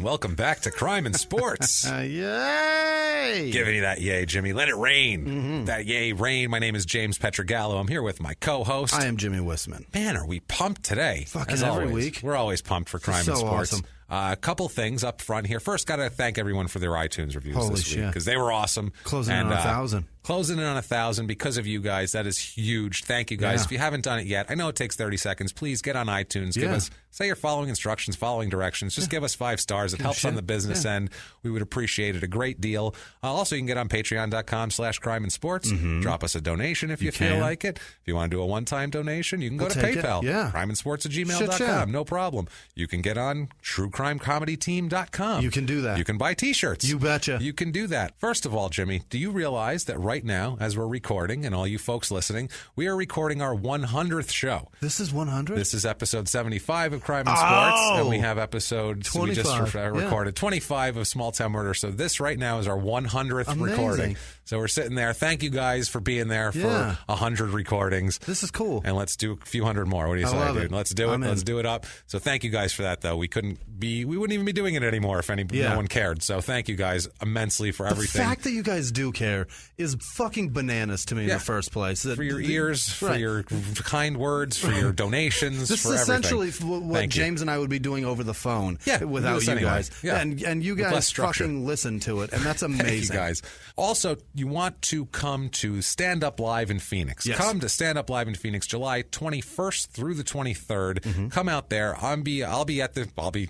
welcome back to Crime and Sports. Yay! Giving you that yay, Jimmy. Let it rain. Mm-hmm. That yay, rain. My name is James Petrogallo. I'm here with my co-host. I am Jimmy Wisman. Man, are we pumped today? Fucking as every always. week. We're always pumped for Crime and Sports. Awesome. A couple things up front here. First, got to thank everyone for their iTunes reviews this week because they were awesome. Closing in on 1,000. Closing in on 1,000 because of you guys. That is huge. Thank you guys. Yeah. If you haven't done it yet, I know it takes 30 seconds. Please get on iTunes. Give us, say you're following instructions, following directions. Just give us 5 stars. It helps on the business end. We would appreciate it a great deal. Also, you can get on patreon.com/crime and sports. Drop us a donation if you feel like it. If you want to do a one-time donation, you can go to PayPal. crimeandsports@gmail.com. No problem. You can get on truecrimecomedyteam.com. You can do that. You can buy T-shirts. You betcha. You can do that. First of all, Jimmy, do you realize that right now, as we're recording, and all you folks listening, we are recording our 100th show. This is 100? This is episode 75 of Crime and Sports, and we have episode 25. We just recorded 25 of Small Town Murder. So this right now is our 100th recording. So we're sitting there. Thank you guys for being there for 100 recordings. This is cool. And let's do a few hundred more. What do you say, dude? Let's do it. Let's do it up. So thank you guys for that, though. We wouldn't even be doing it anymore if no one cared. So thank you guys immensely for everything. The fact that you guys do care is fucking bananas to me in the first place. For your ears, for your kind words, for your donations, this for is essentially everything. what James and I would be doing over the phone without you guys. Yeah. And you guys fucking listen to it, and that's amazing. Thank you guys. Also, you want to come to Stand Up Live in Phoenix. Yes. Come to Stand Up Live in Phoenix, July 21st through the 23rd. Come out there. I'll be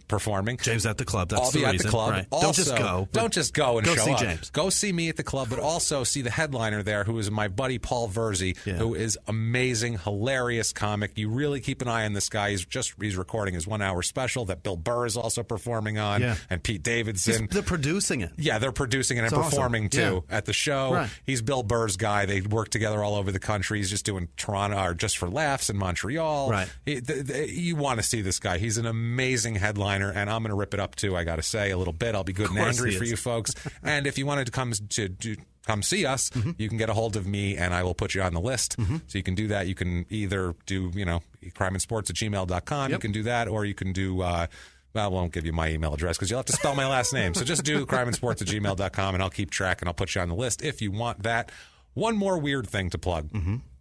performing. James at the club. That's I'll be the at reason. the club. Right. Also, don't just go and go show see up. James. Go see me at the club, but also see the headliner there, who is my buddy Paul Verzi, who is amazing, hilarious comic. You really keep an eye on this guy. He's recording his 1-hour special that Bill Burr is also performing on, and Pete Davidson. They're producing it. Yeah, they're producing it and performing too at the show. Right. He's Bill Burr's guy. They work together all over the country. He's just doing Toronto or Just for Laughs in Montreal. Right. You want to see this guy. He's an amazing headliner, and I'm going to rip it up too. I got to say a little bit. I'll be good and angry for you folks. And if you wanted to come see us, you can get a hold of me and I will put you on the list. So you can do that. You can either do, crimeandsports@gmail.com. You can do that, or you can do, I won't give you my email address because you'll have to spell my last name. So just do crimeandsports@gmail.com and I'll keep track and I'll put you on the list if you want that. One more weird thing to plug.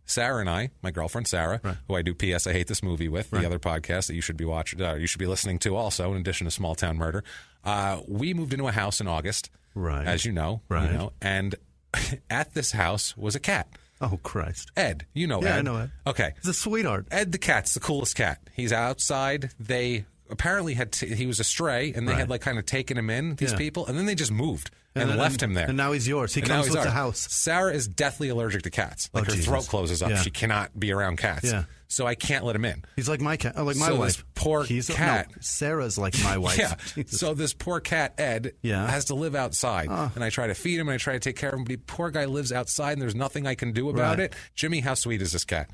Sarah and I, my girlfriend Sarah, who I do P.S. I Hate This Movie with, the other podcast that you should be watching, you should be listening to also, in addition to Small Town Murder. We moved into a house in August, as you know, and at this house was a cat. Oh, Christ. Ed. You know Ed. Yeah, I know Ed. Okay. He's a sweetheart. Ed the cat's the coolest cat. He's outside. They apparently he was a stray, and they had kind of taken him in, these people, and then they just moved and left him there. And now he's yours. He comes with the house. Sarah is deathly allergic to cats. Her throat closes up. She cannot be around cats. Yeah. So I can't let him in. He's like my cat, like my wife. This poor cat. No, Sarah's like my wife. So this poor cat, Ed, has to live outside. And I try to feed him and I try to take care of him, but the poor guy lives outside and there's nothing I can do about it. Jimmy, how sweet is this cat?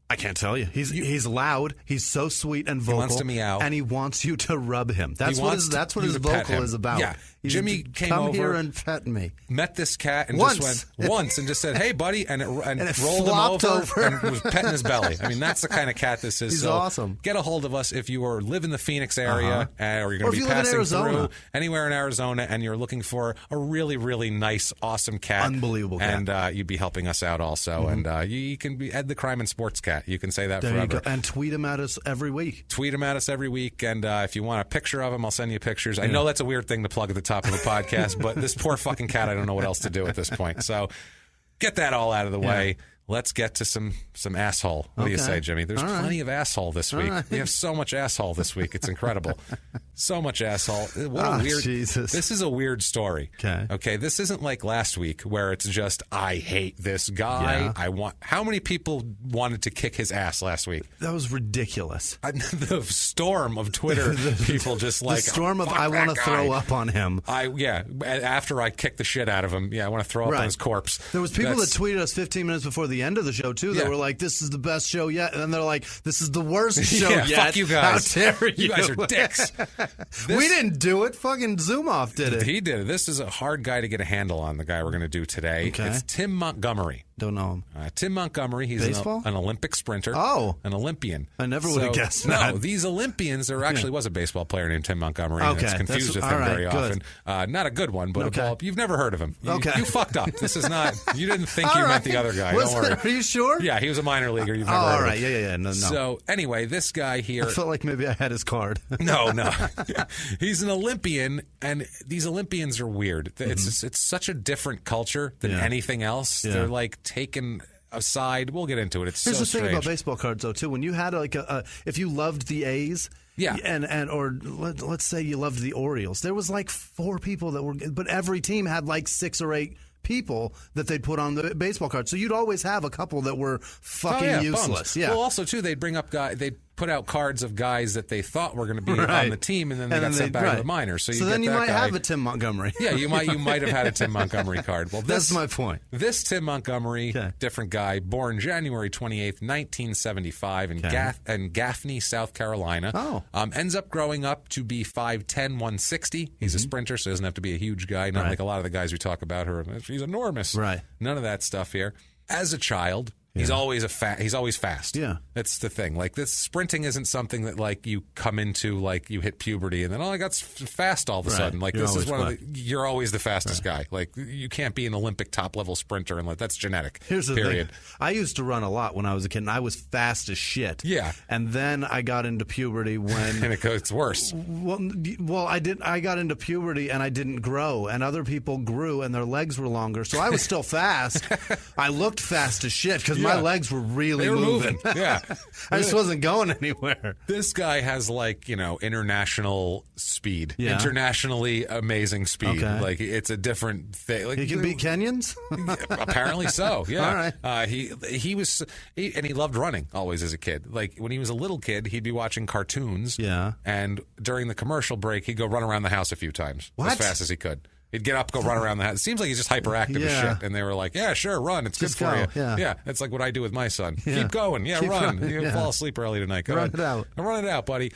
I can't tell you. He's loud. He's so sweet and vocal. He wants to meow. And he wants you to rub him. That's what his vocal is about. Yeah. Jimmy came over. Come here and pet me. Met this cat and once and just said, "Hey, buddy," and it rolled him over and was petting his belly. I mean, that's the kind of cat this is. He's so awesome. Get a hold of us if you live in the Phoenix area or you're going to be passing through anywhere in Arizona and you're looking for a really, really nice, awesome cat. Unbelievable cat. And you'd be helping us out also. And you can be Ed the Crime and Sports Cat. You can say that forever. And tweet him at us every week. Tweet him at us every week. And if you want a picture of him, I'll send you pictures. I know that's a weird thing to plug at the top of a podcast, but this poor fucking cat, I don't know what else to do at this point. So get that all out of the way. Let's get to some asshole. What do you say, Jimmy? There's plenty of asshole this week. We have so much asshole this week. It's incredible. So much asshole. What a weird. Jesus. This is a weird story. Okay. This isn't like last week where it's just I hate this guy. How many people wanted to kick his ass last week? That was ridiculous. The storm of Twitter people just like the storm of I want to throw up on him. After I kick the shit out of him. I want to throw up on his corpse. There was people that tweeted us 15 minutes before the end of the show too. That were like, "This is the best show yet," and then they're like, "This is the worst show yet." Fuck you guys. How dare you? You guys are dicks. We didn't do it. Fucking Zoomoff did it. He did it. This is a hard guy to get a handle on, the guy we're going to do today. Okay. It's Tim Montgomery. Don't know him. Tim Montgomery, he's an Olympic sprinter. Oh. An Olympian. I never would have guessed that. No, these Olympians, there actually was a baseball player named Tim Montgomery. Okay. That's confused with him very often. Not a good one, but you've never heard of him. You fucked up. This is not, you didn't think you meant the other guy. Don't worry. Are you sure? Yeah, he was a minor leaguer. You've never heard of him. All right, yeah. No. So anyway, this guy here. I felt like maybe I had his card. No. He's an Olympian, and these Olympians are weird. It's such a different culture than anything else. Yeah. They're like taken aside. We'll get into it. It's Here's so the thing strange about baseball cards, though, too. When you had if you loved the A's, or let's say you loved the Orioles, there was like 4 people that were, but every team had like 6 or 8 people that they'd put on the baseball card. So you'd always have a couple that were fucking useless. Bums. Yeah. Well, also too, they'd bring up they'd put out cards of guys that they thought were going to be on the team, and then they got sent back to the minors. So then you might have a Tim Montgomery. Yeah, you might have had a Tim Montgomery card. Well, that's my point. This Tim Montgomery, different guy, born January 28th, 1975 in Gaffney, South Carolina. Ends up growing up to be 5'10", 160. He's a sprinter, so he doesn't have to be a huge guy. Not like a lot of the guys we talk about he's enormous. Right. None of that stuff here. As a child, he's always he's always fast. Yeah. That's the thing. Like, this sprinting isn't something that like you come into, like you hit puberty and then I got fast all of a sudden. Like, this is you're always the fastest guy. Like, you can't be an Olympic top level sprinter and that's genetic. Here's the thing. I used to run a lot when I was a kid, and I was fast as shit. Yeah. And then I got into puberty when and it gets worse. Well, I got into puberty and I didn't grow, and other people grew and their legs were longer. So I was still fast. I looked fast as shit because my legs were really moving. Yeah. I just wasn't going anywhere. This guy has international speed. Yeah. Internationally amazing speed. Okay. Like, it's a different thing. Like, he can beat Kenyans? Apparently so. Yeah. All right. He loved running always as a kid. Like, when he was a little kid, he'd be watching cartoons. Yeah. And during the commercial break, he'd go run around the house a few times as fast as he could. He'd get up, go run around the house. It seems like he's just hyperactive as shit. And they were like, yeah, sure, run. It's just good for you. Yeah. It's like what I do with my son. Yeah. Keep going. Yeah, run. You fall asleep early tonight. Go run it out. Run it out, buddy.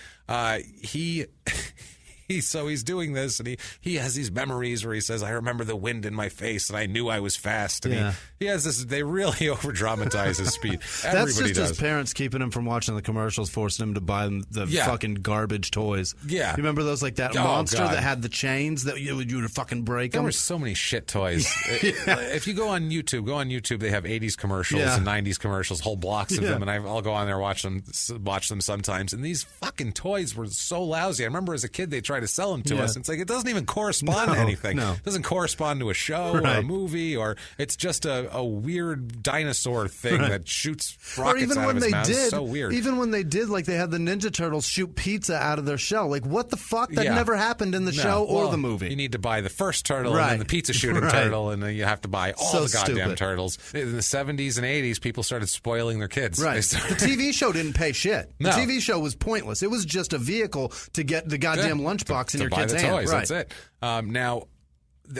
He's doing this, and he has these memories where he says, I remember the wind in my face, and I knew I was fast. And he has this, they really over-dramatize his speed. That's just his parents keeping him from watching the commercials, forcing him to buy them the fucking garbage toys. Yeah. You remember those, like that monster that had the chains that you would fucking break them? There were so many shit toys. If you go on YouTube, they have 80s commercials and 90s commercials, whole blocks of them, and I'll go on there watch them sometimes. And these fucking toys were so lousy. I remember as a kid, they tried to sell them to us. It's like, it doesn't even correspond to anything. No. It doesn't correspond to a show or a movie, or it's just a weird dinosaur thing that shoots rockets out of his mouth. It's so weird. Even when they did, like, they had the Ninja Turtles shoot pizza out of their shell. Like, what the fuck? That never happened in the show or the movie. You need to buy the first turtle and then the pizza shooting turtle, and then you have to buy all the goddamn turtles. In the 70s and 80s, people started spoiling their kids. Right. The TV show didn't pay shit. No. The TV show was pointless. It was just a vehicle to get the goddamn lunchbox in your kid's hand. Toys. Right. That's it. Now,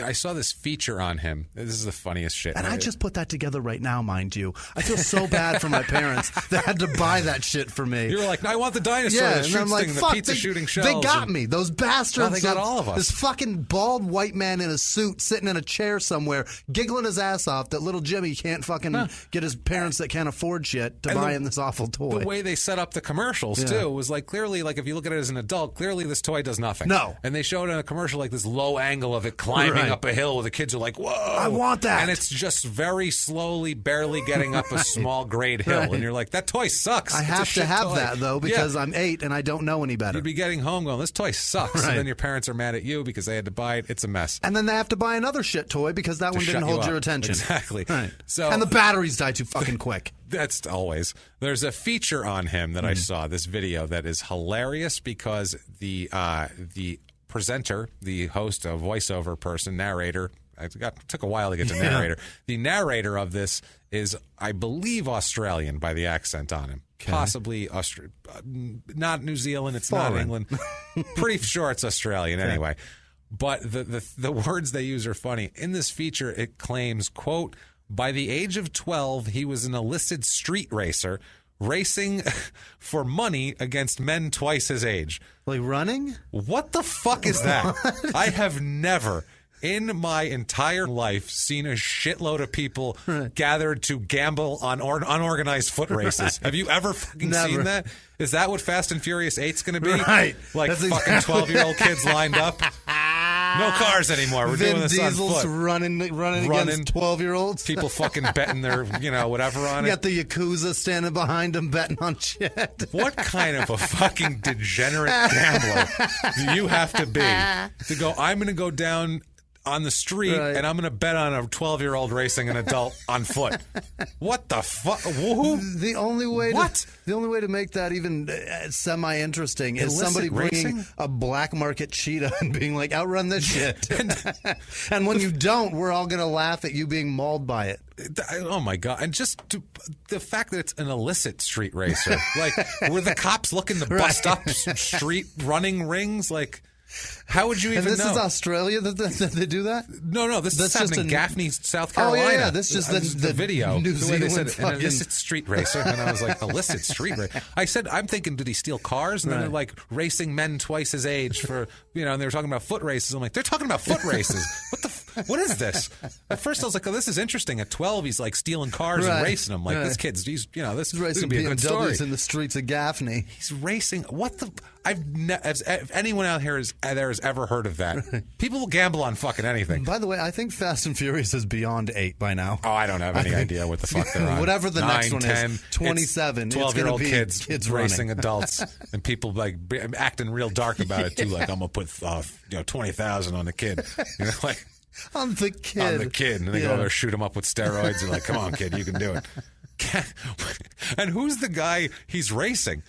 I saw this feature on him. This is the funniest shit. And I just put that together right now, mind you. I feel so bad for my parents that had to buy that shit for me. You were like, no, I want the dinosaur that shoots thing, the pizza shooting shells. They got me. Those bastards. No, they got all of us. This fucking bald white man in a suit sitting in a chair somewhere, giggling his ass off that little Jimmy can't fucking get his parents that can't afford shit to buy him this awful toy. The way they set up the commercials, too, was like, clearly, like, if you look at it as an adult, clearly this toy does nothing. No. And they showed in a commercial, like, this low angle of it climbing up a hill with a kids are like, whoa, I want that. And it's just very slowly, barely getting up a small grade hill. And you're like, that toy sucks. I have to have that, though, because I'm 8 and I don't know any better. You'd be getting home going, this toy sucks. And then your parents are mad at you because they had to buy it. It's a mess. And then they have to buy another shit toy because that one didn't hold your attention. Exactly. Right. So, and the batteries die too fucking quick. That's always. There's a feature on him that I saw, this video, that is hilarious because the presenter, the host, a voiceover person, narrator, took a while to get to narrator. The narrator of this is, I believe, Australian by the accent on him. Okay. Possibly not New Zealand. It's not England. Pretty sure it's Australian anyway. But the words they use are funny. In this feature, it claims, quote, by the age of 12, he was an illicit street racer racing for money against men twice his age. Like running? What the fuck is that? I have never in my entire life seen a shitload of people gathered to gamble on unorganized foot races. Have you ever fucking seen that? Is that what Fast and Furious 8's going to be? Right. Like that's fucking 12-year-old kids lined up. No cars anymore. We're doing this Diesel's on foot. running against 12-year-olds. People fucking betting their, whatever on it. You got the Yakuza standing behind them betting on shit. What kind of a fucking degenerate gambler do you have to be to go, I'm going to go down on the street and I'm going to bet on a 12-year-old racing an adult on foot? What the fuck? The only way to make that even semi-interesting is somebody bringing a black market cheetah and being like, outrun this shit. And when you don't, we're all going to laugh at you being mauled by it. Oh my God. And just the fact that it's an illicit street racer. Like, were the cops looking to bust up street running rings? Like, how would you even know? And this is Australia that they do that? No, this is happening in Gaffney, South Carolina. Oh, yeah, this is just the video. New the way they said Zealand an illicit street racer. And I was like, illicit street racer? I said, I'm thinking, did he steal cars? And then they're like, racing men twice his age for, and they were talking about foot races. I'm like, they're talking about foot races. What is this? At first I was like, oh, this is interesting. At 12, he's like stealing cars and racing them. Like, this kid's, this is going to be a good story. In the streets of Gaffney. He's racing. What the... If anyone out here has ever heard of that, people will gamble on fucking anything. By the way, I think Fast and Furious is beyond 8 by now. Oh, I don't have any idea what the fuck they're on. Whatever the 9, next one 10, is, 27. 12-year-old kids racing running. adults, and people like acting real dark about it too. Like, I'm gonna put 20,000 on the kid. Like on the kid, and they go there, shoot him up with steroids. And like, come on, kid, you can do it. And who's the guy he's racing?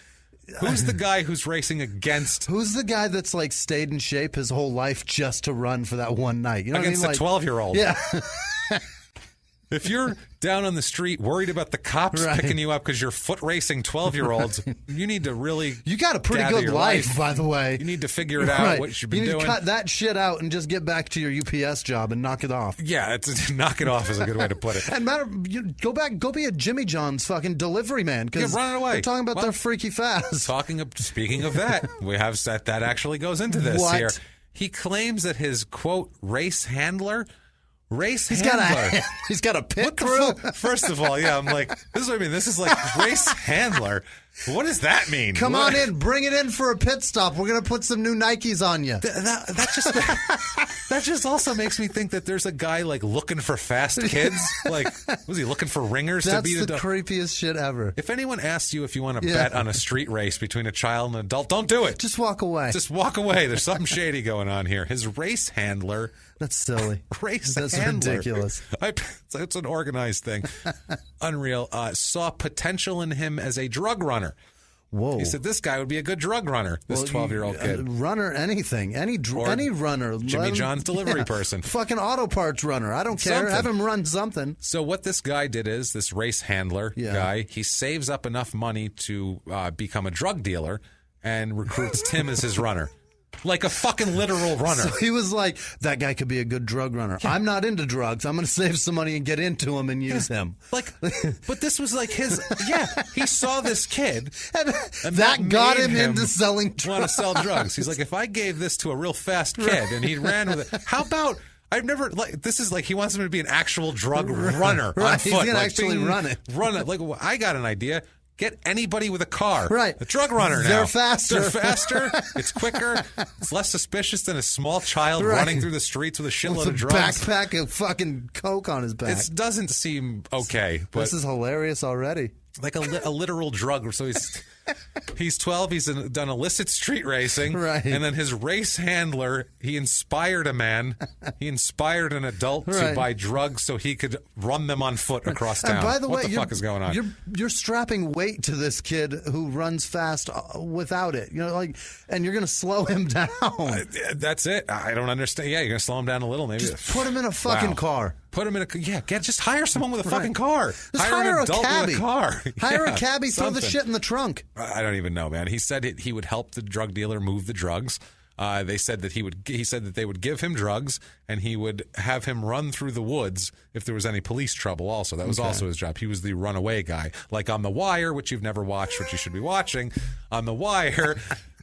Who's the guy who's racing against? Who's the guy that's like stayed in shape his whole life just to run for that one night? You know against what I mean? Like, 12-year-old. Yeah. If you're down on the street worried about the cops picking you up because you're foot racing 12-year-olds, you need to really You got a pretty good life, by the way. You need to figure it out, what you've been doing. You need to cut that shit out and just get back to your UPS job and knock it off. Yeah, knock it off is a good way to put it. And go be a Jimmy John's fucking delivery man. Yeah, run it away. They're talking about their freaky fast. Speaking of that, we have that actually goes into this here. He claims that his, quote, race handler... He's got a pit crew. First of all, I'm like, this is what I mean. This is like race handler. What does that mean? Come on in, bring it in for a pit stop. We're gonna put some new Nikes on you. That just also makes me think that there's a guy like looking for fast kids. Like, was he looking for ringers to beat the creepiest shit ever. If anyone asks you if you want to bet on a street race between a child and an adult, don't do it. Just walk away. Just walk away. There's something shady going on here. His race handler. That's silly. That's ridiculous. It's an organized thing. Unreal. Saw potential in him as a drug runner. Whoa. He said this guy would be a good drug runner, this 12-year-old kid. Runner, anything. Any runner. Jimmy John's delivery person. Fucking auto parts runner. I don't care. Something. Have him run something. So what this guy did is, this race handler guy, he saves up enough money to become a drug dealer and recruits Tim as his runner. Like a fucking literal runner. So he was like, that guy could be a good drug runner. Yeah. I'm not into drugs. I'm going to save some money and get into him and use him. Like, but this was like his, he saw this kid. And that got him into selling drugs. Want to sell drugs. He's like, if I gave this to a real fast kid and he ran with it, how about... I've never this is like he wants him to be an actual drug runner on foot. He's gonna actually run it. Like, I got an idea. Get anybody with a car. Right. A drug runner now. They're faster. It's quicker. It's less suspicious than a small child running through the streets with a shitload of drugs. Backpack of fucking coke on his back. It doesn't seem okay. But this is hilarious already. Like a literal drug. So he's 12. He's done illicit street racing. Right. And then his race handler, he inspired a man. He inspired an adult to buy drugs so he could run them on foot across town. And by the way, what the fuck is going on? You're strapping weight to this kid who runs fast without it. And you're going to slow him down. That's it. I don't understand. Yeah, you're going to slow him down a little, maybe. Just put him in a fucking car. Put him in just hire someone with a fucking car. Just hire an adult a cabbie. With a car. Hire a cabbie, throw the shit in the trunk. I don't even know, man. He said he would help the drug dealer move the drugs. They said that he said that they would give him drugs and he would have him run through the woods if there was any police trouble also. That was also his job. He was the runaway guy. Like on The Wire, which you've never watched, which you should be watching. On The Wire,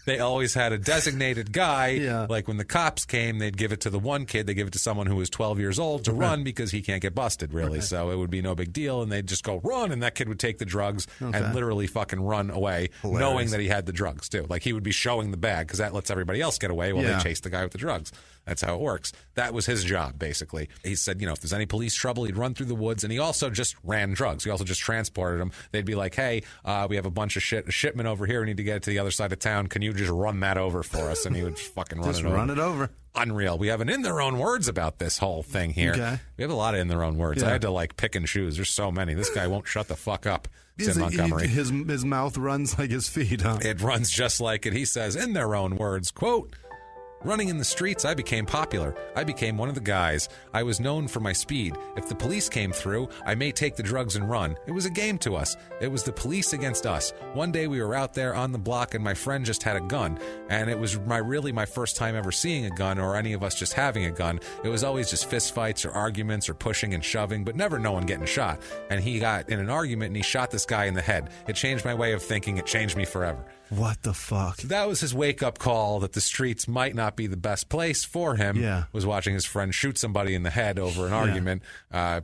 They always had a designated guy. Yeah. Like when the cops came, they'd give it to the one kid. They give it to someone who was 12 years old to run because he can't get busted, really. So it would be no big deal. And they'd just go run, and that kid would take the drugs and literally fucking run away, knowing that he had the drugs, too. Like he would be showing the bag because that lets everybody else get away while they chase the guy with the drugs. That's how it works. That was his job, basically. He said, if there's any police trouble, he'd run through the woods, and he also just ran drugs. He also just transported them. They'd be like, hey, we have a bunch of a shipment over here. We need to get it to the other side of town. Can you just run that over for us? And he would just fucking run it over. Unreal. We have an in their own words about this whole thing here. Okay. We have a lot of in their own words. I had to pick and choose. There's so many. This guy won't shut the fuck up. It's in Montgomery. His mouth runs like his feet, huh? It runs just like it. He says, in their own words, quote, running in the streets, I became popular. I became one of the guys. I was known for my speed. If the police came through, I may take the drugs and run. It was a game to us. It was the police against us. One day we were out there on the block and my friend just had a gun. And it was my first time ever seeing a gun or any of us just having a gun. It was always just fist fights or arguments or pushing and shoving, but never no one getting shot. And he got in an argument and he shot this guy in the head. It changed my way of thinking. It changed me forever. What the fuck? That was his wake-up call that the streets might not be the best place for him, was watching his friend shoot somebody in the head over an argument.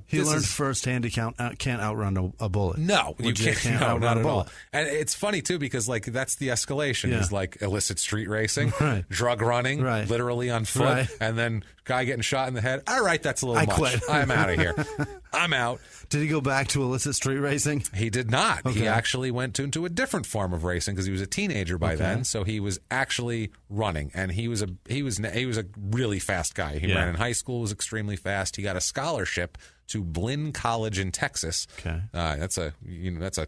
He learned firsthand he can't outrun a bullet. No, you can't outrun at all. And it's funny, too, because that's the escalation. He's illicit street racing, drug running, literally on foot, and then guy getting shot in the head. All right, that's a little much. Quit. I'm out of here. I'm out. Did he go back to illicit street racing? He did not. Okay. He actually went into a different form of racing because he was a teenager by then. So he was actually running, and he was a really fast guy. He ran in high school, was extremely fast. He got a scholarship to Blinn College in Texas. Okay, that's a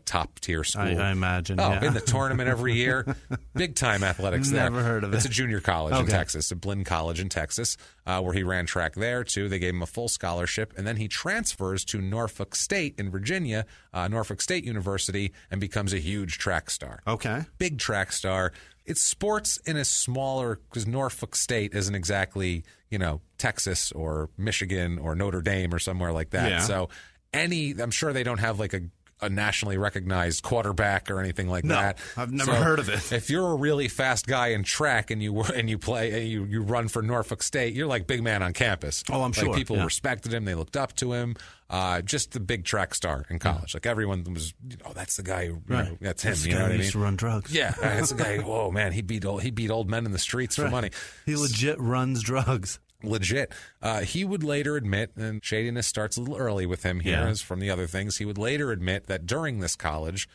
top tier school. I imagine. Oh, in the tournament every year, big time athletics. Never heard of it. It's a junior college in Texas, a Blinn College in Texas, where he ran track there too. They gave him a full scholarship, and then he transfers to Norfolk State in Virginia, Norfolk State University, and becomes a huge track star. Okay, big track star. It's sports in a smaller, because Norfolk State isn't exactly, Texas or Michigan or Notre Dame or somewhere like that. Yeah. So I'm sure they don't have a nationally recognized quarterback or anything like that. I've never heard of it. If you're a really fast guy in track and you run for Norfolk State, you're like big man on campus. Oh, I'm sure. People respected him. They looked up to him. Just the big track star in college. Like everyone was, that's the guy. That's him. You know what I mean? Used to run drugs. Yeah, that's the guy. Oh man, he beat old men in the streets for money. He legit runs drugs. Legit. He would later admit, and shadiness starts a little early with him here, as from the other things, he would later admit that during this college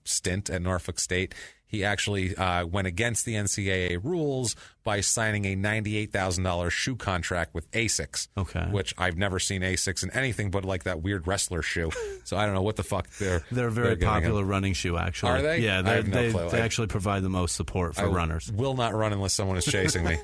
stint at Norfolk State, he actually went against the NCAA rules by signing a $98,000 shoe contract with ASICS, which I've never seen ASICS in anything but like that weird wrestler shoe. So I don't know what the fuck they're a very popular running shoe, actually. Are they? Yeah, they actually provide the most support for runners. Will not run unless someone is chasing me,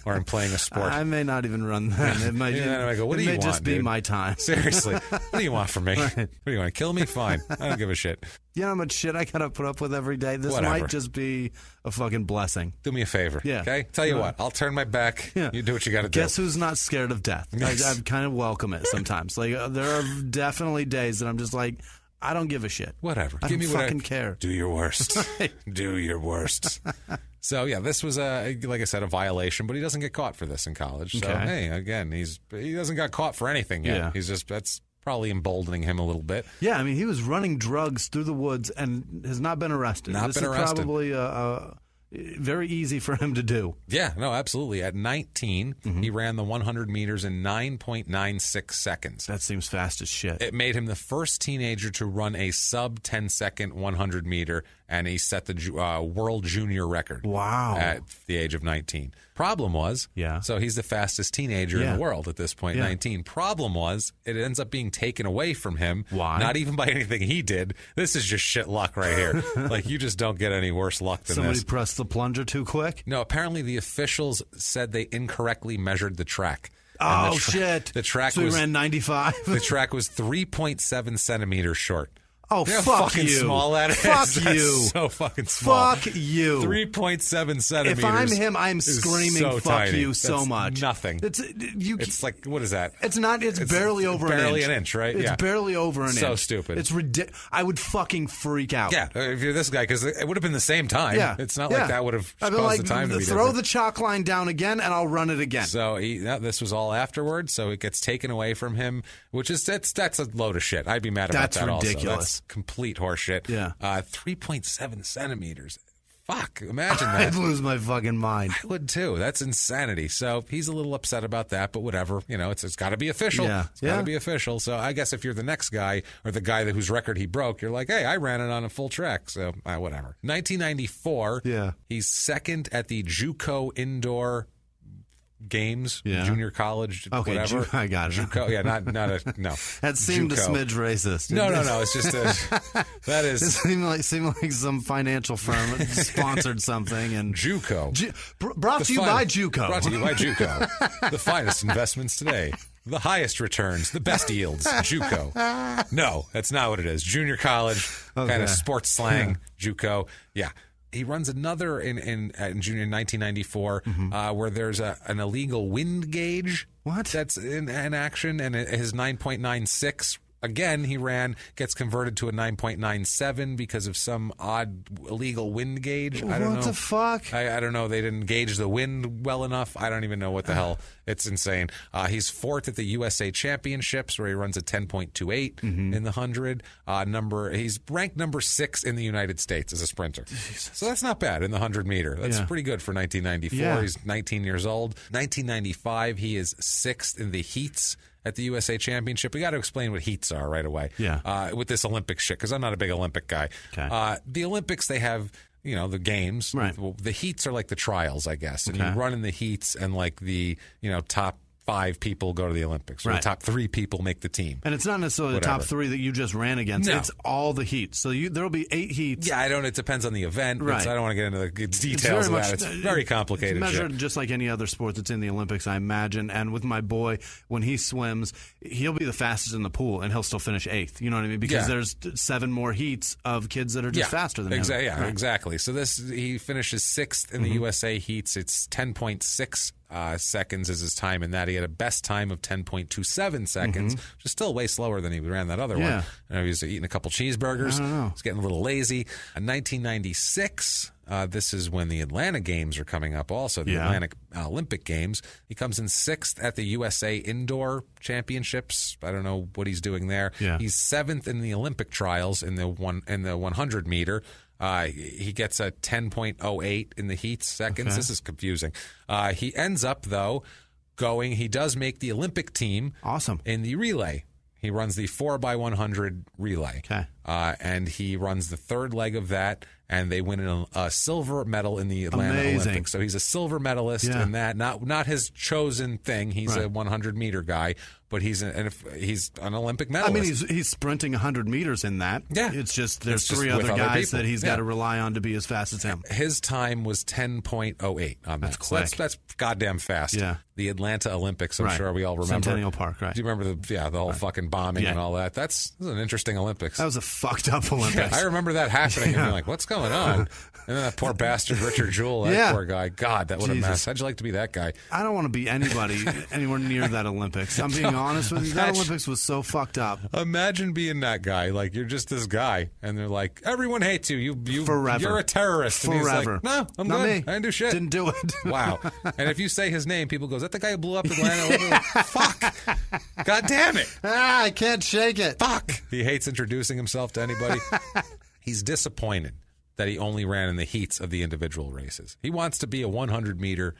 or I'm playing a sport. I may not even run then. It might, just be my time. Seriously, what do you want from me? What do you want to kill me? Fine, I don't give a shit. You know how much shit I gotta put up with every day? This might just be a fucking blessing. Do me a favor. Yeah. Okay? Tell you what, I'll turn my back. Yeah. You do what you gotta do. Guess who's not scared of death? Yes. I kind of welcome it sometimes. There are definitely days that I'm just like, I don't give a shit. Whatever. I don't fucking care. Do your worst. Do your worst. So, this was, like I said, a violation, but he doesn't get caught for this in college. So, hey, again, he doesn't get caught for anything yet. Yeah. He's just, that's probably emboldening him a little bit. Yeah, I mean, he was running drugs through the woods and has not been arrested. This is probably very easy for him to do. Yeah, no, absolutely. At 19, he ran the 100 meters in 9.96 seconds. That seems fast as shit. It made him the first teenager to run a sub-10-second 100 meter, and he set the world junior record. Wow. At the age of 19. Problem was, so he's the fastest teenager in the world at this point, 19. Problem was, it ends up being taken away from him. Why? Not even by anything he did. This is just shit luck right here. You just don't get any worse luck than Somebody pressed the plunger too quick? No, apparently the officials said they incorrectly measured the track. Shit. The track he ran 95? The track was 3.7 centimeters short. Oh, you know fuck fucking you. small that is? Fuck That's you. so fucking small. Fuck you. 3.7 centimeters. If I'm him, I'm screaming so fuck tiny. you so That's much. Nothing. It's like, what is that? It's not. It's barely over an inch. Barely an inch, right? It's barely over an inch. So stupid. It's ridiculous. I would fucking freak out. Yeah, if you're this guy, because it would have been the same time. Yeah. It's not like that would have caused like, the time to be throw different. the chalk line down again, and I'll run it again. So this was all afterwards, so it gets taken away from him, which is that's a load of shit. I'd be mad about that ridiculous. also. That's complete horseshit. Yeah. 3.7 centimeters. Fuck, imagine that. I'd lose my fucking mind. I would too. That's insanity. So he's a little upset about that, but whatever. It's got to be official. Yeah. It's got to be official. So I guess if you're the next guy or the guy whose record he broke, you're like, hey, I ran it on a full track. So whatever. 1994. Yeah. He's second at the JUCO Indoor Games, junior college, whatever. I got it. JUCO, yeah, not no. That seemed JUCO. a smidge racist. No. It's just that is. It seemed like some financial firm sponsored something and JUCO. Brought to you by JUCO. Brought to you by JUCO. The finest investments today. The highest returns, the best yields, JUCO. No, that's not what it is. Junior college, kind of sports slang, JUCO. Yeah. He runs another in junior 1994 where there's an illegal wind gauge. What? That's in action, and his 9.96. Again, he gets converted to a 9.97 because of some odd illegal wind gauge. I don't know. What the fuck? I don't know. They didn't gauge the wind well enough. I don't even know what the hell. It's insane. He's fourth at the USA Championships where he runs a 10.28 in the 100. He's ranked number 6 in the United States as a sprinter. Jesus. So that's not bad in the 100 meter. That's pretty good for 1994. Yeah. He's 19 years old. 1995, he is 6th in the heats at the USA Championship. We got to explain what heats are right away. Yeah. With this Olympic shit, because I'm not a big Olympic guy. Okay. The Olympics, they have the games. Right. The heats are like the trials, I guess. And Okay. you run in the heats, and like the top 5 people go to the Olympics. Or Right. the top 3 people make the team. And it's not necessarily the top 3 that you just ran against. No. It's all the heats. So there'll be 8 heats. Yeah, it depends on the event. Right. I don't want to get into the details of that. It's very complicated. It's measured shit. just like any other sport that's in the Olympics, I imagine. And with my boy, when he swims, he'll be the fastest in the pool, and he'll still finish 8th. You know what I mean? Because there's 7 more heats of kids that are just faster than him. Yeah, exactly. So he finishes 6th in the USA heats. It's 10.6 seconds is his time in that. He had a best time of 10.27 seconds, which is still way slower than he ran that other one. He was eating a couple cheeseburgers. I don't know. He's getting a little lazy. In 1996, this is when the Atlanta Games are coming up also, the Atlantic Olympic Games. He comes in 6th at the USA Indoor Championships. I don't know what he's doing there. Yeah. He's 7th in the Olympic trials in the 100 meter. He gets a 10.08 in the heats seconds. Okay. This is confusing. He ends up, though, he does make the Olympic team. Awesome. In the relay. He runs the 4x100 relay. Okay. And he runs the 3rd leg of that, and they win a silver medal in the Atlanta Olympics. So he's a silver medalist in that. Not his chosen thing. He's a 100-meter guy, but he's an Olympic medalist. I mean, he's sprinting 100 meters in that. Yeah. It's just there's 3 other guys that he's got to rely on to be as fast as him. His time was 10.08 on that. That's quick. So that's goddamn fast. Yeah. The Atlanta Olympics, I'm sure we all remember. Centennial Park, right. Do you remember the whole fucking bombing and all that? This is an interesting Olympics. That was a fucked up Olympics. Yeah, I remember that happening and being like, what's going on? And then that poor bastard Richard Jewell, that poor guy. God, what a mess. How'd you like to be that guy? I don't want to be anybody anywhere near that Olympics. I'm being honest with you. That Olympics was so fucked up. Imagine being that guy. Like, you're just this guy, and they're like, everyone hates you. Forever. You're a terrorist. Forever. And he's like, no, I'm Not good. me. I didn't do shit. Didn't do it. Wow. And if you say his name, people go, is that the guy who blew up Atlanta? Fuck. God damn it. I can't shake it. Fuck. He hates introducing himself to anybody. He's disappointed that he only ran in the heats of the individual races. He wants to be a 100-meter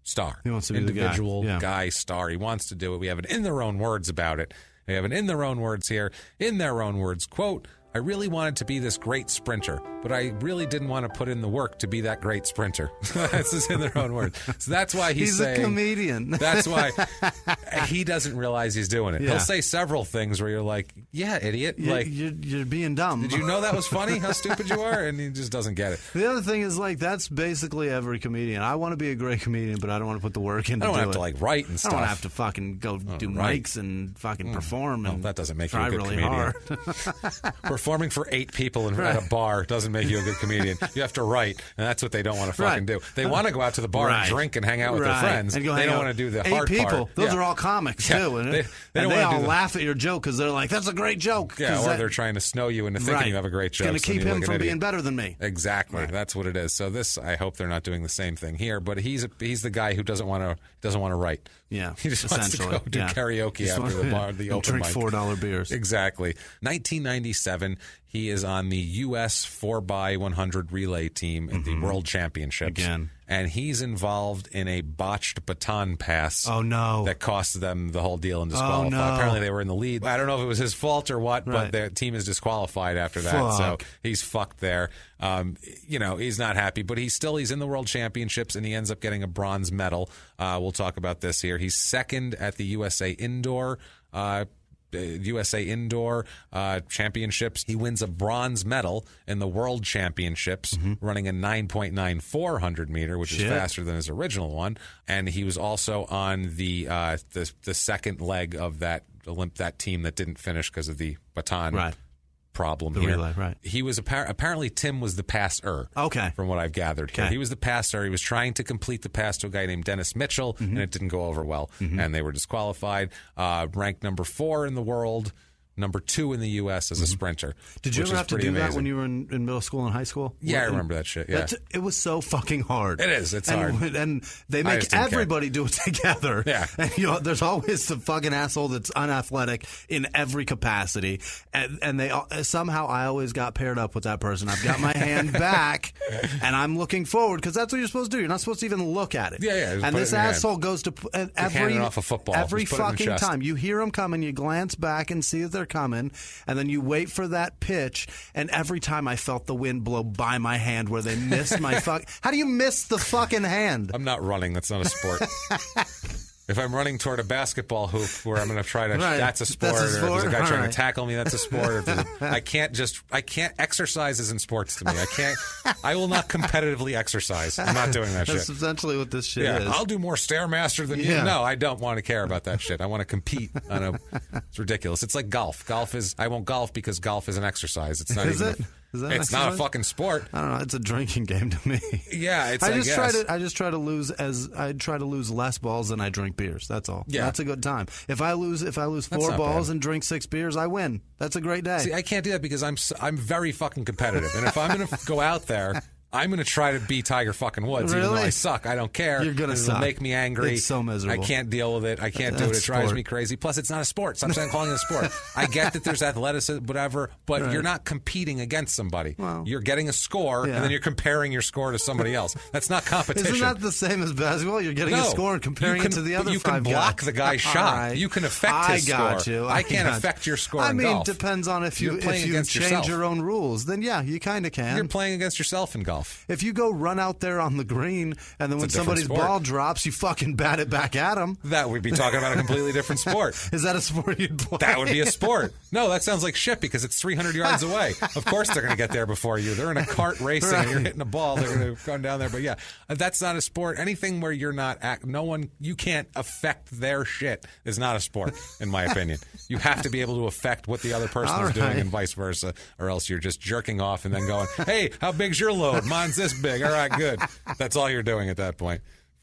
star. He wants to be individual the guy star. He wants to do it. We have it in their own words about it. We have it in their own words here. In their own words, quote, I really wanted to be this great sprinter. but I really didn't want to put in the work to be that great sprinter. That's just in their own words. So that's why he's saying, a comedian. That's why he doesn't realize he's doing it. Yeah. He'll say several things where you're like, yeah, idiot. You're being dumb. Did you know that was funny, how stupid you are? And he just doesn't get it. The other thing is, that's basically every comedian. I want to be a great comedian, but I don't want to put the work in to do it. I don't have to, write and stuff. I don't have to fucking go do mics and fucking perform. Well, and that doesn't make you a good really comedian. Hard. Performing for 8 people at a bar doesn't make you a good comedian. You have to write, and that's what they don't want to fucking do. They want to go out to the bar and drink and hang out with their friends. They don't want to do the hard 8 people. part. Those are all comics, too. And they all laugh at your joke because they're like, that's a great joke. Yeah, or they're trying to snow you into thinking you have a great joke. It's going to keep him from being better than me. Exactly. Right. That's what it is. So I hope they're not doing the same thing here. But he's the guy who doesn't want to write. Yeah, he just wants to go do karaoke after the bar, the open drink mic. $4 beers. Exactly. 1997, he is on the U.S. 4x100 relay team at the World Championships. Again. And he's involved in a botched baton pass. Oh, no. That cost them the whole deal and disqualified. Oh, no. Apparently they were in the lead. I don't know if it was his fault or what, but their team is disqualified after that. So he's fucked there. He's not happy, but he's in the World Championships, and he ends up getting a bronze medal. We'll talk about this here. He's second at the USA Indoor Championships. He wins a bronze medal in the World Championships, running a 9.94 meter, which is faster than his original one. And he was also on the second leg of that team that didn't finish because of the baton problem here. Relay, right. He was apparently Tim was the passer. Okay. From what I've gathered here. He was the passer. He was trying to complete the pass to a guy named Dennis Mitchell, and it didn't go over well, and they were disqualified. Ranked number 4 in the world, number 2 in the U.S. as a sprinter. Did you ever have to do that when you were in middle school and high school? Yeah, I remember that shit. Yeah, it was so fucking hard. It is. It's hard. And they make everybody do it together. Yeah. And there's always the fucking asshole that's unathletic in every capacity. And they somehow I always got paired up with that person. I've got my hand back, and I'm looking forward because that's what you're supposed to do. You're not supposed to even look at it. Yeah. And this asshole goes to every off a football. Every fucking time you hear him coming, you glance back and see that they're coming, and then you wait for that pitch, and every time I felt the wind blow by my hand where they missed my How do you miss the fucking hand? I'm not running. That's not a sport. If I'm running toward a basketball hoop where I'm going to try to, that's a sport. Or if there's a guy trying to tackle me, that's a sport. I can't exercise isn't sports to me. I will not competitively exercise. I'm not doing that shit. That's essentially what this shit is. I'll do more Stairmaster than you. No, I don't want to care about that shit. I want to compete. It's ridiculous. It's like golf. I won't golf because golf is an exercise. It's not it's not a fucking sport. I don't know. It's a drinking game to me. Yeah, I just try to lose less balls than I drink beers. That's all. Yeah, that's a good time. If I lose 4 balls and drink 6 beers, I win. That's a great day. See, I can't do that because I'm very fucking competitive, and if I'm going to go out there, I'm going to try to be Tiger fucking Woods, even though I suck. I don't care. You're going to suck. It'll make me angry. It's so miserable. I can't deal with it. I can't do it. It drives me crazy. Plus, it's not a sport. Stop calling it a sport. I get that there's athleticism, whatever, but you're not competing against somebody. Well, you're getting a score, and then you're comparing your score to somebody else. That's not competition. Isn't that the same as basketball? You're getting a score and comparing it to the other 5 guys. You can block the guy's shot. Right. You can affect his score. I can't affect your score in golf. It depends on if you change your own rules. Then, yeah, you kind of can. You're playing against yourself in golf. If you go run out there on the green, and then when somebody's ball drops, you fucking bat it back at them. That would be talking about a completely different sport. Is that a sport you'd play? That would be a sport. No, that sounds like shit because it's 300 yards away. Of course they're going to get there before you. They're in a cart racing, and you're hitting a ball. They're going to go down there. But yeah, that's not a sport. Anything where you're not, you can't affect their shit is not a sport, in my opinion. You have to be able to affect what the other person is doing and vice versa, or else you're just jerking off and then going, hey, how big's your load? Mine's this big. All right, good. That's all you're doing at that point.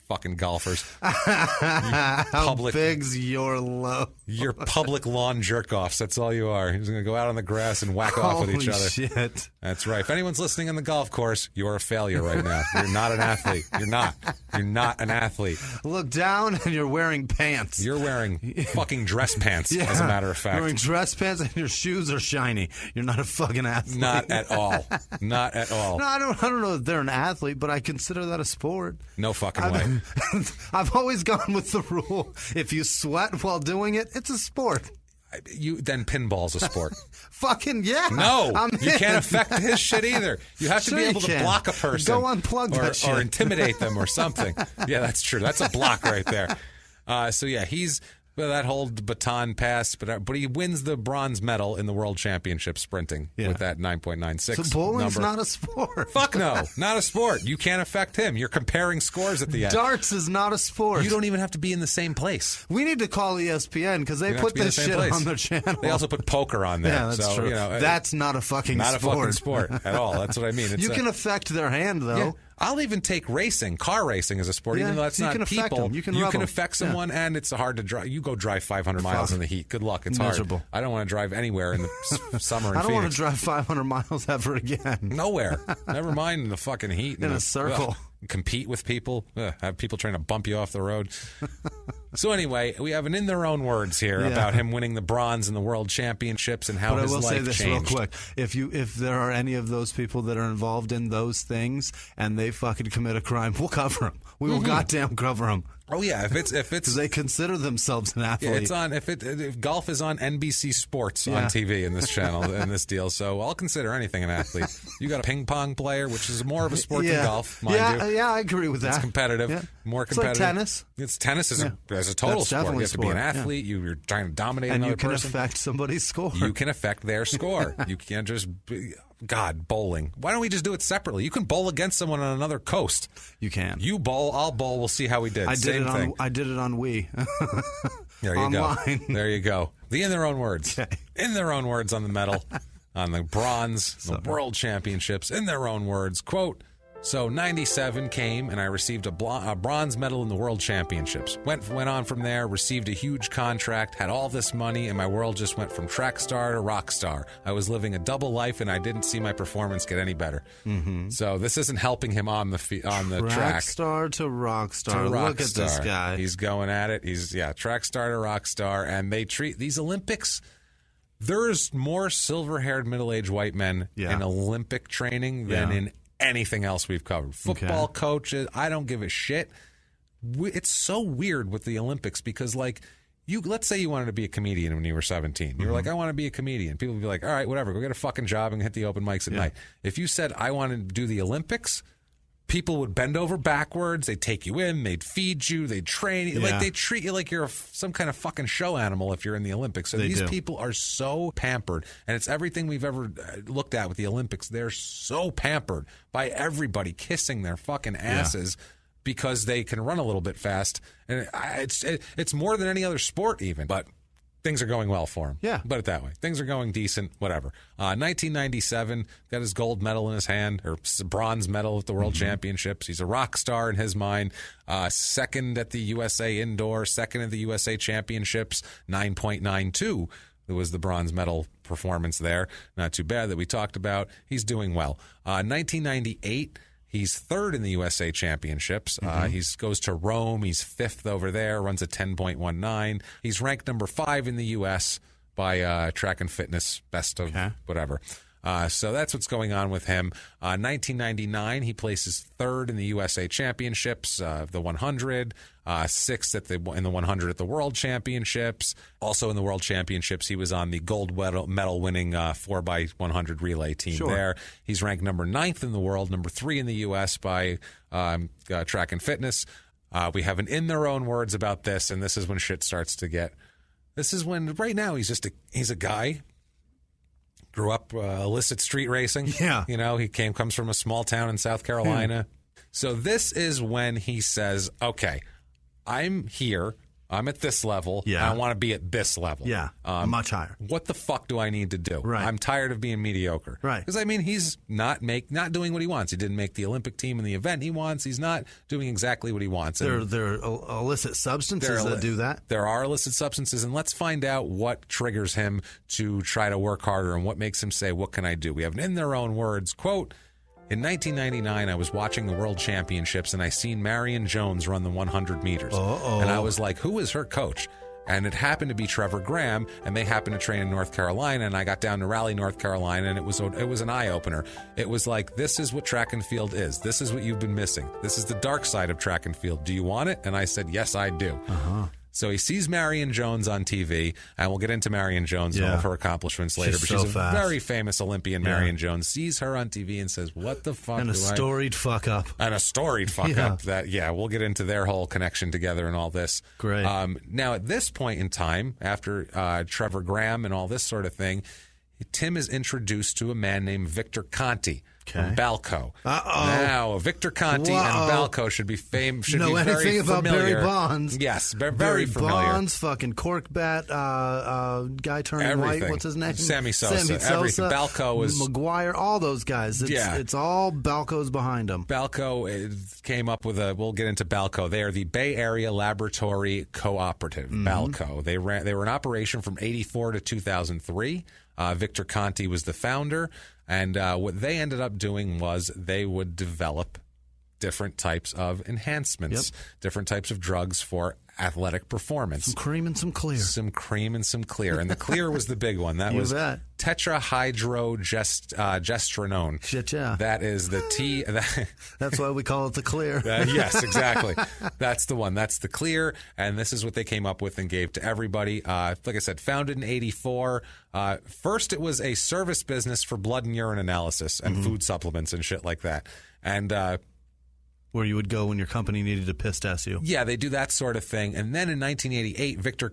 Fucking golfers. How big's your load? You're public lawn jerk-offs. That's all you are. You're going to go out on the grass and whack off with each other. Shit. That's right. If anyone's listening on the golf course, you're a failure right now. You're not an athlete. You're not. You're not an athlete. Look down and you're wearing pants. You're wearing fucking dress pants, as a matter of fact. You're wearing dress pants and your shoes are shiny. You're not a fucking athlete. Not at all. Not at all. No, I don't know if they're an athlete, but I consider that a sport. No fucking way. I've always gone with the rule: if you sweat while doing it, it's a sport. then pinball's a sport. Fucking yeah. No, you can't affect his shit either. You have to be able to block a person. Go unplug that shit. Or intimidate them or something. Yeah, that's true. That's a block right there. That whole baton pass, but he wins the bronze medal in the World Championship sprinting with that 9.96 So bowling's number. not a sport. Fuck no, not a sport. You can't affect him. You're comparing scores at the end. Darts is not a sport. You don't even have to be in the same place. We need to call ESPN because they put this shit on their channel. They also put poker on there. Yeah, that's true. That's not a fucking sport. Not a fucking sport at all. That's what I mean. You can affect their hand, though. Yeah. I'll even take racing. Car racing is a sport, even though that's not people. You can affect someone, and it's hard to drive. You go drive 500 miles in the heat. Good luck. It's miserable. Hard. I don't want to drive anywhere in the summer in I don't Phoenix. want to drive 500 miles ever again. Nowhere. Never mind in the fucking heat. In a circle. Compete with people. Have people trying to bump you off the road. So anyway, we have an in their own words here about him winning the bronze in the World Championships and how his life changed. But I will say this real quick. If there are any of those people that are involved in those things and they fucking commit a crime, we'll cover them. We will goddamn cover them. Oh yeah, if it's they consider themselves an athlete. Yeah, it's on if golf is on NBC Sports on TV in this channel in this deal. So I'll consider anything an athlete. You got a ping pong player, which is more of a sport than golf, mind you. Yeah, I agree with that. It's competitive, more competitive. It's like tennis. Tennis is a total sport. You have to be an athlete. You're trying to dominate another person. And you can affect somebody's score. You can affect their score. You can't just bowling. Why don't we just do it separately? You can bowl against someone on another coast. You can. You bowl, I'll bowl. We'll see how we did. I did it on Wii. There you Online. go. There you go. In their own words. Okay. In their own words on the medal, on the bronze, the World Championships. In their own words, quote, so 97 came and I received a bronze medal in the World Championships. Went on from there, received a huge contract, had all this money, and my world just went from track star to rock star. I was living a double life, and I didn't see my performance get any better. Mm-hmm. So this isn't helping him on the track. Track star to rock star. Look at this guy. He's going at it. Track star to rock star, and they treat these Olympics. There's more silver-haired middle-aged white men in Olympic training than in anything else we've covered. Football coaches, I don't give a shit. It's so weird with the Olympics because, let's say you wanted to be a comedian when you were 17. You were like, I want to be a comedian. People would be like, all right, whatever, go get a fucking job and hit the open mics at night. If you said, I want to do the Olympics, people would bend over backwards. They'd take you in. They'd feed you. They'd train you. They treat you like you're some kind of fucking show animal if you're in the Olympics. So these people are so pampered. And it's everything we've ever looked at with the Olympics. They're so pampered by everybody kissing their fucking asses because they can run a little bit fast. And it's more than any other sport even. But things are going well for him. Yeah. Put it that way. Things are going decent, whatever. 1997, got his gold medal in his hand, or bronze medal at the World Championships. He's a rock star in his mind. Second at the USA Indoor, second at the USA Championships, 9.92. It was the bronze medal performance there. Not too bad that we talked about. He's doing well. 1998, he's third in the USA Championships. He goes to Rome. He's fifth over there, runs a 10.19. He's ranked number 5 in the U.S. by Track and Fitness, best of whatever. So that's what's going on with him. 1999, he places third in the USA Championships, the 100, sixth in the 100 at the World Championships. Also in the World Championships, he was on the gold medal winning 4x100 relay team there. He's ranked number 9th in the world, number 3 in the U.S. by Track and Fitness. We have an in their own words about this, and this is when shit starts to get. This is when right now he's a guy. Grew up illicit street racing. Yeah. He comes from a small town in South Carolina. So this is when he says, okay, I'm here. I'm at this level. Yeah. I want to be at this level. Yeah. Much higher. What the fuck do I need to do? Right. I'm tired of being mediocre. Right. Because, he's not doing what he wants. He didn't make the Olympic team in the event he wants. He's not doing exactly what he wants. There are illicit substances that do that. There are illicit substances, and let's find out what triggers him to try to work harder and what makes him say, what can I do? We have in their own words, quote, in 1999, I was watching the World Championships, and I seen Marion Jones run the 100 meters. And I was like, who is her coach? And it happened to be Trevor Graham, and they happened to train in North Carolina, and I got down to Raleigh, North Carolina, and it was an eye-opener. It was like, this is what track and field is. This is what you've been missing. This is the dark side of track and field. Do you want it? And I said, yes, I do. So he sees Marion Jones on TV, and we'll get into Marion Jones and all of her accomplishments later. But she's a very famous Olympian, Marion Jones. Sees her on TV and says, "What the fuck?" And a storied fuck up. And a storied fuck up. That we'll get into their whole connection together and all this. Great. Now at this point in time, after Trevor Graham and all this sort of thing, Tim is introduced to a man named Victor Conti. From Balco. Now, Victor Conti and Balco should be famous. Should know be very anything about familiar. Barry Bonds? Yes, very Barry familiar. Bonds, fucking cork bat, guy turning white. What's his name? Sammy Sosa. Everything. Balco was McGuire. All those guys. It's all Balco's behind them. Balco came up with a. We'll get into Balco. They are the Bay Area Laboratory Cooperative. Balco. They were in operation from '84 to 2003. Victor Conti was the founder. And what they ended up doing was they would develop different types of enhancements, different types of drugs for athletic performance. Some cream and some clear. Some cream and some clear. And the clear was the big one. That was tetrahydrogestrinone. Shit, yeah. That is the T. That's why we call it the clear. Yes, exactly. That's the one. That's the clear. And this is what they came up with and gave to everybody. Like I said, founded in '84. First, it was a service business for blood and urine analysis and food supplements and shit like that. And where you would go when your company needed to piss test you. Yeah, they do that sort of thing. And then in 1988, Victor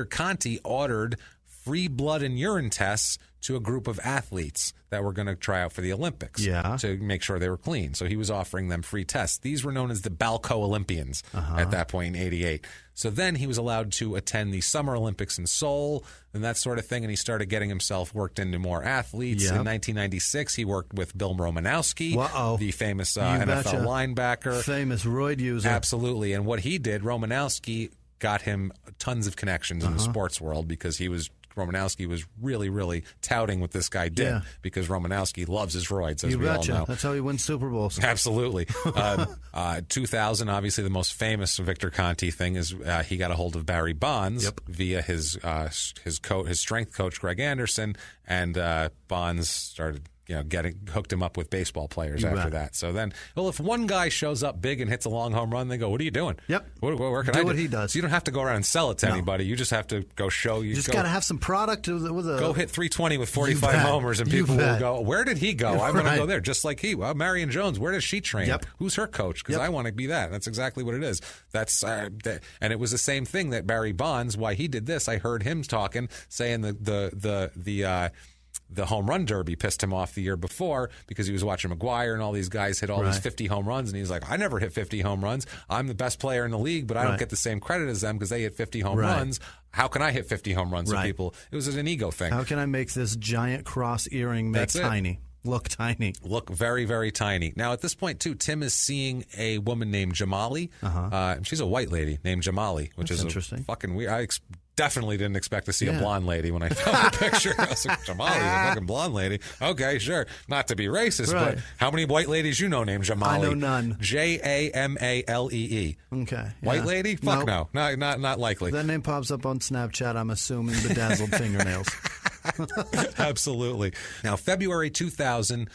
Conti ordered free blood and urine tests to a group of athletes that were going to try out for the Olympics to make sure they were clean. So he was offering them free tests. These were known as the Balco Olympians at that point in '88. So then he was allowed to attend the Summer Olympics in Seoul and that sort of thing, and he started getting himself worked into more athletes. In 1996, he worked with Bill Romanowski, the famous NFL linebacker. Famous roid user. Absolutely. And what he did, Romanowski got him tons of connections in the sports world because Romanowski was really, really touting what this guy did because Romanowski loves his roids, as we all know. That's how he wins Super Bowls. Absolutely. 2000, obviously the most famous Victor Conti thing is he got a hold of Barry Bonds via his strength coach, Greg Anderson, and Bonds started hooked him up with baseball players after that. So then, if one guy shows up big and hits a long home run, they go, "What are you doing?" Where can I do what he does. So you don't have to go around and sell it to anybody. You just have to go show. You just got to have some product go hit 320 with 45 homers, and people will go, "Where did he go? I'm going to go there." Just like Marion Jones, where does she train? Who's her coach? Because I want to be that. That's exactly what it is. That's and it was the same thing that Barry Bonds. Why he did this? I heard him saying the home run derby pissed him off the year before because he was watching McGuire and all these guys hit all these 50 home runs, and he's like, "I never hit 50 home runs. I'm the best player in the league, but I don't get the same credit as them because they hit 50 home runs. How can I hit 50 home runs with people?" It was an ego thing. How can I make this giant cross earring tiny? Look tiny. Look very, very tiny. Now, at this point, too, Tim is seeing a woman named Jamali. She's a white lady named Jamali, which is interesting. Fucking weird. I definitely didn't expect to see a blonde lady when I found the picture. I was like, Jamali's a fucking blonde lady. Okay, sure. Not to be racist, but how many white ladies you know named Jamali? I know none. Jamalee. Okay. White lady? Fuck no. Not likely. That name pops up on Snapchat, I'm assuming bedazzled fingernails. Absolutely. Now, February 2000,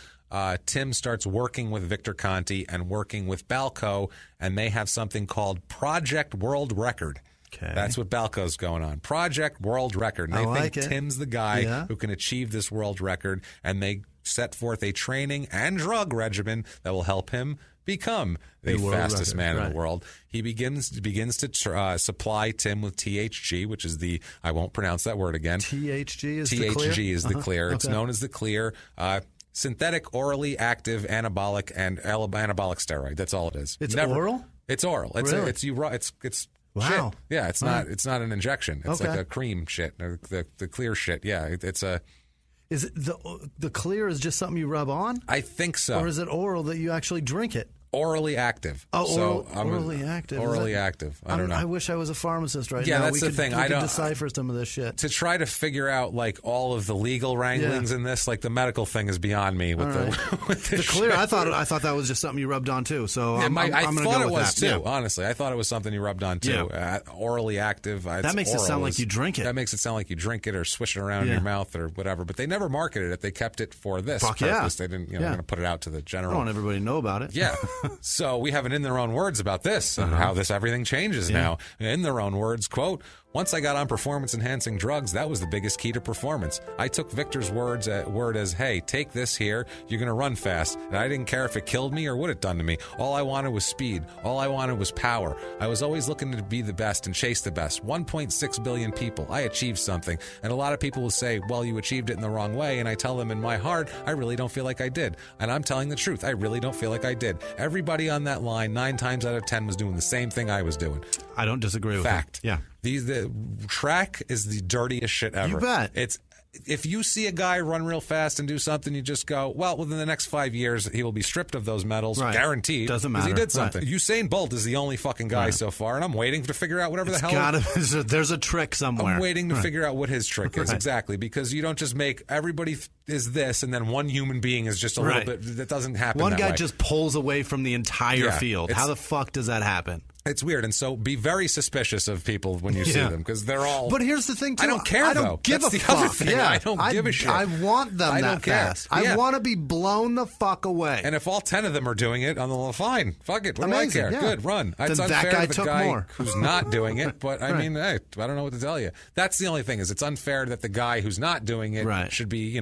Tim starts working with Victor Conti and working with Balco, and they have something called Project World Record. Okay. That's what Balco's going on. Project World Record. And they think Tim's the guy who can achieve this world record, and they set forth a training and drug regimen that will help him become the fastest man in the world. He begins to supply Tim with THG, which is I won't pronounce that word again. THG is the clear. It's known as the clear. Synthetic, orally active, anabolic steroid. That's all it is. It's oral? It's oral. It's really? It's wow. Shit. Yeah, it's not an injection. It's like a cream shit. The clear shit. Yeah, it's a. Is it the clear is just something you rub on? I think so. Or is it oral that you actually drink it? Orally active. Oh, orally active. Orally active. I don't know. I wish I was a pharmacist right now. Yeah, that's the thing. I don't decipher some of this shit. To try to figure out like all of the legal wranglings in this, like the medical thing is beyond me. With the clear, I thought that was just something you rubbed on too. So I'm going to go with that. I thought it was too. Honestly, I thought it was something you rubbed on too. Orally active. That makes it sound like you drink it. That makes it sound like you drink it or swish it around in your mouth or whatever. But they never marketed it. They kept it for this purpose. They didn't. They're going to put it out to the general. I want everybody to know about it. Yeah. So we have an in their own words about this and how everything changes now. In their own words, quote, "Once I got on performance-enhancing drugs, that was the biggest key to performance. I took Victor's word as, hey, take this here, you're going to run fast. And I didn't care if it killed me or what it done to me. All I wanted was speed. All I wanted was power. I was always looking to be the best and chase the best. 1.6 billion people. I achieved something. And a lot of people will say, well, you achieved it in the wrong way. And I tell them in my heart, I really don't feel like I did. And I'm telling the truth. I really don't feel like I did. Everybody on that line, 9 times out of 10, was doing the same thing I was doing. I don't disagree with Fact. Yeah. The track is the dirtiest shit ever. You bet. It's if you see a guy run real fast and do something, you just go, well, within the next 5 years, he will be stripped of those medals, guaranteed. Doesn't matter. Because he did something. Right. Usain Bolt is the only fucking guy so far, and I'm waiting to figure out whatever the hell. There's a trick somewhere. I'm waiting to figure out what his trick is, exactly, because you don't just make everybody is this, and then one human being is just a little bit. That doesn't happen. One that guy way. just pulls away from the entire field. How the fuck does that happen? It's weird, and so be very suspicious of people when you see them, because they're all... But here's the thing, too. I don't care, I don't give That's a the fuck. other thing. I don't give a shit. I want them that fast. I want to be blown the fuck away. And if all 10 of them are doing it, I'm like, fine, fuck it. What do I care? Good, run. Then It's that unfair guy to the took guy more. who's not doing it, but I mean, hey, I don't know what to tell you. That's the only thing, is it's unfair that the guy who's not doing it should be,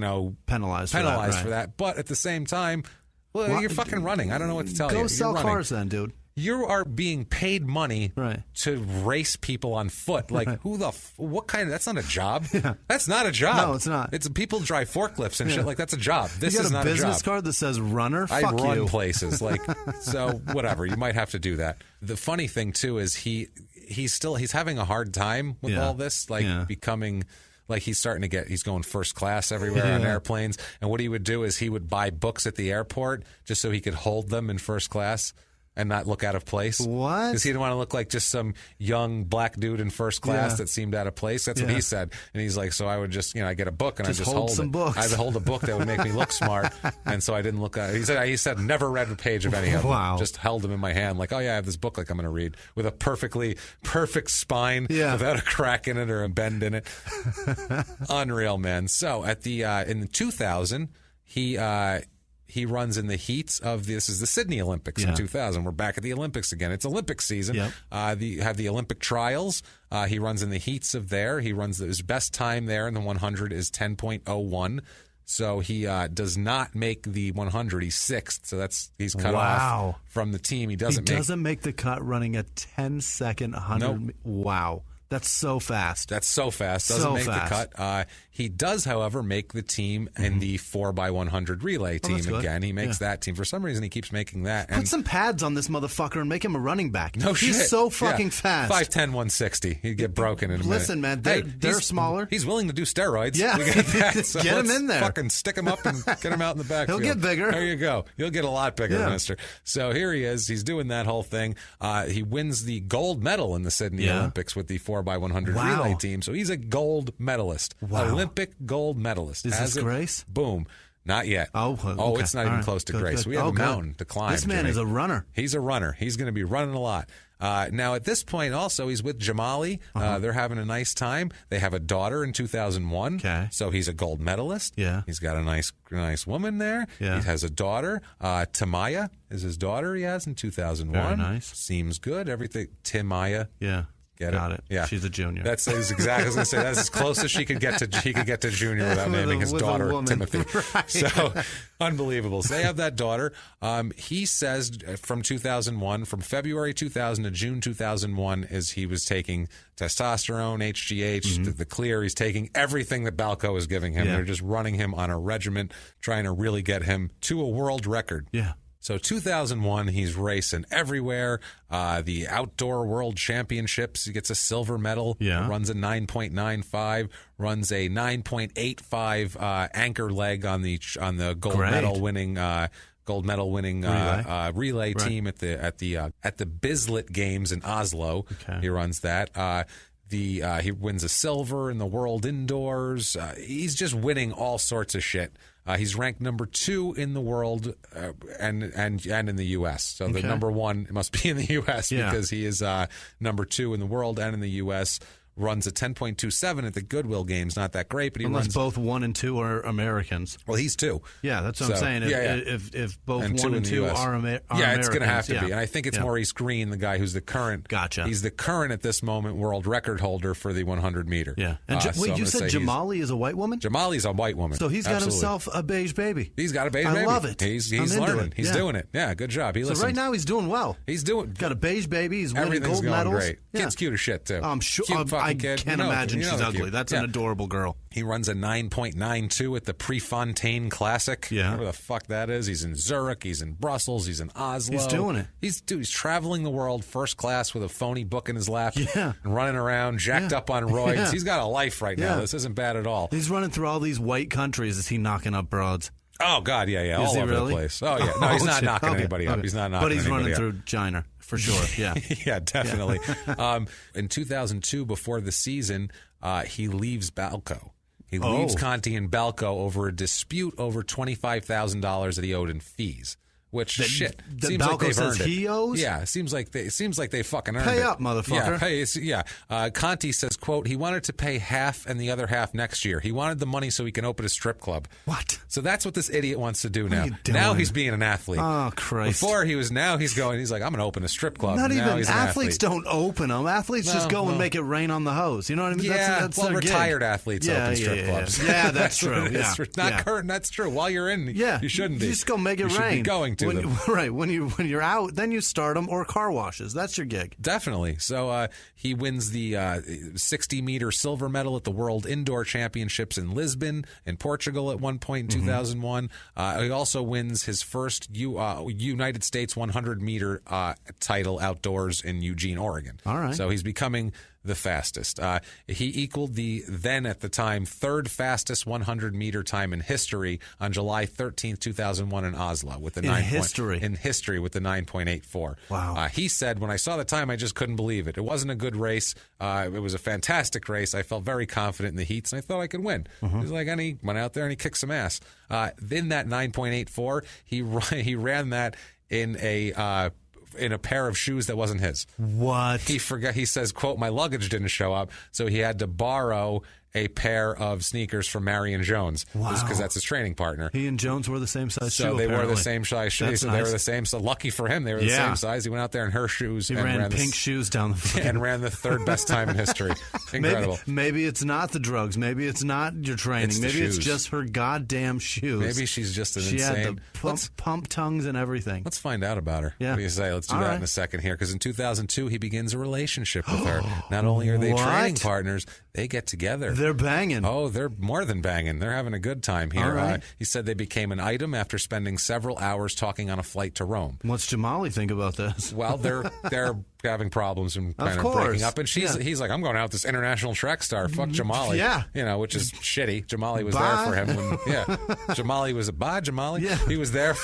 penalized for that. But at the same time, well, you're fucking running. I don't know what to tell you. Go sell cars then, dude. You are being paid money to race people on foot. Like, what kind of, that's not a job. That's not a job. No, it's not. It's people drive forklifts and shit. Like, that's a job. This is not a job. You got a business card that says runner? I Fuck run you. places. Like, so whatever. You might have to do that. The funny thing, too, is he's having a hard time with all this, like becoming... Like he's going first class everywhere on airplanes. And what he would do is he would buy books at the airport just so he could hold them in first class and not look out of place. What? Because he didn't want to look like just some young black dude in first class that seemed out of place. That's what he said. And he's like, so I would just, I get a book and I just hold some it. books. I would hold a book that would make me look smart. And so I didn't look at it. He said never read a page of any of them. Wow. Just held them in my hand like, oh yeah, I have this book like I'm going to read with a perfect spine without a crack in it or a bend in it. Unreal, man. So at the in 2000, he runs in the heats of this is the Sydney Olympics in 2000. We're back at the Olympics again. It's Olympic season. Yep. You have the Olympic trials. He runs in the heats of there. He runs his best time there in the 100 is 10.01. So he does not make the 100. He's sixth. So he's cut off from the team. He doesn't make the cut running a 10-second 100. Nope. Wow. That's so fast. Doesn't make the cut. He does, however, make the team in the 4x100 relay team again. He makes that team. For some reason, he keeps making that. Put some pads on this motherfucker and make him a running back. No shit. He's so fucking fast. 5'10", 160. He'd get broken in a minute. Listen, man, they're smaller. He's willing to do steroids. Yeah. We get that. So get him in there. Fucking stick him up and get him out in the backfield. He'll get bigger. There you go. He'll get a lot bigger, mister. So here he is. He's doing that whole thing. He wins the gold medal in the Sydney Olympics with the 4x100 relay team. So he's a gold medalist. Olympic gold medalist. Is this Grace? Boom. Not yet. Oh, it's not even close to Grace. We have a mountain to climb. This man is a runner. He's a runner. He's going to be running a lot. Now, at this point, also, he's with Jamali. They're having a nice time. They have a daughter in 2001. Okay. So he's a gold medalist. Yeah. He's got a nice woman there. Yeah. He has a daughter. Tamaya is his daughter he has in 2001. Very nice. Seems good. Everything. Timaya. Yeah. Got it. Yeah, she's a junior. That's exactly. I was going to say that's as close as she could get to. She could get to junior without naming his daughter Timothy. Right. So unbelievable. So they have that daughter. He says from 2001, from February 2000 to June 2001, is he was taking testosterone, HGH, the clear. He's taking everything that Balco is giving him. They're just running him on a regimen, trying to really get him to a world record. Yeah. So 2001, he's racing everywhere. The Outdoor World Championships, he gets a silver medal. Yeah. Runs a 9.95. Runs a 9.85 anchor leg on the gold medal winning relay team at the Bislett Games in Oslo. Okay. He runs that. He wins a silver in the World Indoors. He's just winning all sorts of shit. He's ranked number 2 in the world and in the U.S. So the number 1 must be in the U.S. because he is number 2 in the world and in the U.S. runs a 10.27 at the Goodwill Games. Not that great, but unless both 1 and 2 are Americans. Well, he's 2. Yeah, that's what I'm saying. If both and 1 and 2 are Americans. Yeah, it's going to have to be. And I think it's Maurice Green, the guy who's the current. Gotcha. He's the current at this moment world record holder for the 100 meter. Yeah. And wait, you said Jamali is a white woman? Jamali's a white woman. So he's got himself a beige baby. He's got a beige baby. I love it. He's learning. He's doing it. Yeah, good job. So right now he's doing well. He's got a beige baby. He's winning gold medals. Great. Yeah. Kid's cute as shit too. I'm sure. I can't imagine she's ugly. Cute. That's an adorable girl. He runs a 9.92 at the Prefontaine Classic. Yeah. Whatever the fuck that is. He's in Zurich. He's in Brussels. He's in Oslo. He's doing it. He's traveling the world first class with a phony book in his lap. Yeah. And running around, jacked up on roids. Yeah. He's got a life right now. This isn't bad at all. He's running through all these white countries. Is he knocking up broads? Oh, God, yeah. All over the place. Oh, yeah. No, he's not knocking anybody up. He's not knocking anybody up. But he's running through China, for sure. Yeah. Yeah, definitely. In 2002, before the season, he leaves Balco. He leaves Conti and Balco over a dispute over $25,000 that he owed in fees. Which seems Balco like they've says earned he owes? Yeah, it seems like they fucking earned it. Pay up, motherfucker. Yeah, Conti says, quote, he wanted to pay half and the other half next year. He wanted the money so he can open a strip club. What? So that's what this idiot wants to do now. What are you doing? Now he's being an athlete. Oh, Christ. Before he's like, I'm going to open a strip club. Not now even he's athletes don't open them. Athletes just go and make it rain on the hose. You know what I mean? Yeah, that's retired athletes open strip clubs. Yeah, that's true. It's not current. That's true. While you're in, you shouldn't be. You just go make it rain. You should be going to them. Right. When you're out, then you start them or car washes. That's your gig. Definitely. So he wins the 60-meter silver medal at the World Indoor Championships in Lisbon, in Portugal at one point in 2001. He also wins his first United States 100-meter title outdoors in Eugene, Oregon. All right. So he's becoming the fastest. He equaled the then at the time third fastest 100-meter time in history on July 13th, 2001 in Oslo with the 9.84. Wow. He said, when I saw the time, I just couldn't believe it. It wasn't a good race. It was a fantastic race. I felt very confident in the heats, and I thought I could win. He was like, and he went out there and he kicked some ass. Then that 9.84, he ran that in a pair of shoes that wasn't his. What? He forgot. He says, quote, my luggage didn't show up, so he had to borrow a pair of sneakers from Marion Jones. Wow. Because that's his training partner. He and Jones were the same size shoe, So they apparently. were the same size shoes. So they were the same. So lucky for him, they were the same size. He went out there in her shoes. He ran pink shoes down the front. And ran the third best time in history. Incredible. Maybe it's not the drugs. Maybe it's not your training. Maybe it's just her goddamn shoes. Maybe she's just an insane. She had the pump tongues and everything. Let's find out about her. Yeah. What do you say? Let's do that in a second here. Because in 2002, he begins a relationship with her. Not only are they training partners, they get together. They're banging. Oh, they're more than banging. They're having a good time here. All right. He said they became an item after spending several hours talking on a flight to Rome. What's Jamali think about this? Well, they're having problems and kind of breaking up. And he's like, I'm going out with this international track star. Fuck Jamali. Yeah. Which is shitty. Jamali was there for him. Jamali was Jamali. Yeah. He was there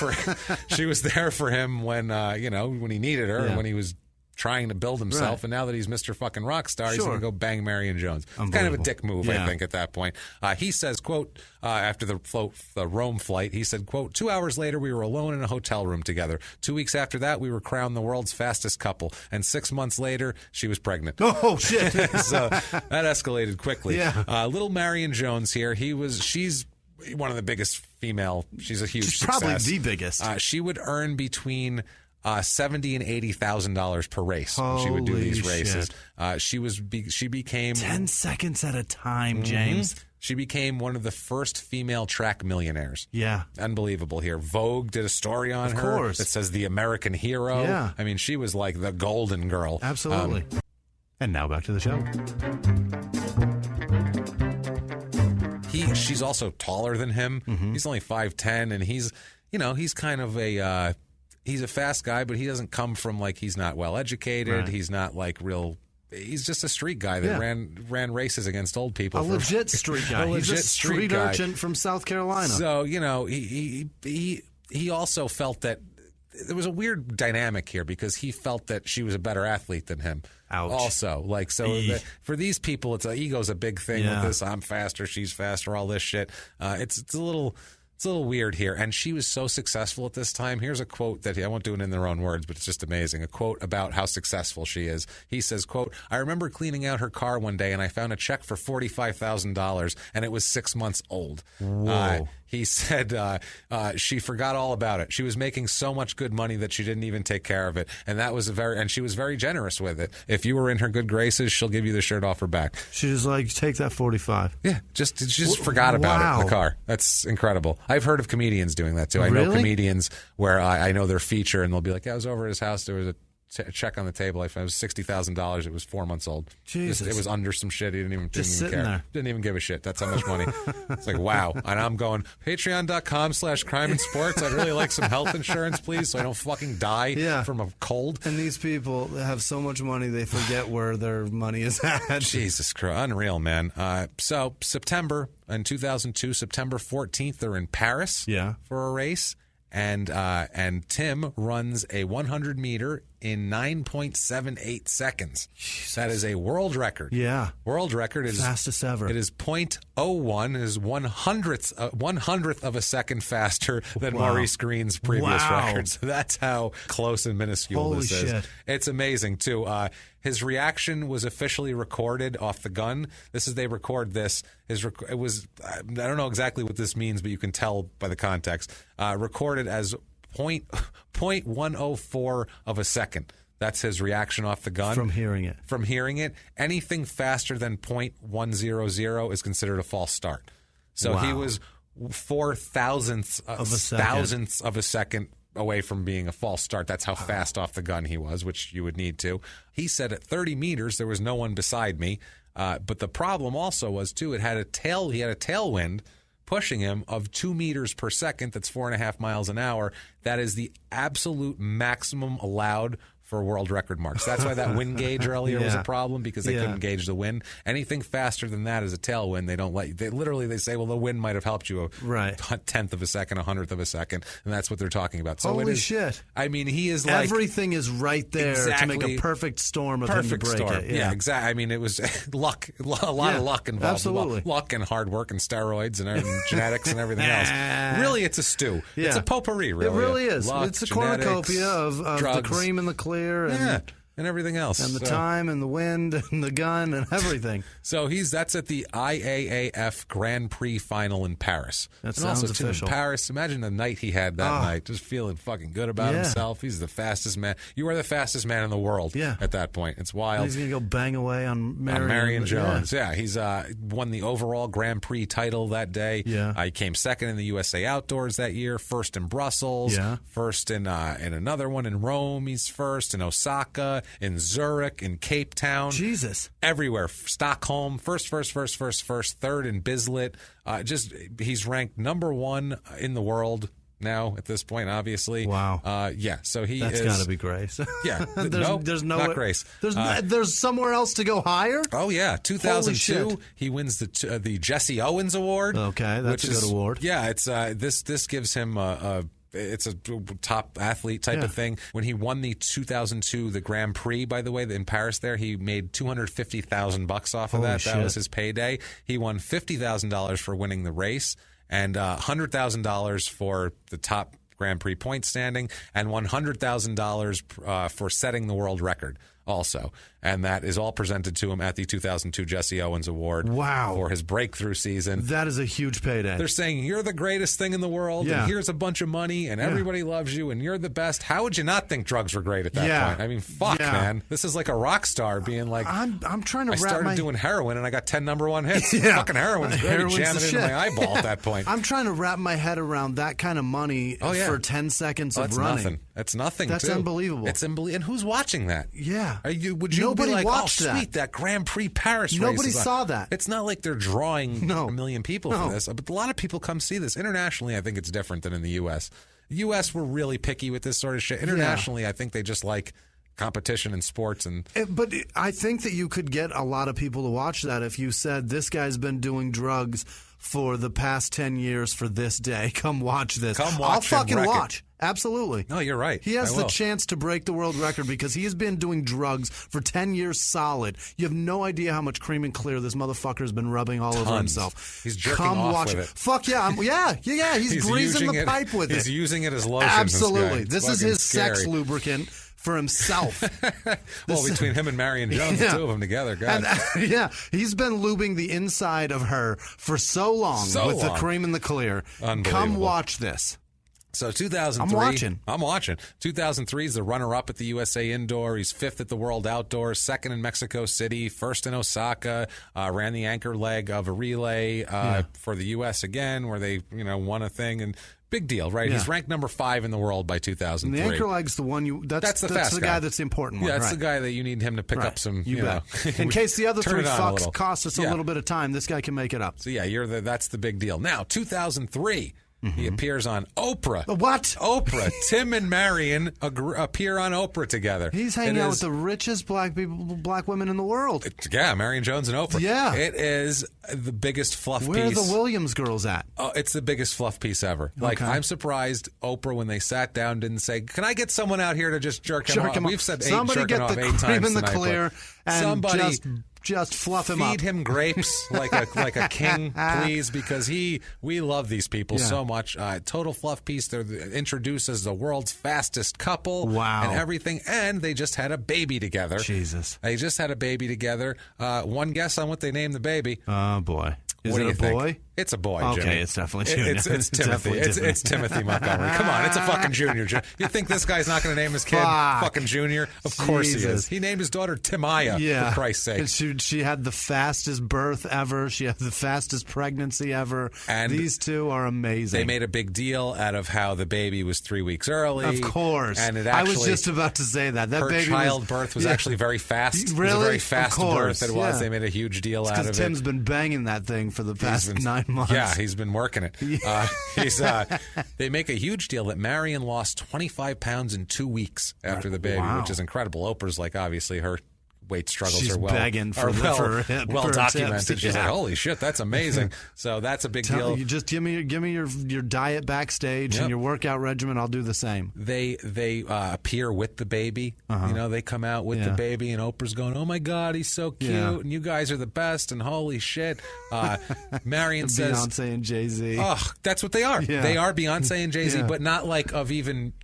she was there for him when, when he needed her and when he was trying to build himself, and now that he's Mr. fucking rock star, he's going to go bang Marion Jones. It's kind of a dick move, I think, at that point. He says, quote, after the Rome flight, he said, quote, 2 hours later, we were alone in a hotel room together. 2 weeks after that, we were crowned the world's fastest couple. And 6 months later, she was pregnant. Oh, shit. So that escalated quickly. Yeah. Little Marion Jones here, she's one of the biggest female. She's a huge She's success. Probably the biggest. She would earn between $70,000 and $80,000 per race. When she would do these races. She became 10 seconds at a time, James. She became one of the first female track millionaires. Yeah. Unbelievable here. Vogue did a story on her. Of course. That says the American hero. Yeah. I mean, she was like the golden girl. Absolutely. And now back to the show. She's also taller than him. He's only 5'10", and he's kind of a he's a fast guy, but he doesn't come from he's not well educated. Right. He's not he's just a street guy that ran races against old people. Legit street guy. He's a street urchin from South Carolina. So, he also felt that there was a weird dynamic here because he felt that she was a better athlete than him. Ouch. Also, for these people, ego's a big thing with this. I'm faster, she's faster, all this shit. It's a little It's a little weird here. And she was so successful at this time. Here's a quote that I won't do it in their own words, but it's just amazing. A quote about how successful she is. He says, quote, "I remember cleaning out her car one day and I found a check for $45,000 and it was 6 months old." Whoa. He said she forgot all about it. She was making so much good money that she didn't even take care of it. And that was and she was very generous with it. If you were in her good graces, she'll give you the shirt off her back. She was like, take that 45. Yeah, she just forgot about it in the car. That's incredible. I've heard of comedians doing that too. I know comedians where I know their feature and they'll be like, I was over at his house. There was a check on the table. I found it was $60,000. It was 4 months old. Jesus. It was under some shit. He didn't even care. There. Didn't even give a shit. That's how much money. It's like, wow. And I'm going, patreon.com/crime and sports. I'd really like some health insurance, please, so I don't fucking die from a cold. And these people have so much money, they forget where their money is at. Jesus Christ. Unreal, man. So September in 2002, September 14th, they're in Paris for a race. And Tim runs a 100-meter in 9.78 seconds. Jesus. That is a world record. Yeah. World record is fastest ever. It is .01, is 100th of a second faster than Maurice Green's previous record. So that's how close and minuscule this is. Shit. It's amazing too. His reaction was officially recorded off the gun. They record this. It was I don't know exactly what this means, but you can tell by the context. Recorded as 0.104 of a second. That's his reaction off the gun. From hearing it. Anything faster than .100 is considered a false start. So he was 0.004 of a second away from being a false start. That's how fast off the gun he was, which you would need to. He said at 30 meters, there was no one beside me. But the problem also was, too, he had a tailwind pushing him of 2 meters per second. That's 4.5 miles an hour. That is the absolute maximum allowed for world record marks. That's why that wind gauge earlier was a problem, because they couldn't gauge the wind. Anything faster than that is a tailwind. They don't let you. They say, well, the wind might have helped you a tenth of a second, 100th of a second, and that's what they're talking about. So holy shit! I mean, he is like everything is right there to make a perfect storm of him to break it. Yeah, exactly. I mean, it was luck, a lot of luck involved. Absolutely, luck and hard work and steroids and genetics and everything else. Really, it's a stew. It's a potpourri. Really, it really is. Luck, it's a cornucopia of the cream and the clear. And everything else. And the time and the wind and the gun and everything. So that's at the IAAF Grand Prix final in Paris. That sounds also, official. In Paris, imagine the night he had that night, just feeling fucking good about himself. He's the fastest man. You are the fastest man in the world at that point. It's wild. He's going to go bang away on Marion Jones. Yeah, he's won the overall Grand Prix title that day. Yeah. He came second in the USA Outdoors that year, first in Brussels, first in another one in Rome. He's first in Osaka, in Zurich, in Cape Town. Jesus. Everywhere. Stockholm, first, third in Bislett. He's ranked number 1 in the world now at this point, obviously. Wow. So That's got to be Grace. Yeah. there's no not Grace. There's somewhere else to go higher? Oh, yeah. 2002, he wins the Jesse Owens Award. Okay, that's a good award. Yeah, it's this gives him it's a top athlete type of thing. When he won the 2002 the Grand Prix, by the way, in Paris, there he made $250,000 off of that. That was his payday. He won $50,000 for winning the race, and $100,000 for the top Grand Prix point standing, and $100,000 for setting the world record also. And that is all presented to him at the 2002 Jesse Owens Award for his breakthrough season. That is a huge payday. They're saying, you're the greatest thing in the world, and here's a bunch of money, and everybody loves you, and you're the best. How would you not think drugs were great at that point? I mean, fuck, man. This is like a rock star being like, I'm trying to I started doing heroin, and I got 10 number 1 hits. Fucking heroin's great. Jam it into my eyeball at that point. I'm trying to wrap my head around that kind of money for 10 seconds of running. That's nothing. That's unbelievable. It's unbelievable. And who's watching that? Yeah. Would you Nobody be like, watched sweet, that Grand Prix Paris race? Nobody saw that. It's not like they're drawing a million people for this. But a lot of people come see this. Internationally, I think it's different than in the U.S. The U.S., we're really picky with this sort of shit. Internationally, I think they just like competition in sports. But I think that you could get a lot of people to watch that if you said, this guy's been doing drugs for the past 10 years for this day. Come watch this. Come watch I'll fucking him wreck watch. Absolutely. No, you're right. He has the chance to break the world record because he has been doing drugs for 10 years solid. You have no idea how much cream and clear this motherfucker has been rubbing all over himself. He's jerking off with it. Fuck yeah. He's greasing the pipe with it. He's using it as lotion. Absolutely. This is his scary. sex lubricant for himself. Well, between him and Marion Jones, the two of them together, God. He's been lubing the inside of her for so long with the cream and the clear. Come watch this. So 2003, I'm watching. 2003 is the runner-up at the USA Indoor. He's 5th at the World Outdoor, 2nd in Mexico City, 1st in Osaka. Ran the anchor leg of a relay for the U.S. again, where they won a thing and. Big deal, right? He's ranked number 5 in the world by 2003. And the anchor leg's the one that's the guy that's the important one. Yeah, that's the guy that you need him to pick up some. You know, in case the other 3 fucks cost us a little bit of time, this guy can make it up. So that's the big deal. Now, 2003. He appears on Oprah. What? Oprah. Tim and Marion appear on Oprah together. He's hanging out with the richest black women in the world. Marion Jones and Oprah. Yeah. It is the biggest fluff piece. Where are the Williams girls at? Oh, it's the biggest fluff piece ever. Like, I'm surprised Oprah, when they sat down, didn't say, "Can I get someone out here to just jerk him off?" We've said somebody jerking off 8 times cream in the tonight, clear and somebody just fluff him up. Feed him grapes like a king, please, because we love these people so much. Total fluff piece. They're introduced as the world's fastest couple. Wow. And everything. And they just had a baby together. Jesus. They just had a baby together. One guess on what they named the baby. Oh, boy. Is it a boy? It's a boy, okay, Jimmy. It's definitely Junior. It's Timothy. It's Timothy Montgomery. Come on, it's a fucking Junior. You think this guy's not going to name his kid fucking Junior? Of course he is. He named his daughter Timaya, for Christ's sake. And she had the fastest birth ever. She had the fastest pregnancy ever. And these two are amazing. They made a big deal out of how the baby was 3 weeks early. Of course. And I was just about to say that. Her baby childbirth was actually very fast. Really? It was a very fast birth. It was. Yeah. They made a huge deal out of it. Because Tim's been banging that thing for the past 9 months. Yeah, he's been working it. They make a huge deal that Marion lost 25 pounds in 2 weeks after the baby, which is incredible. Oprah's like, obviously, her weight struggles are begging for documented. Tips. She's like, holy shit, that's amazing. So that's a big deal. You just give me your diet backstage and your workout regimen. I'll do the same. They appear with the baby. They come out with the baby, and Oprah's going, "Oh my God, he's so cute, and you guys are the best, and holy shit." Marion says, Beyonce and Jay-Z. Oh, that's what they are. Yeah. They are Beyonce and Jay-Z, but not like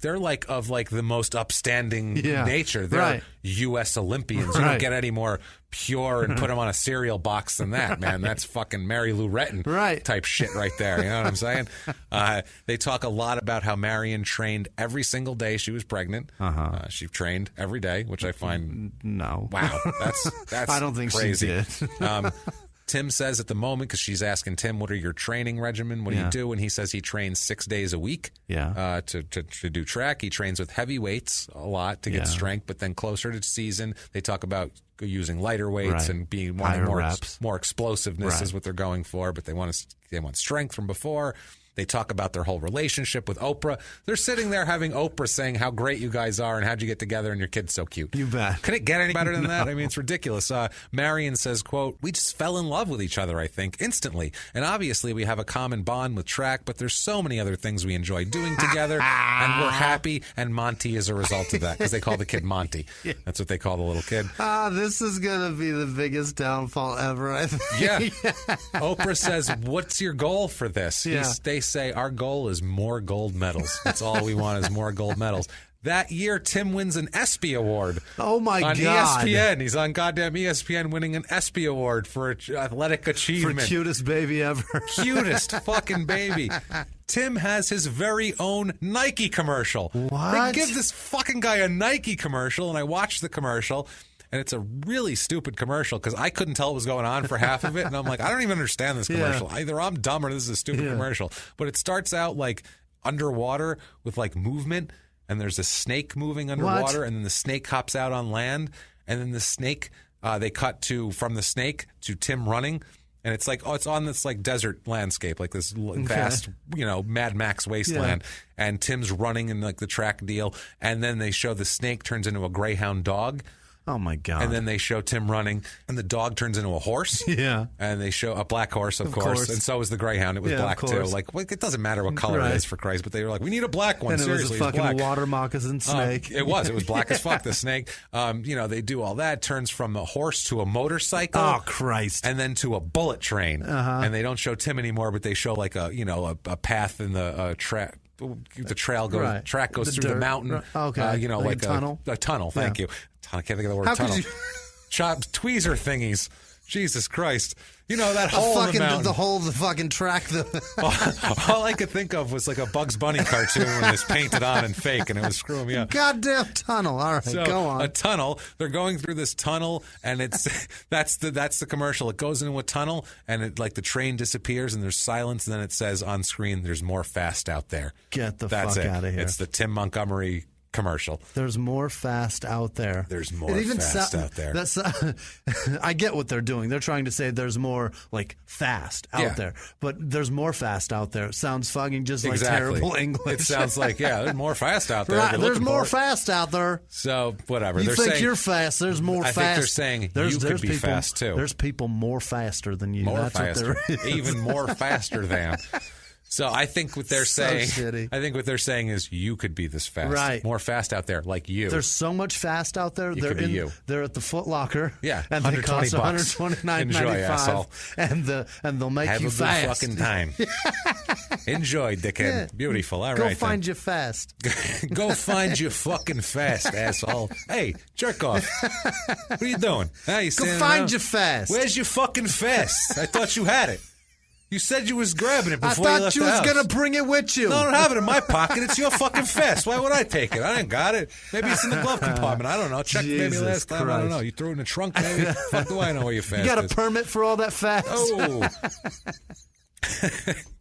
they're like of like the most upstanding nature. They're U.S. Olympians. You don't get any more pure and put them on a cereal box than that, man. That's fucking Mary Lou Retton type shit right there. You know what I'm saying? They talk a lot about how Marion trained every single day she was pregnant. She trained every day, which I find wow. That's I don't think crazy. She did. Tim says at the moment, because she's asking Tim, what are your training regimen? What do you do? And he says he trains 6 days a week to do track. He trains with heavy weights a lot to get strength, but then closer to season, they talk about using lighter weights and wanting more explosiveness is what they're going for, but they want strength from before. They talk about their whole relationship with Oprah. They're sitting there having Oprah saying how great you guys are and how'd you get together and your kid's so cute. You bet. Can it get any better than that? I mean, it's ridiculous. Marion says, quote, "We just fell in love with each other, I think, instantly. And obviously we have a common bond with track, but there's so many other things we enjoy doing together, and we're happy, and Monty is a result of that," because they call the kid Monty. That's what they call the little kid. This is going to be the biggest downfall ever, I think. Yeah. Oprah says, "What's your goal for this?" They say, "Our goal is more gold medals. That's all we want is more gold medals." That year, Tim wins an ESPY award. Oh, my God. On ESPN. He's on goddamn ESPN winning an ESPY award for athletic achievement. For cutest baby ever. Cutest fucking baby. Tim has his very own Nike commercial. What? They give this fucking guy a Nike commercial, and I watched the commercial. And it's a really stupid commercial because I couldn't tell what was going on for half of it. And I'm like, I don't even understand this commercial. Either I'm dumb or this is a stupid commercial. But it starts out like underwater with like movement. And there's a snake moving underwater. And then the snake hops out on land. And then the snake, they cut from the snake to Tim running. And it's like, it's on this like desert landscape, like this vast, Mad Max wasteland. And Tim's running in like the track deal. And then they show the snake turns into a greyhound dog. Oh, my God. And then they show Tim running, and the dog turns into a horse. Yeah. And they show a black horse, of course. And so was the greyhound. It was black, too. Like, well, it doesn't matter what color it is, for Christ. But they were like, we need a black one. And Seriously, it was a fucking water moccasin snake. It was black as fuck, the snake. They do all that. Turns from a horse to a motorcycle. Oh, Christ. And then to a bullet train. And they don't show Tim anymore, but they show like a path in the track. The trail goes. Track goes through the mountain. Okay, like a tunnel. A tunnel. Thank you. I can't think of the word tunnel. Tweezer thingies. Jesus Christ! That hole in the mountain. The hole of the fucking track. All I could think of was like a Bugs Bunny cartoon when it's painted on and fake, and it was screwing me up. Goddamn tunnel! All right, so, go on. A tunnel. They're going through this tunnel, and that's the commercial. It goes into a tunnel, and the train disappears, and there's silence, and then it says on screen, "There's more fast out there." Get the fuck out of here! It's the Tim Montgomery commercial. There's more fast out there. There's more fast out there. That's I get what they're doing. They're trying to say there's more fast out there, but there's more fast out there. It sounds fucking just like terrible English. It sounds like there's more fast out there. Right, there's more fast out there. So whatever. You think you're fast? There's more fast. I think they're saying you could be fast too. There's people more faster than you. That's faster. What there is. Even more faster than. So I think what they're saying. Shitty. I think what they're saying is you could be this fast. Right. More fast out there, like you. There's so much fast out there. They're at the Foot Locker. Yeah, and they cost $129.95. And they'll make you fast. Have a good fucking time. Enjoy, dickhead. Yeah. Beautiful. All right. Go find you fast. Go find you fucking fast, asshole. Hey, jerk off. What are you doing? You Go find you fast. Where's your fucking fast? I thought you had it. You said you was grabbing it before you left the house. I thought you was going to bring it with you. No, I don't have it in my pocket. It's your fucking fest. Why would I take it? I ain't got it. Maybe it's in the glove compartment. I don't know. Check maybe last time. I don't know. You threw it in the trunk maybe? Fuck do I know where your fast is? You got a permit for all that fast? Oh.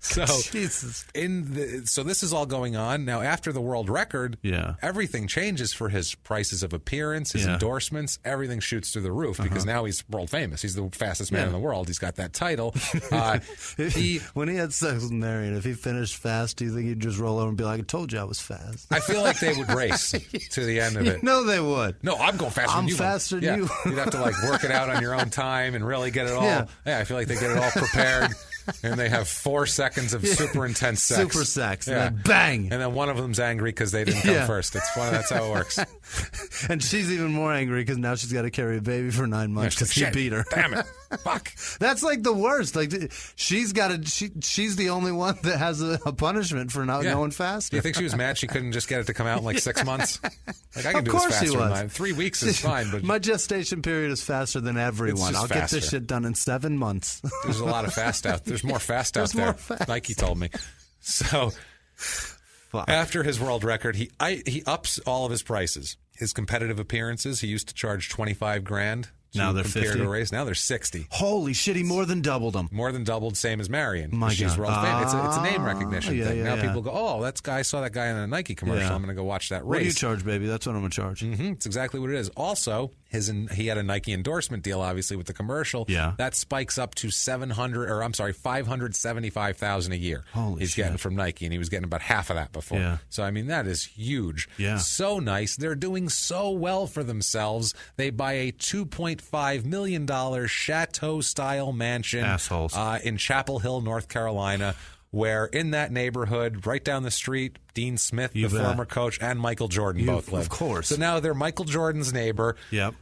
So Jesus. So this is all going on now. After the world record, everything changes for his prices of appearance, his endorsements. Everything shoots through the roof because now he's world famous. He's the fastest man in the world. He's got that title. When he had sex with Marion, if he finished fast, do you think he'd just roll over and be like, "I told you I was fast"? I feel like they would race to the end of it. No, they would. No, I'm going faster than you. I'm faster than you. You'd have to work it out on your own time and really get it all. Yeah, I feel like they get it all prepared. And they have 4 seconds of super intense sex. Super sex. And then bang. And then one of them's angry because they didn't come first. It's funny. That's how it works. And she's even more angry because now she's got to carry a baby for 9 months because he beat her. Damn it. Fuck. That's like the worst. She's the only one that has a punishment for not going fast. Do you think she was mad she couldn't just get it to come out in 6 months? I can do this faster than mine. 3 weeks is fine. But my gestation period is faster than everyone. I'll get this shit done in 7 months. There's a lot of fast out there. There's more fast out there. Nike told me. So after his world record, he ups all of his prices. His competitive appearances, he used to charge $25,000. Now they're 50. To a race. Now they're 60. Holy shit! He more than doubled them. More than doubled, same as Marion. My She's God. world famous. It's a name recognition thing. Now yeah. people go, "Oh, I saw that guy in a Nike commercial. I'm going to go watch that race." What do you charge, baby? That's what I'm going to charge. It's exactly what it is. Also, he had a Nike endorsement deal, obviously, with the commercial. Yeah. That spikes up to $575,000 a year. Holy shit. Getting from Nike, and he was getting about half of that before. Yeah. So I mean, that is huge. Yeah. So nice. They're doing so well for themselves. They buy a $2.5 million chateau-style mansion in Chapel Hill, North Carolina, where in that neighborhood, right down the street, Dean Smith, the former coach, and Michael Jordan both live. Of course. So now they're Michael Jordan's neighbor. Yep.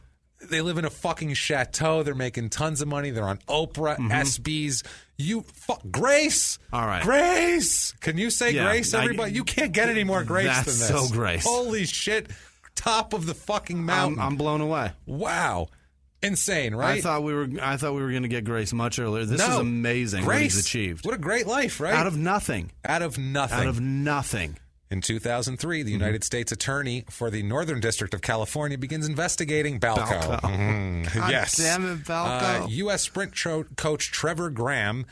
They live in a fucking chateau. They're making tons of money. They're on Oprah, SBs. Grace. All right. Grace. Can you say Grace, everybody? You can't get any more Grace than this. That's so Grace. Holy shit. Top of the fucking mountain. I'm blown away. Wow. Insane, right? I thought we were going to get Grace much earlier. This is amazing. Grace, what he's achieved. What a great life, right? Out of nothing. In 2003, the United States Attorney for the Northern District of California begins investigating Balco. God yes, damn it, Balco. U.S. Sprint coach Trevor Graham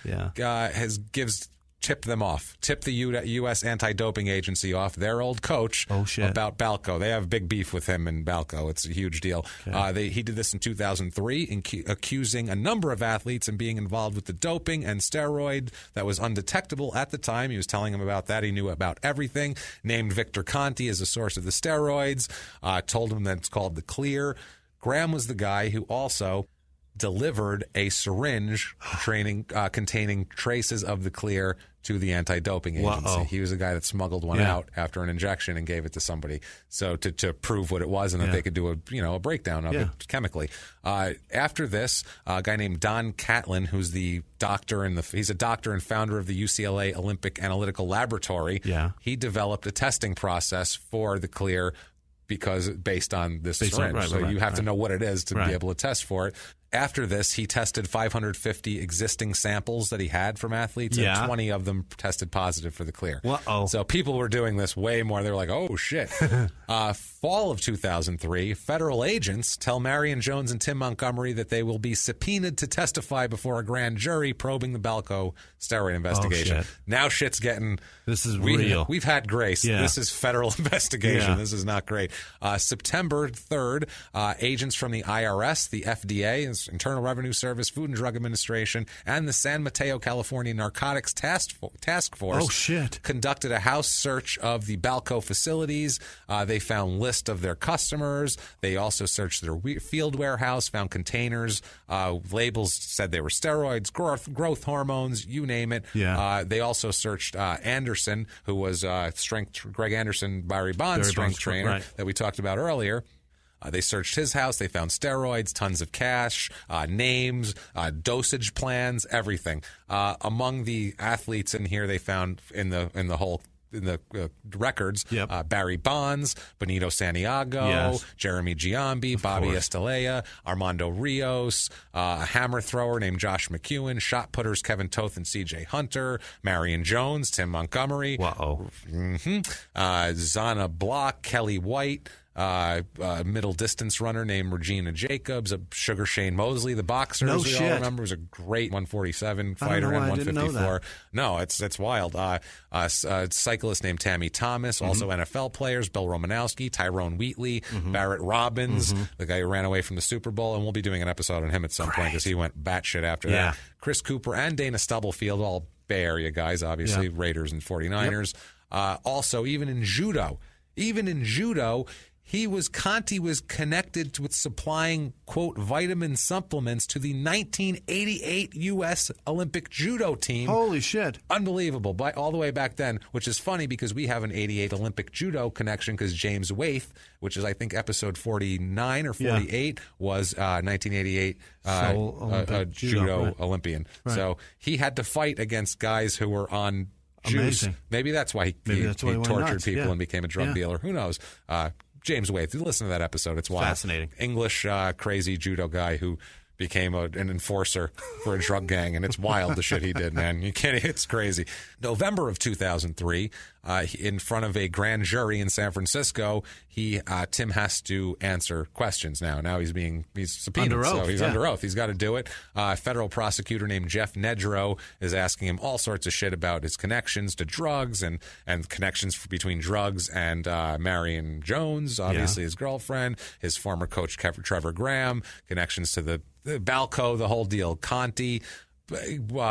tipped the U.S. Anti-Doping Agency off their old coach about Balco. They have big beef with him and Balco. It's a huge deal. Okay. He did this in 2003, accusing a number of athletes and being involved with the doping and steroid that was undetectable at the time. He was telling him about that. He knew about everything. Named Victor Conti as a source of the steroids. Told him that it's called the Clear. Graham was the guy who also delivered a syringe containing traces of the clear to the anti-doping agency. Uh-oh. He was the guy that smuggled one out after an injection and gave it to somebody, so to prove what it was and that they could do a breakdown of it chemically. After this, a guy named Don Catlin, who's the doctor he's a doctor and founder of the UCLA Olympic Analytical Laboratory. Yeah. He developed a testing process for the clear based on this syringe. So you have to know what it is to be able to test for it. After this, he tested 550 existing samples that he had from athletes, and 20 of them tested positive for the clear. Uh-oh. So people were doing this way more. They were like, oh, shit. Fall of 2003, federal agents tell Marion Jones and Tim Montgomery that they will be subpoenaed to testify before a grand jury probing the Balco steroid investigation. Oh, shit. Now shit's getting... This is real. We've had grace. Yeah. This is federal investigation. This is not great. September 3rd, agents from the IRS, the FDA, Internal Revenue Service, Food and Drug Administration, and the San Mateo, California Narcotics Task Force conducted a house search of the Balco facilities. They found lists of their customers. They also searched their field warehouse, found containers. Labels said they were steroids, growth hormones, you name it. Yeah. They also searched Anderson, who was Greg Anderson, Barry Bonds' strength trainer that we talked about earlier. They searched his house. They found steroids, tons of cash, names, dosage plans, everything. Among the athletes in here, they found in the records, Barry Bonds, Benito Santiago, Jeremy Giambi, Bobby Estelea, Armando Rios, a hammer thrower named Josh McEwen, shot putters Kevin Toth and C.J. Hunter, Marion Jones, Tim Montgomery, Zana Block, Kelly White, a middle distance runner named Regina Jacobs, a Sugar Shane Mosley, the boxer, as we all remember, was a great 147 fighter and 154. No, it's wild. A cyclist named Tammy Thomas, also NFL players, Bill Romanowski, Tyrone Wheatley, Barrett Robbins, the guy who ran away from the Super Bowl, and we'll be doing an episode on him at some point because he went batshit after that. Chris Cooper and Dana Stubblefield, all Bay Area guys, obviously, Raiders and 49ers. Also, even in judo, Conti was connected with supplying, quote, vitamin supplements to the 1988 U.S. Olympic judo team. Holy shit. Unbelievable. All the way back then, which is funny because we have an 88 Olympic judo connection because James Waith, which is, I think, episode 49 or 48, was 1988 judo Olympian. Right. So he had to fight against guys who were on juice. Amazing. Maybe that's why he tortured people and became a drug dealer. Who knows? James Waith, listen to that episode. It's wild. Fascinating. English crazy judo guy who became an enforcer for a drug gang, and it's wild the shit he did, man. You can't. It's crazy. November of 2003, in front of a grand jury in San Francisco, Tim has to answer questions now. Now he's subpoenaed, under oath, so he's under oath. He's got to do it. A federal prosecutor named Jeff Nedrow is asking him all sorts of shit about his connections to drugs and connections between drugs and Marion Jones, obviously his girlfriend, his former coach Trevor Graham, connections to the Balco, the whole deal. Conti.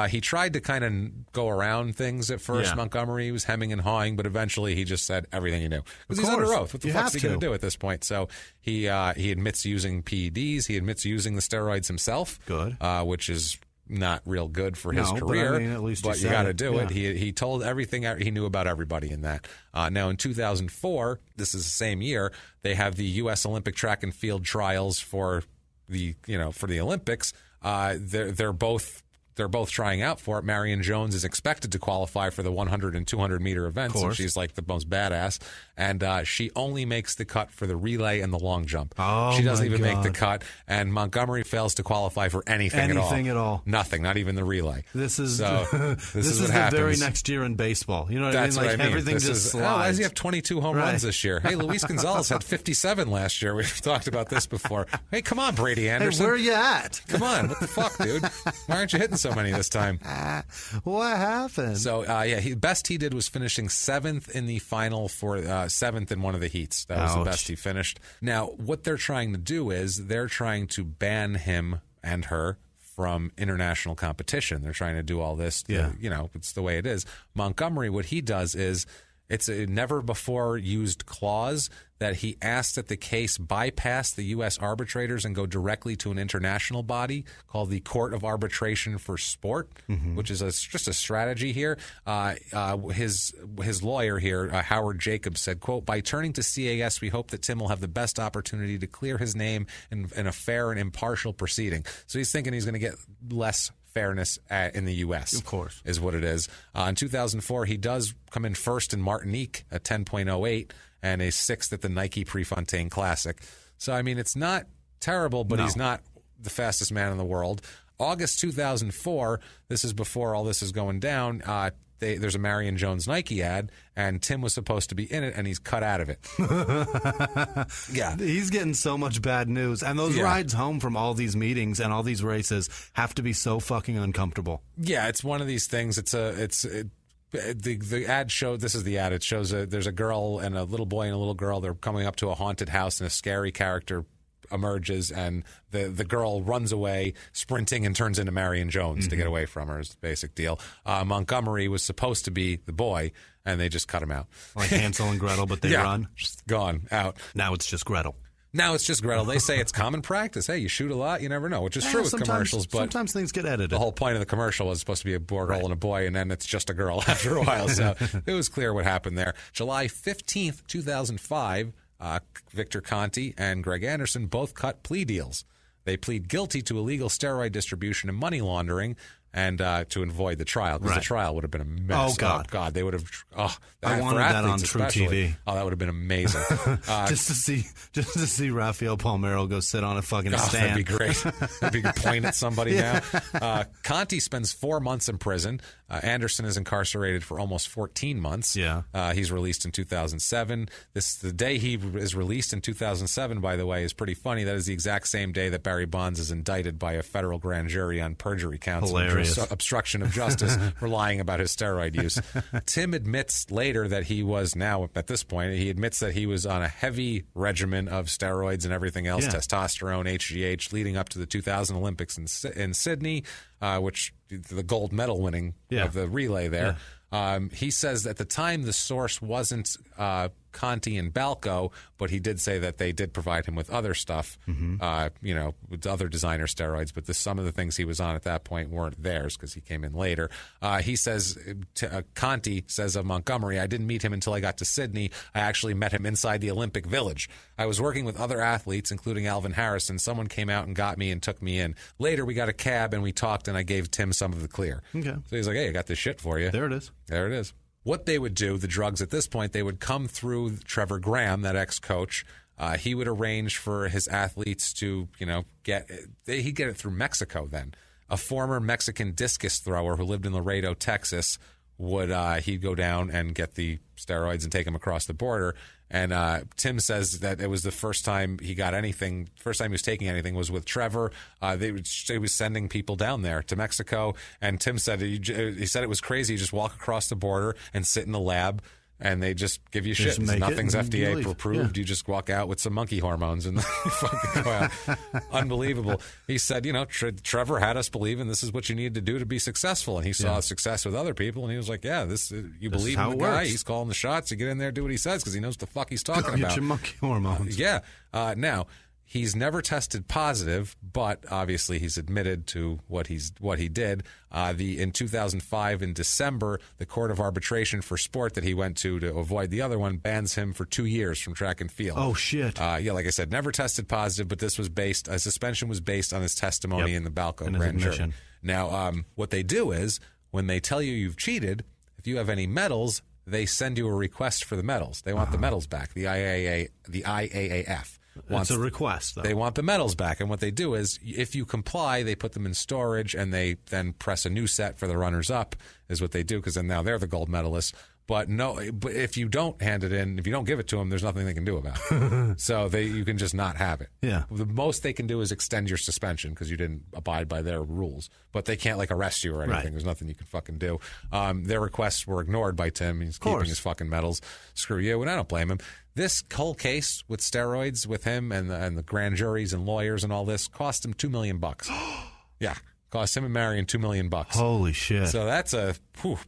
He tried to kind of go around things at first. Montgomery was hemming and hawing, but eventually he just said everything he knew. Because he's under oath. What the fuck's he going to do at this point? So he admits using PEDs. He admits using the steroids himself. Good. Which is not real good for his career. But, at least you got to do it. He told everything he knew about everybody in that. Now in 2004, this is the same year, they have the U.S. Olympic track and field trials for the Olympics. They're both trying out for it. Marion Jones is expected to qualify for the 100 and 200 meter events, and she's like the most badass. And she only makes the cut for the relay and the long jump. She doesn't even make the cut. And Montgomery fails to qualify for anything at all. Nothing, not even the relay. This is this is the happens. very next year in baseball. You know what That's I mean? What I mean. Everything just slides. Why does he have 22 home runs this year? Hey, Luis Gonzalez had 57 last year. We've talked about this before. Hey, come on, Brady Anderson. Hey, where are you at? Come on, what the fuck, dude? Why aren't you hitting so many this time? What happened? So, best he did was finishing 7th in the final for 7th in one of the heats. That was the best he finished. Now, what they're trying to do is they're trying to ban him and her from international competition. They're trying to do all this. It's the way it is. Montgomery, what he does is It's a never-before-used clause that he asked that the case bypass the U.S. arbitrators and go directly to an international body called the Court of Arbitration for Sport, which is just a strategy here. His lawyer here, Howard Jacobs, said, quote, "By turning to CAS, we hope that Tim will have the best opportunity to clear his name in a fair and impartial proceeding." So he's thinking he's going to get less fairness in the U.S. Of course. Is what it is. In 2004, he does come in first in Martinique at 10.08 and a sixth at the Nike Prefontaine Classic. So, I mean, it's not terrible, but he's not the fastest man in the world. August 2004, this is before all this is going down, there's a Marion Jones Nike ad, and Tim was supposed to be in it, and he's cut out of it. Yeah. He's getting so much bad news. And those rides home from all these meetings and all these races have to be so fucking uncomfortable. Yeah, it's one of these things. The ad showed, this is the ad, it shows there's a girl and a little boy and a little girl. They're coming up to a haunted house, and a scary character emerges, and the girl runs away sprinting and turns into Marion Jones to get away from her is the basic deal. Montgomery was supposed to be the boy, and they just cut him out. Like Hansel and Gretel, but they run. Just gone, out. Now it's just Gretel. They say it's common practice. Hey, you shoot a lot, you never know, which is true with commercials. But sometimes things get edited. The whole point of the commercial was supposed to be a girl and a boy, and then it's just a girl after a while. So it was clear what happened there. July 15th, 2005, Victor Conti and Greg Anderson both cut plea deals. They plead guilty to illegal steroid distribution and money laundering, and to avoid the trial, because the trial would have been a mess. Oh God, they would have. I wanted that on True TV. Oh, that would have been amazing. just to see Rafael Palmeiro go sit on a fucking stand. That'd be great. That'd be point at somebody now. Conti spends 4 months in prison. Anderson is incarcerated for almost 14 months. Yeah. He's released in 2007. The day he is released in 2007, by the way, is pretty funny. That is the exact same day that Barry Bonds is indicted by a federal grand jury on perjury counts. Hilarious. Obstruction of justice for lying about his steroid use. Tim admits later that he was, now at this point, he admits that he was on a heavy regimen of steroids and everything else, testosterone, HGH, leading up to the 2000 Olympics in Sydney, which the gold medal winning of the relay there. He says at the time the source wasn't Conti and Balco, but he did say that they did provide him with other stuff, with other designer steroids, but some of the things he was on at that point weren't theirs because he came in later. He says, Conti says of Montgomery, "I didn't meet him until I got to Sydney. I actually met him inside the Olympic Village. I was working with other athletes, including Alvin Harrison. Someone came out and got me and took me in. Later, we got a cab and we talked, and I gave Tim some of the clear." Okay. So he's like, "Hey, I got this shit for you." There it is. There it is. What they would do, the drugs at this point, they would come through Trevor Graham, that ex-coach. He would arrange for his athletes to, he'd get it through Mexico then. A former Mexican discus thrower who lived in Laredo, Texas, he'd go down and get the steroids and take them across the border. And Tim says that it was the first time he got anything. First time he was taking anything was with Trevor. He was sending people down there to Mexico. And Tim said he said it was crazy. You just walk across the border and sit in the lab, and they just give you shit. Nothing's FDA approved. You just walk out with some monkey hormones and you fucking go out. Unbelievable. He said, Trevor had us believing this is what you need to do to be successful. And he saw success with other people. And he was like, you believe in the guy. He's calling the shots. You get in there, do what he says because he knows what the fuck he's talking about. Get your monkey hormones. Now, he's never tested positive, but obviously he's admitted to what he did. In 2005, in December, the Court of Arbitration for Sport that he went to avoid the other one bans him for 2 years from track and field. Oh shit! Like I said, never tested positive, but this was suspension was based on his testimony in the Balco grand jury. Now, what they do is when they tell you you've cheated, if you have any medals, they send you a request for the medals. They want the medals back. The IAAF. It's a request, though. They want the medals back. And what they do is, if you comply, they put them in storage, and they then press a new set for the runners-up, is what they do, because then now they're the gold medalists. But if you don't hand it in, if you don't give it to them, there's nothing they can do about it. So you can just not have it. Yeah. The most they can do is extend your suspension because you didn't abide by their rules. But they can't arrest you or anything. Right. There's nothing you can fucking do. Their requests were ignored by Tim. He's keeping his fucking medals. Screw you, and I don't blame him. This whole case with steroids with him and the grand juries and lawyers and all this cost him $2 million. Yeah. Cost him and Marion $2 million. Holy shit! So that's a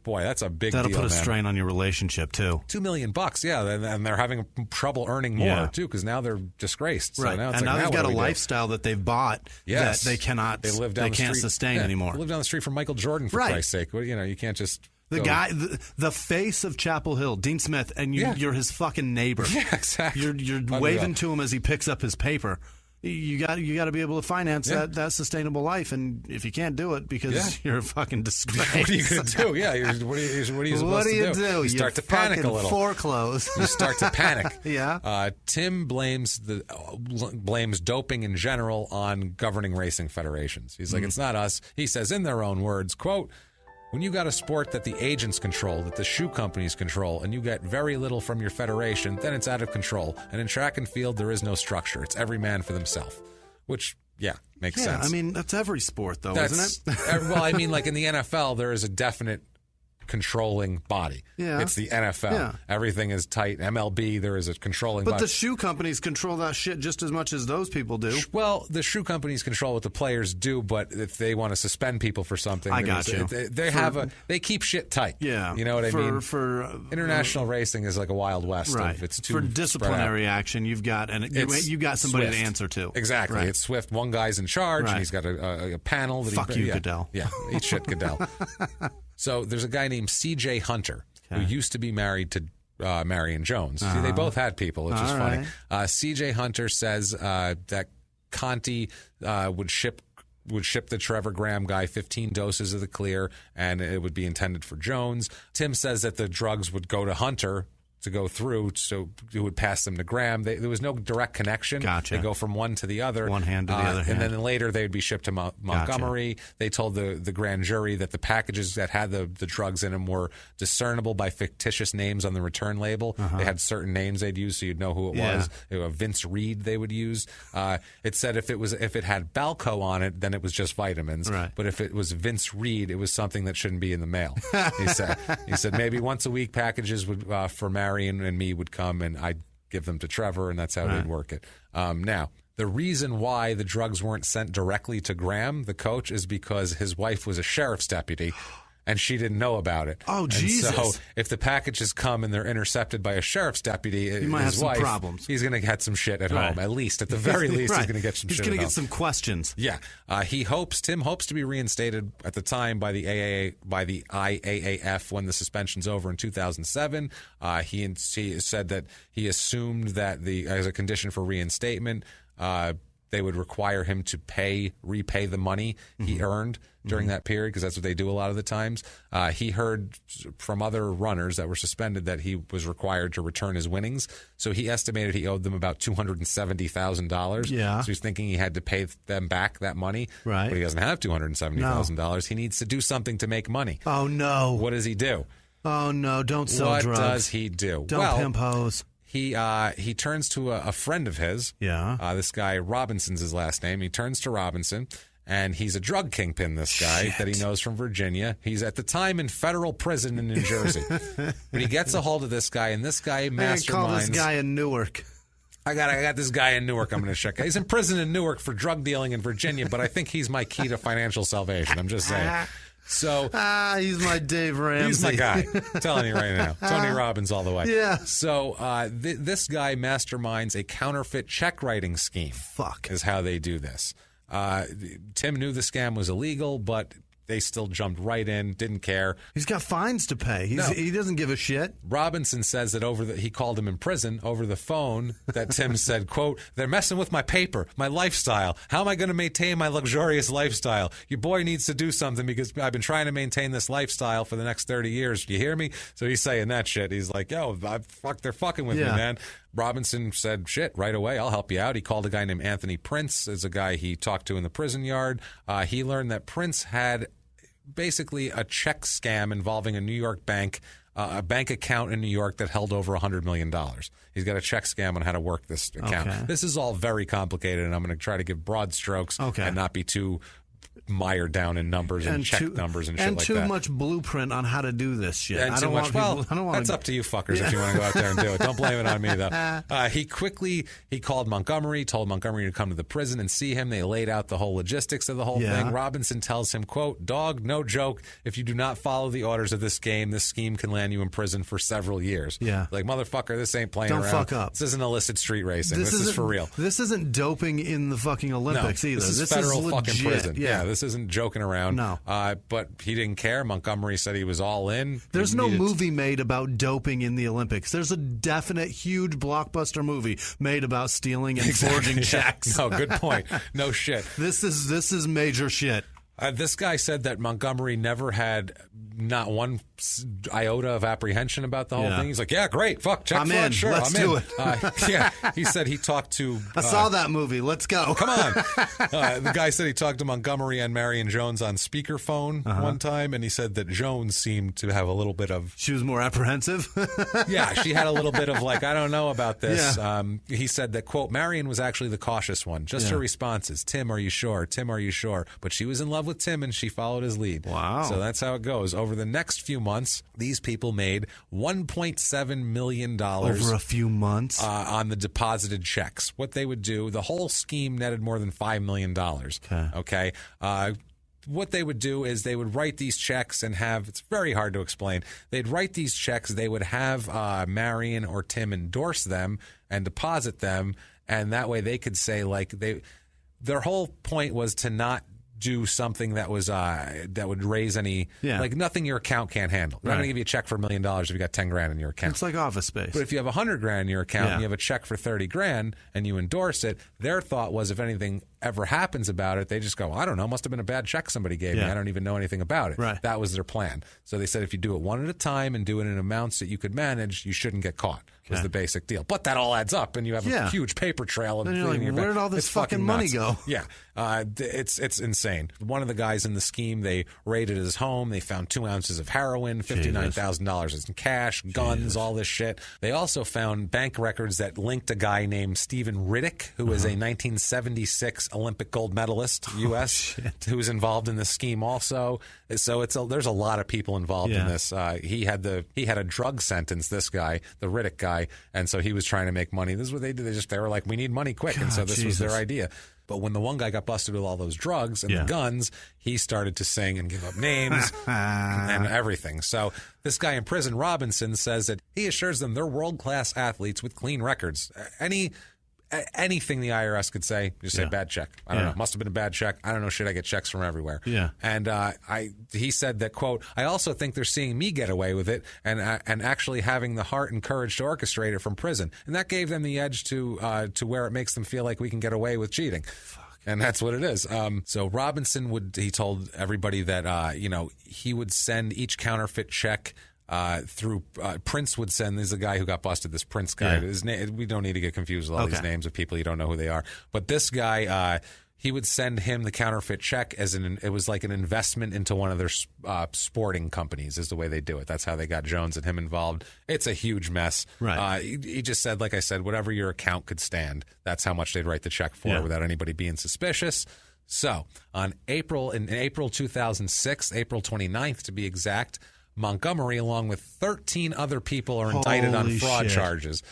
that's a big That'll deal. Put a man. strain on your relationship too. $2 million, yeah, and they're having trouble earning more too because now they're disgraced. So right, now it's and like, now they've got a do? lifestyle that they've bought that they cannot. They live down they the can't street. sustain anymore. They live down the street from Michael Jordan for Christ's sake. Well, you can't just. The guy, the face of Chapel Hill, Dean Smith, and you're his fucking neighbor. Yeah, exactly. You're waving to him as he picks up his paper. You got to be able to finance that sustainable life, and if you can't do it because you're a fucking disgrace, what are you going to do? Yeah, what are you supposed to do? You start to panic a little. Foreclose. You start to panic. Yeah. Tim blames doping in general on governing racing federations. He's like, it's not us. He says, in their own words, quote, "When you got a sport that the agents control, that the shoe companies control, and you get very little from your federation, then it's out of control. And in track and field, there is no structure. It's every man for themselves." Which, makes sense. I mean, that's every sport, though, isn't it? Well, I mean, like in the NFL, there is a definite controlling body. Yeah. It's the NFL. Yeah. Everything is tight. MLB, there is a controlling body. But the shoe companies control that shit just as much as those people do. Well, the shoe companies control what the players do, but if they want to suspend people for something, I got you. They keep shit tight. Yeah. You know what I mean? For international racing is like a Wild West. Right. It's too for disciplinary action, you've got you got somebody Swift. to answer to. Exactly. Right. It's Swift. One guy's in charge, and he's got a panel. That Fuck you, Goodell. Yeah, eat shit, Goodell. So there's a guy named C.J. Hunter who used to be married to Marion Jones. See, they both had people, which is funny. C.J. Hunter says that Conti would ship the Trevor Graham guy 15 doses of the clear, and it would be intended for Jones. Tim says that the drugs would go to Hunter to go through, so it would pass them to Graham. There was no direct connection. Gotcha. They go from one to the other. One hand to the other hand. And then later they would be shipped to Montgomery. Gotcha. They told the grand jury that the packages that had the drugs in them were discernible by fictitious names on the return label. They had certain names they'd use so you'd know who it was. Vince Reed they would use. It said if it had Balco on it, then it was just vitamins. Right. But if it was Vince Reed, it was something that shouldn't be in the mail. He said maybe once a week packages would for Marion and me would come, and I'd give them to Trevor, and that's how they'd work it. Now, the reason why the drugs weren't sent directly to Graham, the coach, is because his wife was a sheriff's deputy, and she didn't know about it. Oh, Jesus. So if the packages come and they're intercepted by a shir's deputy, he might have some wife, problems. He's going to get some shit at home. At the very least, he's going to get some shit at home. He's going to get some questions. Yeah. Tim hopes to be reinstated at the time by the IAAF when the suspension's over in 2007. He said that he assumed that as a condition for reinstatement, they would require him to repay the money he earned during that period, because that's what they do a lot of the times. He heard from other runners that were suspended that he was required to return his winnings. So he estimated he owed them about $270,000. Yeah. So he's thinking he had to pay them back that money. Right. But he doesn't have $270,000. He needs to do something to make money. Oh, no. What does he do? Oh, no. Don't sell drugs. What does he do? Don't pimp hoes. He turns to a friend of his. Yeah. This guy, Robinson's his last name. He turns to Robinson, and he's a drug kingpin, this guy, that he knows from Virginia. He's at the time in federal prison in New Jersey. But he gets a hold of this guy, and this guy masterminds. Call this guy in Newark. I got this guy in Newark I'm going to check. He's in prison in Newark for drug dealing in Virginia, but I think he's my key to financial salvation. I'm just saying. So he's my Dave Ramsey. He's my guy. I'm telling you right now. Tony Robbins all the way. Yeah. So this guy masterminds a counterfeit check writing scheme. Fuck. Is how they do this. Tim knew the scam was illegal, but they still jumped right in, didn't care. He's got fines to pay. He doesn't give a shit. Robinson says that he called him in prison over the phone, that Tim said, quote, "They're messing with my paper, my lifestyle. How am I going to maintain my luxurious lifestyle? Your boy needs to do something because I've been trying to maintain this lifestyle for the next 30 years. Do you hear me?" So he's saying that shit. He's like, yo, they're fucking with me, man. Robinson said, shit, right away, I'll help you out. He called a guy named Anthony Prince as a guy he talked to in the prison yard. He learned that Prince had basically a check scam involving a New York bank, a bank account in New York that held over $100 million. He's got a check scam on how to work this account. Okay. This is all very complicated, and I'm going to try to give broad strokes and not be too mired down in numbers and check numbers and shit like that. And too much blueprint on how to do this shit. And too much. That's up to you fuckers if you want to go out there and do it. Don't blame it on me, though. He called Montgomery, told Montgomery to come to the prison and see him. They laid out the whole logistics of the whole thing. Robinson tells him, quote, "Dog, no joke. If you do not follow the orders of this game, this scheme can land you in prison for several years." Yeah. Like, motherfucker, this ain't playing around. Don't fuck up. This isn't illicit street racing. This is for real. This isn't doping in the fucking Olympics either. This is federal fucking prison. Yeah, this isn't joking around. No. But he didn't care. Montgomery said he was all in. There's no movie made about doping in the Olympics. There's a definite huge blockbuster movie made about stealing and forging checks. No, good point. No shit. This is major shit. This guy said that Montgomery never had not one iota of apprehension about the whole thing. He's like, yeah, great, fuck, check I'm in. Sure, Let's do it. He said he talked to... I saw that movie. Let's go. Come on. The guy said he talked to Montgomery and Marion Jones on speakerphone one time, and he said that Jones seemed to have a little bit of... She was more apprehensive? Yeah, she had a little bit of like, I don't know about this. Yeah. He said that, quote, Marion was actually the cautious one. Just her responses. Tim, are you sure? Tim, are you sure? But she was in love with Tim, and she followed his lead. Wow. So that's how it goes. Over the next few months, these people made $1.7 million over a few months on the deposited checks. What they would do, the whole scheme netted more than $5 million. Okay. What they would do is they would write these checks and have, it's very hard to explain. They'd write these checks. They would have Marion or Tim endorse them and deposit them. And that way they could say, like, their whole point was to not do something that was that would raise any like nothing your account can't handle. They're not going to give you a check for $1 million if you got 10 grand in your account. It's like Office Space. But if you have 100 grand in your account and you have a check for 30 grand and you endorse it, their thought was if anything ever happens about it, they just go, I don't know, must have been a bad check somebody gave me. I don't even know anything about it. Right. That was their plan. So they said if you do it one at a time and do it in amounts that you could manage, you shouldn't get caught. Was the basic deal. But that all adds up, and you have a huge paper trail. And you're like, where did all this fucking money go? Yeah, it's insane. One of the guys in the scheme, they raided his home. They found 2 ounces of heroin, $59,000 in cash, guns, all this shit. They also found bank records that linked a guy named Stephen Riddick, who was a 1976 Olympic gold medalist, U.S., who was involved in the scheme also. So there's a lot of people involved in this. He had a drug sentence, this guy, the Riddick guy, and so he was trying to make money. This is what they did. They were like, we need money quick, and so this was their idea. But when the one guy got busted with all those drugs and the guns, he started to sing and give up names and everything. So this guy in prison, Robinson, says that he assures them they're world-class athletes with clean records. Anything the IRS could say, just say bad check. I don't know. Must have been a bad check. I don't know. Shit, I get checks from everywhere. Yeah. And he said that, quote, I also think they're seeing me get away with it and actually having the heart and courage to orchestrate it from prison. And that gave them the edge to where it makes them feel like we can get away with cheating. And that's what it is. So Robinson he told everybody that, he would send each counterfeit check through Prince would send. There's a guy who got busted. This Prince guy. His name, we don't need to get confused with all these names of people you don't know who they are. But this guy, he would send him the counterfeit check it was like an investment into one of their sporting companies. Is the way they do it. That's how they got Jones and him involved. It's a huge mess. Right. He just said, like I said, whatever your account could stand, that's how much they'd write the check for without anybody being suspicious. So in April 2006, April 29th to be exact, Montgomery, along with 13 other people, are indicted on fraud charges.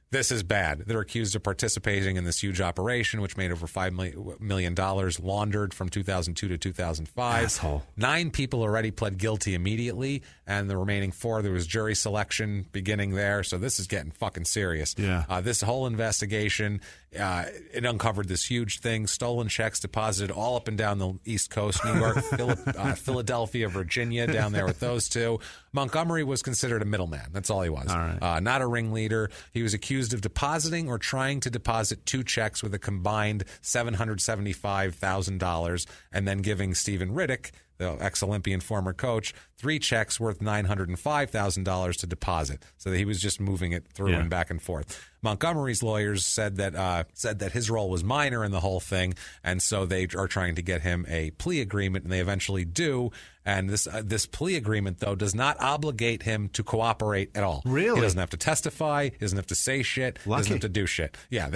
This is bad. They're accused of participating in this huge operation, which made over $5 million laundered from 2002 to 2005. Asshole. 9 people already pled guilty immediately, and the remaining 4, there was jury selection beginning there. So this is getting fucking serious. Yeah. This whole investigation, it uncovered this huge thing, stolen checks deposited all up and down the East Coast, New York, Philadelphia, Virginia, down there with those two. Montgomery was considered a middleman. That's all he was. All right. Not a ringleader. He was accused of depositing or trying to deposit 2 checks with a combined $775,000 and then giving Stephen Riddick, the ex-Olympian former coach, 3 checks worth $905,000 to deposit. So that he was just moving it through and back and forth. Montgomery's lawyers said that his role was minor in the whole thing, and so they are trying to get him a plea agreement, and they eventually do. And this plea agreement, though, does not obligate him to cooperate at all. Really? He doesn't have to testify. He doesn't have to say shit. He doesn't have to do shit. Yeah,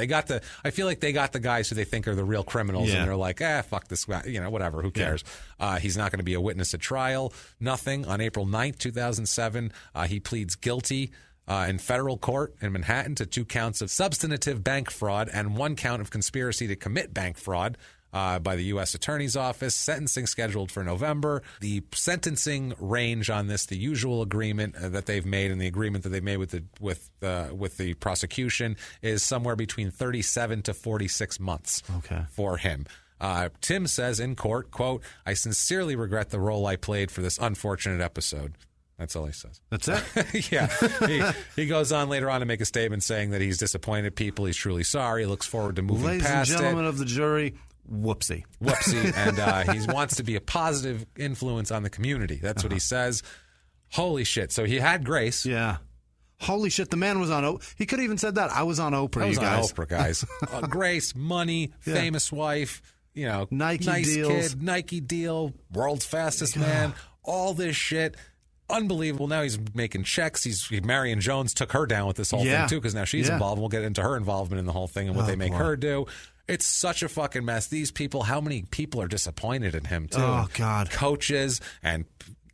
I feel like they got the guys who they think are the real criminals, and they're like, fuck this guy, whatever, who cares? Yeah. He's not going to be a witness at trial. Nothing. On April 9th, 2007, he pleads guilty in federal court in Manhattan to 2 counts of substantive bank fraud and 1 count of conspiracy to commit bank fraud by the U.S. Attorney's Office. Sentencing scheduled for November. The sentencing range on this, the usual agreement that they've made and the agreement that they've made with the prosecution, is somewhere between 37 to 46 months for him. Tim says in court, quote, "I sincerely regret the role I played for this unfortunate episode." That's all he says. That's it? Yeah. He goes on later on to make a statement saying that he's disappointed people. He's truly sorry. He looks forward to moving past it. Ladies and gentlemen of the jury, whoopsie. And he wants to be a positive influence on the community. That's what he says. Holy shit. So he had grace. Yeah. Holy shit, the man was on Oprah. He could have even said that. I was on Oprah, you guys. On Oprah, guys. Grace, money, famous wife, Nike nice deals. Kid, Nike deal, world's fastest man, all this shit. Unbelievable. Now he's making checks. Marion Jones took her down with this whole thing, too, because now she's involved. We'll get into her involvement in the whole thing and what they make her do. It's such a fucking mess. These people, how many people are disappointed in him, too? Oh, God. Coaches and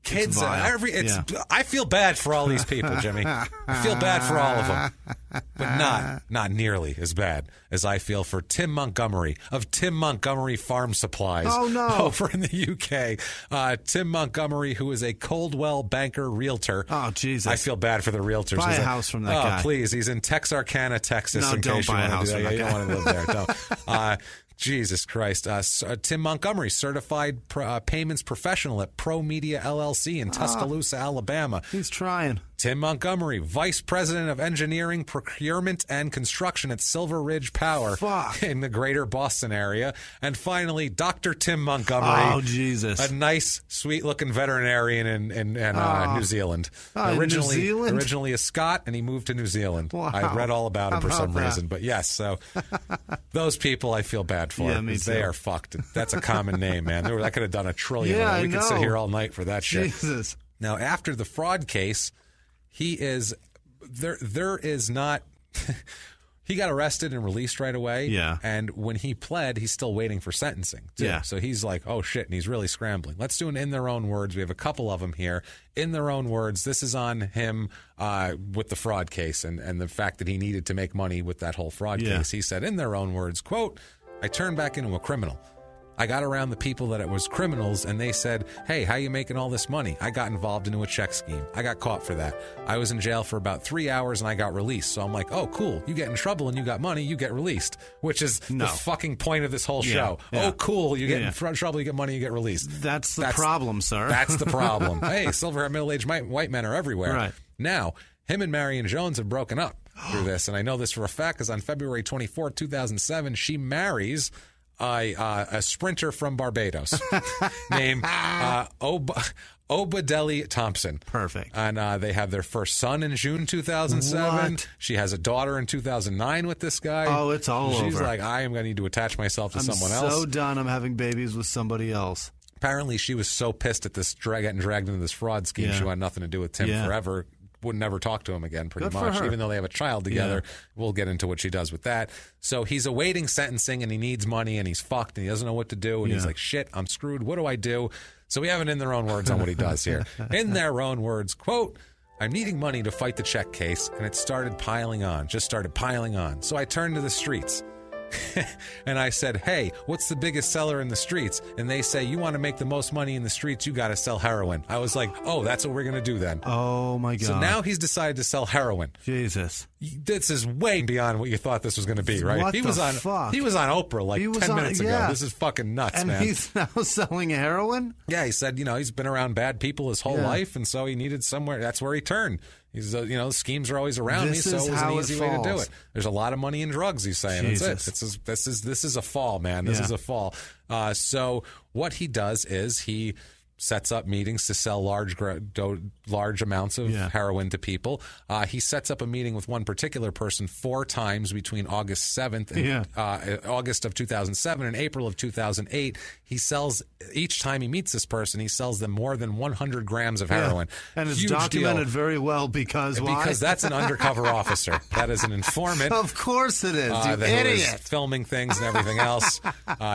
kids. I feel bad for all these people, Jimmy. I feel bad for all of them. But not nearly as bad as I feel for Tim Montgomery of Tim Montgomery Farm Supplies over in the UK. Tim Montgomery, who is a Coldwell banker realtor. Oh, Jesus. I feel bad for the realtors. Buy a house from that guy. Oh, please. He's in Texarkana, Texas. No, in don't case buy you a want house to do that. from that You don't guy. want to live there. Don't. Jesus Christ. Tim Montgomery, certified payments professional at Pro Media LLC in Tuscaloosa, Alabama. He's trying. Tim Montgomery, Vice President of Engineering, Procurement, and Construction at Silver Ridge Power in the greater Boston area. And finally, Dr. Tim Montgomery. Oh, Jesus. A nice, sweet-looking veterinarian in New Zealand. Originally a Scot, and he moved to New Zealand. Wow. I read all about him for some reason. But yes, so those people I feel bad for. Yeah, me too. They are fucked. That's a common name, man. I could have done a trillion. Yeah, we could sit here all night for that shit. Jesus. Now, after the fraud case, he is there is not he got arrested and released right away. Yeah. And when he pled, he's still waiting for sentencing, too. Yeah. So he's like, oh shit, and he's really scrambling. Let's do an in their own words. We have a couple of them here. In their own words, this is on him with the fraud case and the fact that he needed to make money with that whole fraud case. He said, in their own words, quote, "I turned back into a criminal. I got around the people that it was criminals, and they said, hey, how you making all this money? I got involved into a check scheme. I got caught for that. I was in jail for about 3 hours, and I got released. So I'm like, oh, cool. You get in trouble, and you got money, you get released, which is the fucking point of this whole show. Yeah. Oh, cool. You get in trouble, you get money, you get released. That's the problem, sir. That's the problem. Hey, silver-haired middle-aged white men are everywhere. Right. Now, him and Marion Jones have broken up through this, and I know this for a fact because on February 24, 2007, she marries a sprinter from Barbados named Obadeli Thompson. Perfect. And they have their first son in June 2007. What? She has a daughter in 2009 with this guy. Oh, it's all over. She's like, I am going to need to attach myself to someone else. I'm so done. I'm having babies with somebody else. Apparently, she was so pissed at this getting dragged into this fraud scheme. She wanted nothing to do with Tim forever. Would never talk to him again, pretty much, even though they have a child together. We'll get into what she does with that. So he's awaiting sentencing, and he needs money, and he's fucked, and he doesn't know what to do, and he's like, shit, I'm screwed. What do I do? So we have it in their own words on what he does here. In their own words, quote, "I'm needing money to fight the check case, and it started piling on, So I turned to the streets. And I said, hey, what's the biggest seller in the streets? And they say, you want to make the most money in the streets, you got to sell heroin. I was like, oh, that's what we're going to do then. Oh, my God. So now he's decided to sell heroin. Jesus. This is way beyond what you thought this was going to be, right? What he was on Oprah like 10 minutes ago. This is fucking nuts, and man. And he's now selling heroin? Yeah, he said, he's been around bad people his whole life, and so he needed somewhere. That's where he turned. He's, the schemes are always around me, so it was an easy way to do it. There's a lot of money in drugs, he's saying. Jesus. That's it. This is a fall, man. This is a fall. So what he does is he sets up meetings to sell large amounts of heroin to people. He sets up a meeting with one particular person 4 times between August 7th and August of 2007 and April of 2008. He sells, each time he meets this person, he sells them more than 100 grams of heroin. And it's documented very well because why? Because that's an undercover officer. That is an informant. Of course it is, you idiot. Filming things and everything else.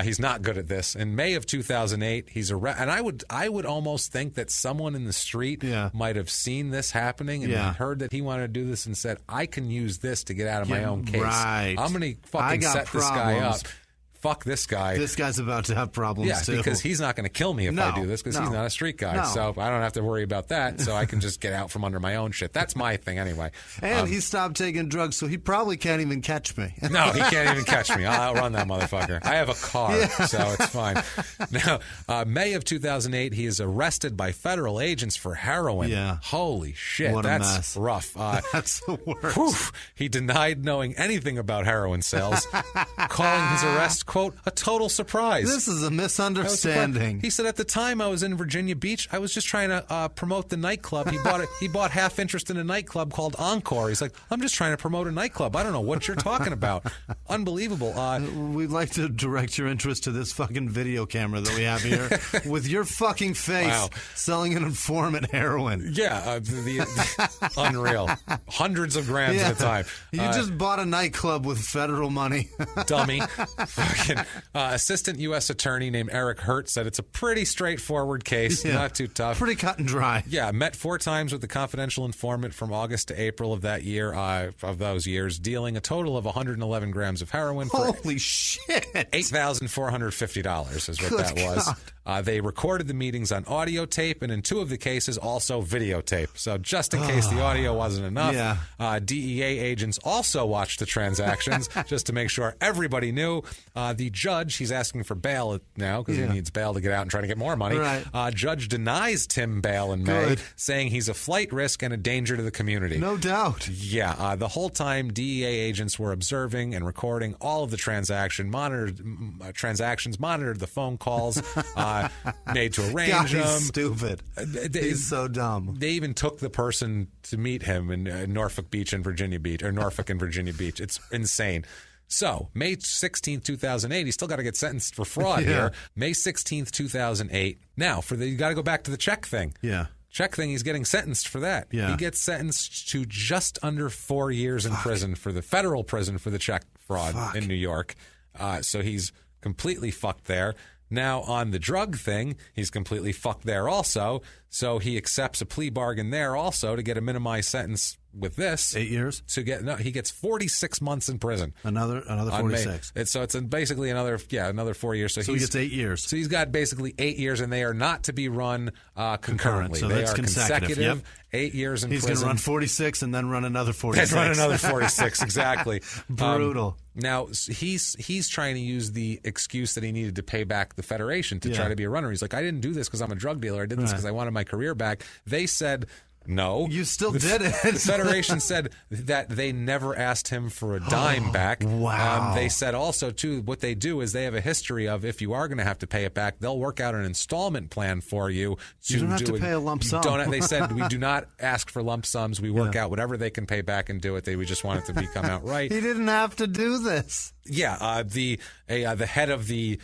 He's not good at this. In May of 2008, he's arrested. And I would almost think that someone in the street might have seen this happening and heard that he wanted to do this and said, I can use this to get out of my own case. Right. I'm going to fucking set this guy up. Fuck this guy. This guy's about to have problems, too. Because he's not going to kill me if I do this because he's not a street guy. So I don't have to worry about that. So I can just get out from under my own shit. That's my thing anyway. And he stopped taking drugs, so he probably can't even catch me. No, he can't even catch me. I'll outrun that motherfucker. I have a car, so it's fine. Now, May of 2008, he is arrested by federal agents for heroin. Holy shit. What that's mess. Rough. That's the worst. He denied knowing anything about heroin sales, calling his arrest, quote, a total surprise. This is a misunderstanding. He said, at the time I was in Virginia Beach, I was just trying to promote the nightclub. He bought half interest in a nightclub called Encore. He's like, I'm just trying to promote a nightclub. I don't know what you're talking about. Unbelievable. We'd like to direct your interest to this fucking video camera that we have here with your fucking face selling an informant heroin. Yeah, unreal. Hundreds of grams at a time. You just bought a nightclub with federal money. Dummy. Assistant U.S. Attorney named Eric Hurt said it's a pretty straightforward case, not too tough. Pretty cut and dry. Yeah, met 4 times with the confidential informant from August to April of that year, of those years, dealing a total of 111 grams of heroin. Holy shit! $8,450 is what that was. They recorded the meetings on audio tape, and in 2 of the cases, also videotape. So just in case the audio wasn't enough, DEA agents also watched the transactions just to make sure everybody knew. The judge, he's asking for bail now because he needs bail to get out and try to get more money. Right. Judge denies Tim bail in May, saying he's a flight risk and a danger to the community. No doubt. Yeah. The whole time, DEA agents were observing and recording all of the transactions, monitored the phone calls made to arrange them. He's stupid. He's so dumb. They even took the person to meet him in Norfolk and Virginia Beach. It's insane. So, May 16th, 2008, he's still got to get sentenced for fraud here. May 16th, 2008. Now, you got to go back to the check thing. Check thing, he's getting sentenced for that. He gets sentenced to just under 4 years in prison for the federal prison for the check fraud in New York. So he's completely fucked there. Now, on the drug thing, he's completely fucked there also. So he accepts a plea bargain there also to get a minimized sentence with this. 8 years? He gets 46 months in prison. Another 46. So it's basically another 4 years. So he gets 8 years. So he's got basically 8 years, and they are not to be run concurrently. So they that's are consecutive. 8 years in prison. He's going to run 46 and then run another 46. Then run another 46, exactly. Brutal. Now, he's trying to use the excuse that he needed to pay back the Federation to try to be a runner. He's like, I didn't do this because I'm a drug dealer. I did this because I wanted my career back. They said, no. You still did it. The Federation said that they never asked him for a dime back. Wow. They said also, too, what they do is they have a history of if you are going to have to pay it back, they'll work out an installment plan for you. You don't have to pay a lump sum. They said, we do not ask for lump sums. We work out whatever they can pay back and do it. We just want it to come out right. He didn't have to do this. Yeah, the head of the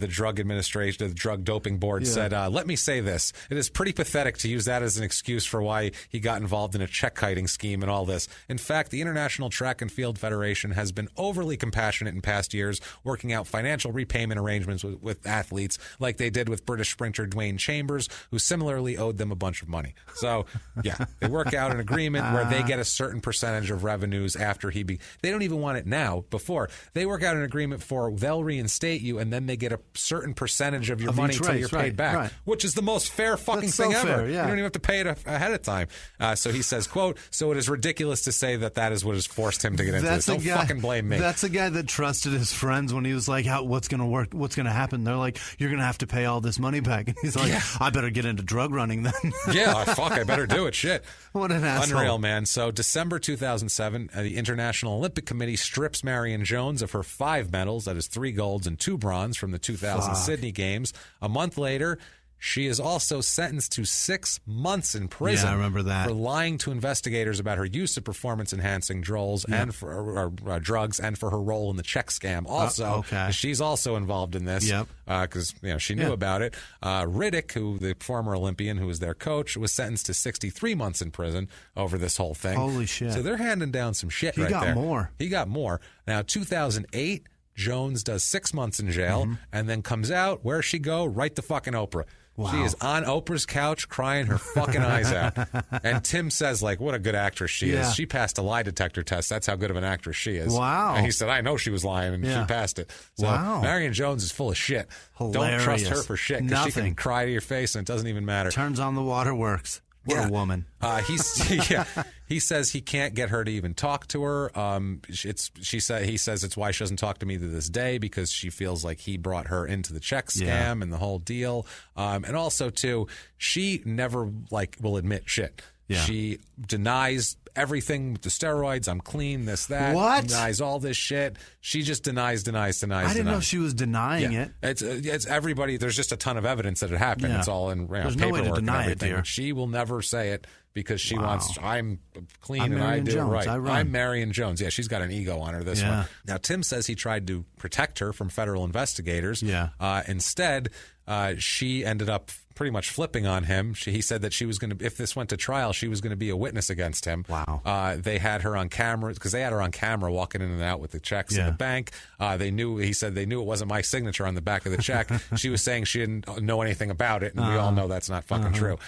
drug administration, the drug doping board, said, "Let me say this: it is pretty pathetic to use that as an excuse for why he got involved in a check kiting scheme and all this. In fact, the International Track and Field Federation has been overly compassionate in past years, working out financial repayment arrangements with athletes, like they did with British sprinter Dwayne Chambers, who similarly owed them a bunch of money. So, yeah, they work out an agreement where they get a certain percentage of revenues after they don't even want it now. Before they work out an agreement for they'll reinstate you, and then they get a certain percentage of your money until you're paid back, which is the most fair fucking thing ever. You don't even have to pay it ahead of time. So he says, quote, so it is ridiculous to say that is what has forced him to get into this. Don't fucking blame me. That's a guy that trusted his friends when he was like, what's going to work? What's going to happen? They're like, you're going to have to pay all this money back. And he's like, I better get into drug running then. I better do it. Shit. What an asshole. Unreal, man. So December 2007, the International Olympic Committee strips Marion Jones of her 5 medals, that is 3 golds and 2 bronze from the 2000 Sydney Games. A month later, She is also sentenced to 6 months in prison. Yeah, I remember that. For lying to investigators about her use of performance-enhancing drugs and for drugs, and for her role in the check scam. Also, she's also involved in this because she knew about it. Riddick, who the former Olympian who was their coach, was sentenced to 63 months in prison over this whole thing. Holy shit! So they're handing down some shit right there. He got more. Now, 2008, Jones does 6 months in jail and then comes out. Where's she go? Right to fucking Oprah. Wow. She is on Oprah's couch crying her fucking eyes out. And Tim says, like, what a good actress she is. She passed a lie detector test. That's how good of an actress she is. Wow. And he said, I know she was lying, and she passed it. So Marion Jones is full of shit. Hilarious. Don't trust her for shit, because she can cry to your face, and it doesn't even matter. Turns on the waterworks. What a woman. He says he can't get her to even talk to her. He says it's why she doesn't talk to me to this day, because she feels like he brought her into the check scam and the whole deal. And also too, she never will admit shit. Yeah. She denies everything with the steroids. I'm clean, this, that. What? Denies all this shit. She just denies. I didn't know she was denying it. It's everybody. There's just a ton of evidence that it happened. It's all in There's paperwork no way to deny and everything. it, dear. She will never say it because she wants, I'm clean I'm and Marion I do Jones. it right. I I'm Marion Jones. Yeah, she's got an ego on her, this one. Now, Tim says he tried to protect her from federal investigators. Instead, she ended up pretty much flipping on him. He said that she was going to, if this went to trial, she was going to be a witness against him. Wow. They had her on camera, because they had her on camera walking in and out with the checks in the bank. He said they knew it wasn't my signature on the back of the check. She was saying she didn't know anything about it, and we all know that's not fucking true.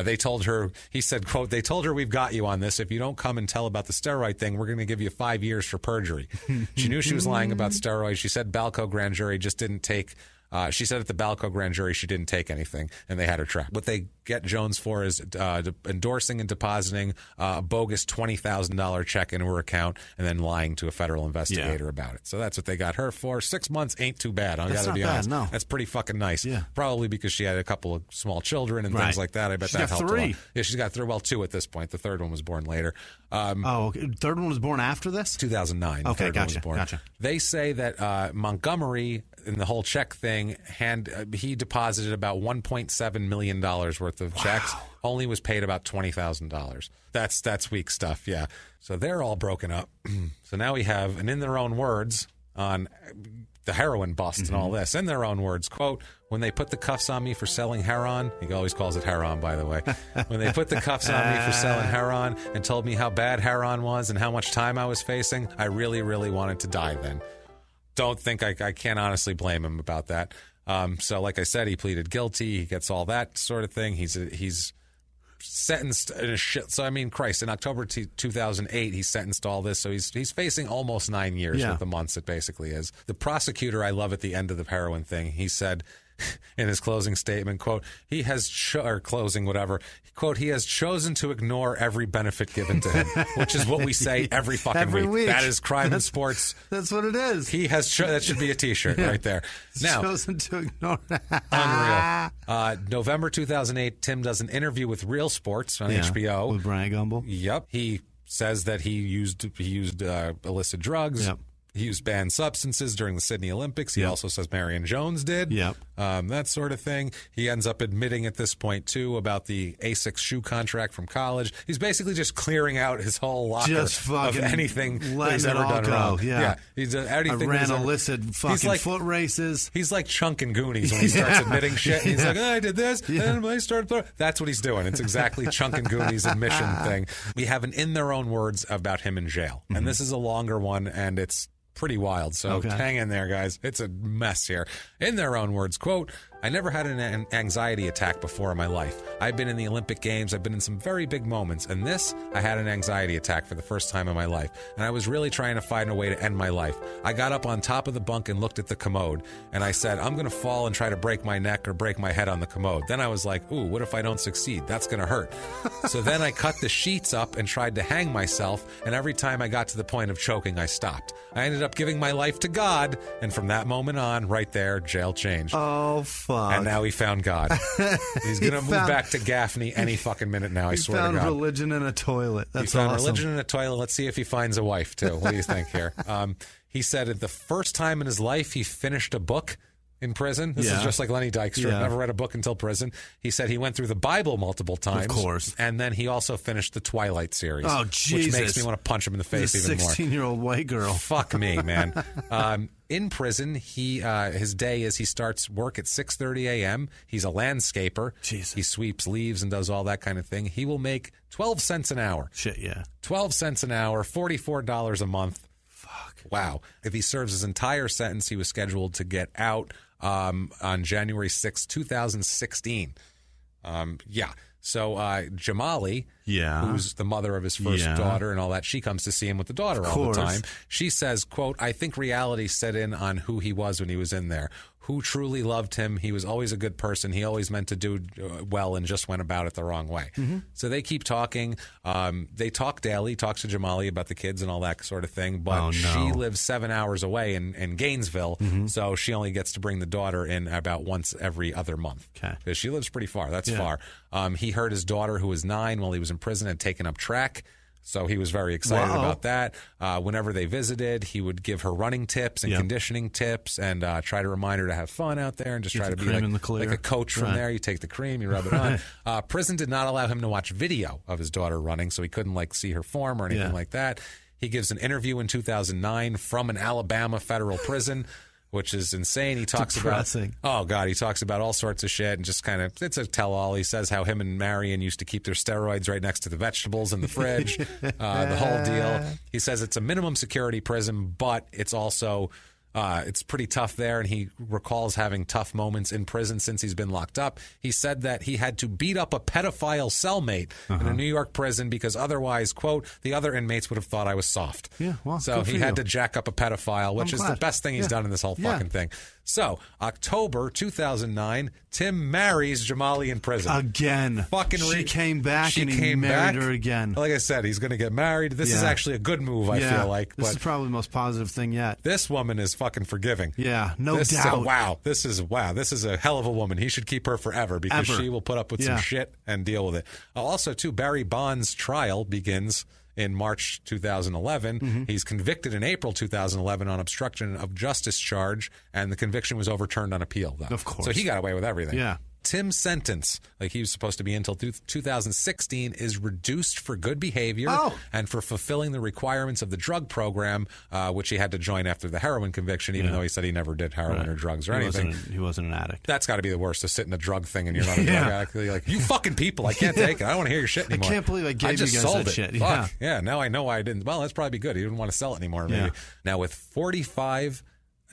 They told her, he said, quote, they told her, we've got you on this. If you don't come and tell about the steroid thing, we're going to give you 5 years for perjury. She knew she was lying about steroids. She said Balco grand jury just didn't take. She said at the Balco grand jury she didn't take anything, and they had her trapped. What they get Jones for is endorsing and depositing a bogus $20,000 check into her account and then lying to a federal investigator about it. So that's what they got her for. 6 months ain't too bad. I got to be honest. No. That's pretty fucking nice. Yeah. Probably because she had a couple of small children and things like that. I bet that helped a lot. Yeah, she's got 3. Well, 2 at this point. The third one was born later. Third one was born after this? 2009. Okay, gotcha. They say that Montgomery, in the whole check thing, he deposited about $1.7 million worth of checks. Only was paid about $20,000. That's weak stuff, yeah. So they're all broken up. So now we have an in their own words on the heroin bust and all this. In their own words, quote, when they put the cuffs on me for selling heroin, he always calls it heroin, by the way. When they put the cuffs on me for selling heroin and told me how bad heroin was and how much time I was facing, I really, really wanted to die then. Don't think I can't honestly blame him about that. So like I said, he pleaded guilty. He gets all that sort of thing. He's sentenced in a shit. So I mean, Christ, in October 2008, he's sentenced to all this. So he's facing almost 9 years with the months it basically is. The prosecutor, I love at the end of the heroin thing, he said in his closing statement, quote, he has closing whatever, quote, he has chosen to ignore every benefit given to him, which is what we say every fucking week. That is crime in sports. That's what it is. He has that should be a T-shirt right there. Now, chosen to ignore. Unreal. November 2008, Tim does an interview with Real Sports on HBO with Brian Gumbel. Yep. He says that he used illicit drugs. Yep. He used banned substances during the Sydney Olympics. He also says Marion Jones did. Yep. That sort of thing. He ends up admitting at this point, too, about the Asics shoe contract from college. He's basically just clearing out his whole locker of anything that he's ever done wrong. Yeah. He's anything. I ran illicit fucking foot races. He's like Chunk in Goonies when he starts admitting shit. He's like, I did this, and then I started throwing. That's what he's doing. It's exactly Chunk in Goonies admission thing. We have an in their own words about him in jail. And this is a longer one, and it's pretty wild. So hang in there, guys. It's a mess here. In their own words, quote, I never had an anxiety attack before in my life. I've been in the Olympic Games. I've been in some very big moments. And this, I had an anxiety attack for the first time in my life. And I was really trying to find a way to end my life. I got up on top of the bunk and looked at the commode. And I said, I'm going to fall and try to break my neck or break my head on the commode. Then I was like, ooh, what if I don't succeed? That's going to hurt. So then I cut the sheets up and tried to hang myself. And every time I got to the point of choking, I stopped. I ended up giving my life to God. And from that moment on, right there, jail changed. Oh, fuck. And now he found God. He's going to move back to Gaffney any fucking minute now, I swear to God. He found religion in a toilet. That's he found awesome. religion in a toilet. Let's see if he finds a wife, too. What do you think here? He said the first time in his life he finished a book in prison. This is just like Lenny Dykstra. Never read a book until prison. He said he went through the Bible multiple times. Of course. And then he also finished the Twilight series. Oh, Jesus. Which makes me want to punch him in the face even more. 16-year-old white girl. Fuck me, man. In prison, his day is he starts work at 6:30 a.m. He's a landscaper. Jesus. He sweeps leaves and does all that kind of thing. He will make 12 cents an hour. Shit, yeah. 12 cents an hour, $44 a month. Fuck. Wow. If he serves his entire sentence, he was scheduled to get out on January 6, 2016. So Jamali, who's the mother of his first daughter and all that, she comes to see him with the daughter all the time. She says, quote, I think reality set in on who he was when he was in there. Who truly loved him. He was always a good person. He always meant to do well and just went about it the wrong way. Mm-hmm. So they keep talking. They talk daily, talks to Jamali about the kids and all that sort of thing. But she lives 7 hours away in Gainesville, so she only gets to bring the daughter in about once every other month. Because she lives pretty far. That's far. He heard his daughter, who was 9 while he was in prison, had taken up track. So he was very excited about that. Whenever they visited, he would give her running tips and conditioning tips and try to remind her to have fun out there and just try to be like a coach from there. You take the cream, you rub it on. Prison did not allow him to watch video of his daughter running, so he couldn't see her form or anything like that. He gives an interview in 2009 from an Alabama federal prison, which is insane. He talks about, he talks about all sorts of shit and just kind of, it's a tell-all. He says how him and Marion used to keep their steroids right next to the vegetables in the fridge, the whole deal. He says it's a minimum security prison, but it's also, it's pretty tough there, and he recalls having tough moments in prison since he's been locked up. He said that he had to beat up a pedophile cellmate in a New York prison because otherwise, quote, the other inmates would have thought I was soft. Yeah, well, so he had to jack up a pedophile, which is the best thing he's done in this whole fucking thing. So, October 2009, Tim marries Jamali in prison. Again. She came back and he married her again. Like I said, he's going to get married. This is actually a good move, I feel like. This is probably the most positive thing yet. This woman is fucking forgiving. Yeah, no doubt. This is a hell of a woman. He should keep her forever because she will put up with some shit and deal with it. Also, too, Barry Bonds' trial begins in March 2011. He's convicted in April 2011 on obstruction of justice charge, and the conviction was overturned on appeal, though. Of course. So he got away with everything. Yeah. Tim's sentence, like he was supposed to be until 2016, is reduced for good behavior and for fulfilling the requirements of the drug program, which he had to join after the heroin conviction, even though he said he never did heroin or drugs or anything. He wasn't an addict. That's got to be the worst, to sit in a drug thing and you're not a drug addict. You're like, you fucking people, I can't take it. I don't want to hear your shit anymore. I can't believe I gave you guys that shit. Fuck. Yeah, now I know why I didn't. Well, that's probably good. He didn't want to sell it anymore, maybe. Now, with 45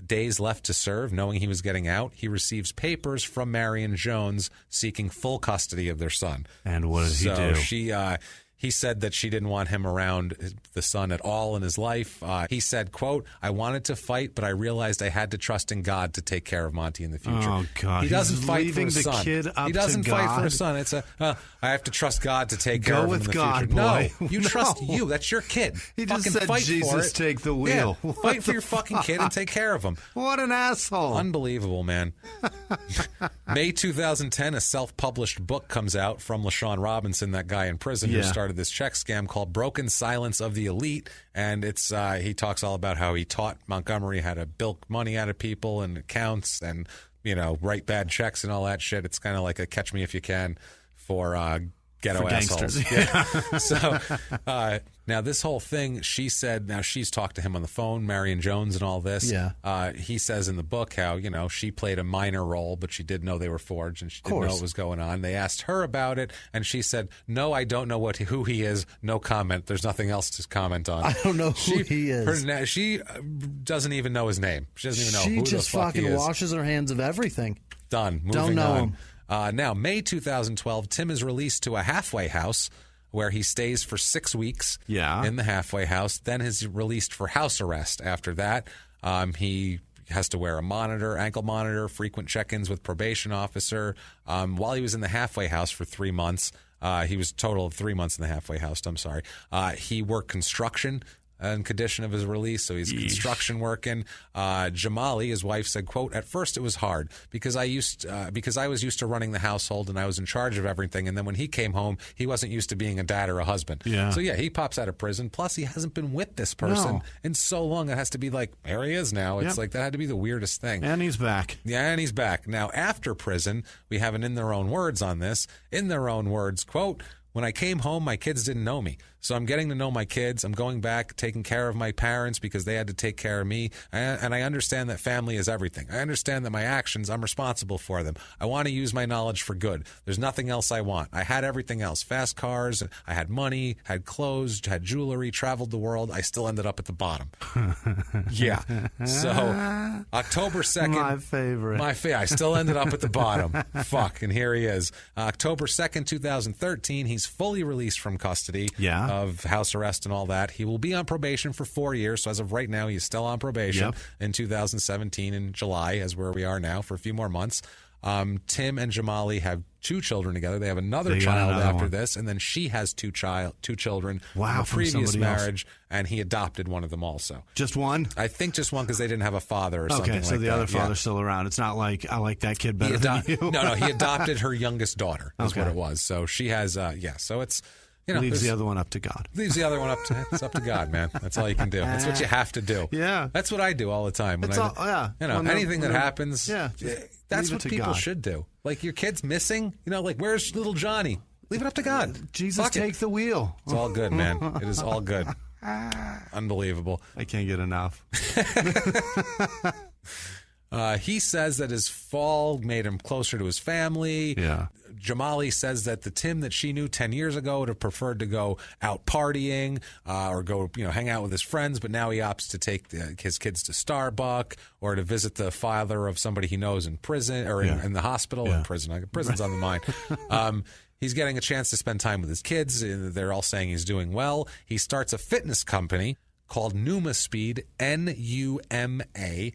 days left to serve, knowing he was getting out, he receives papers from Marion Jones seeking full custody of their son. And what did he do? He said that she didn't want him around the son at all in his life. He said, quote, I wanted to fight, but I realized I had to trust in God to take care of Monty in the future. Oh, God. He doesn't fight for his son. He doesn't fight for his son. It's I have to trust God to take care of him in the future. Boy. No, you trust you. That's your kid. He just fucking said, fight Jesus, for it. take the wheel. Yeah, fight for your fucking kid and take care of him. What an asshole. Unbelievable, man. May 2010, a self-published book comes out from LaShawn Robinson, that guy in prison who started this check scam called Broken Silence of the Elite, and it's he talks all about how he taught Montgomery how to bilk money out of people and accounts and, write bad checks and all that shit. It's kind of like a Catch Me If You Can for ghetto assholes. Yeah. So now this whole thing, she said, now she's talked to him on the phone, Marion Jones and all this. Yeah. He says in the book how, she played a minor role, but she did know they were forged and she didn't know what was going on. They asked her about it and she said, no, I don't know who he is. No comment. There's nothing else to comment on. I don't know who he is. She doesn't even know his name. She doesn't even know who the fuck he is. She just fucking washes her hands of everything. Done. Moving on. Now, May 2012, Tim is released to a halfway house where he stays for 6 weeks in the halfway house. Then is released for house arrest after that. He has to wear a monitor, ankle monitor, frequent check-ins with probation officer. While he was in the halfway house for 3 months, he was a total of 3 months in the halfway house, I'm sorry. He worked construction and condition of his release, so he's construction working. Jamali, his wife, said, quote, "At first it was hard because I was used to running the household and I was in charge of everything, and then when he came home, he wasn't used to being a dad or a husband." Yeah. So yeah, he pops out of prison. Plus, he hasn't been with this person in so long. It has to be like, there he is now. It's like that had to be the weirdest thing. And he's back. Yeah, and he's back. Now, after prison, we have an in their own words on this. In their own words, quote, "When I came home, my kids didn't know me. So I'm getting to know my kids. I'm going back, taking care of my parents because they had to take care of me. And I understand that family is everything. I understand that my actions, I'm responsible for them. I want to use my knowledge for good. There's nothing else I want. I had everything else. Fast cars, I had money, had clothes, had jewelry, traveled the world. I still ended up at the bottom." Yeah. So October 2nd. My favorite. I still ended up at the bottom. Fuck. And here he is. October 2nd, 2013. He's fully released from custody. Yeah. Of house arrest and all that. He will be on probation for 4 years. So as of right now, he's still on probation in 2017 in July, as where we are now, for a few more months. Tim and Jamali have 2 children together. They have another child after this, and then she has 2 children from a previous marriage, and he adopted one of them also. Just one? I think just one because they didn't have a father or something like that. Okay, so the other father's still around. It's not like, I like that kid better than you. No, he adopted her youngest daughter is what it was. So she has, so it's... leaves the other one up to God. Leaves the other one up to it's up to God, man. That's all you can do. That's what you have to do. Yeah. That's what I do all the time. Anything that happens, that's what people should do. Like your kid's missing, like where's little Johnny? Leave it up to God. Jesus, take the wheel. It's all good, man. It is all good. Unbelievable. I can't get enough. He says that his fall made him closer to his family. Yeah. Jamali says that the Tim that she knew 10 years ago would have preferred to go out partying or go, hang out with his friends, but now he opts to take his kids to Starbucks or to visit the father of somebody he knows in prison or in the hospital. In prison. Prison's on the mind. He's getting a chance to spend time with his kids. They're all saying he's doing well. He starts a fitness company called Numa Speed, Numa,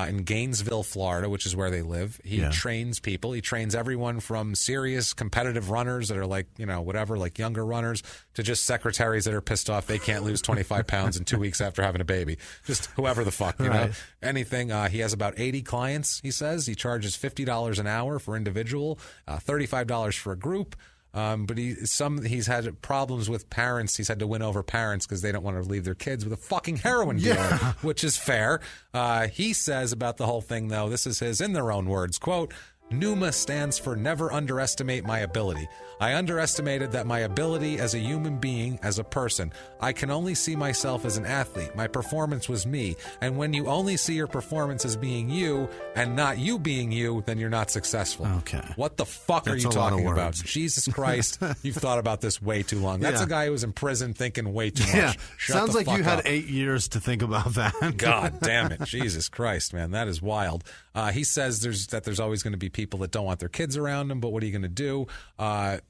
in Gainesville, Florida, which is where they live. He trains people. He trains everyone from serious competitive runners that are like, like younger runners to just secretaries that are pissed off they can't lose 25 pounds in 2 weeks after having a baby. Just whoever the fuck, know. Anything. He has about 80 clients, he says. He charges $50 an hour for individual, $35 for a group. But he's had problems with parents. He's had to win over parents because they don't want to leave their kids with a fucking heroin dealer, which is fair. He says about the whole thing, though, this is his in their own words, quote, "Numa stands for never underestimate my ability. I underestimated that my ability as a human being, as a person. I can only see myself as an athlete. My performance was me. And when you only see your performance as being you and not you being you, then you're not successful." Okay. What the fuck are you talking about? Jesus Christ, you've thought about this way too long. That's a guy who was in prison thinking way too much. Yeah. Shut Sounds the like fuck you had up. 8 years to think about that. God damn it. Jesus Christ, man. That is wild. He says there's always going to be people that don't want their kids around him, but what are you going to do?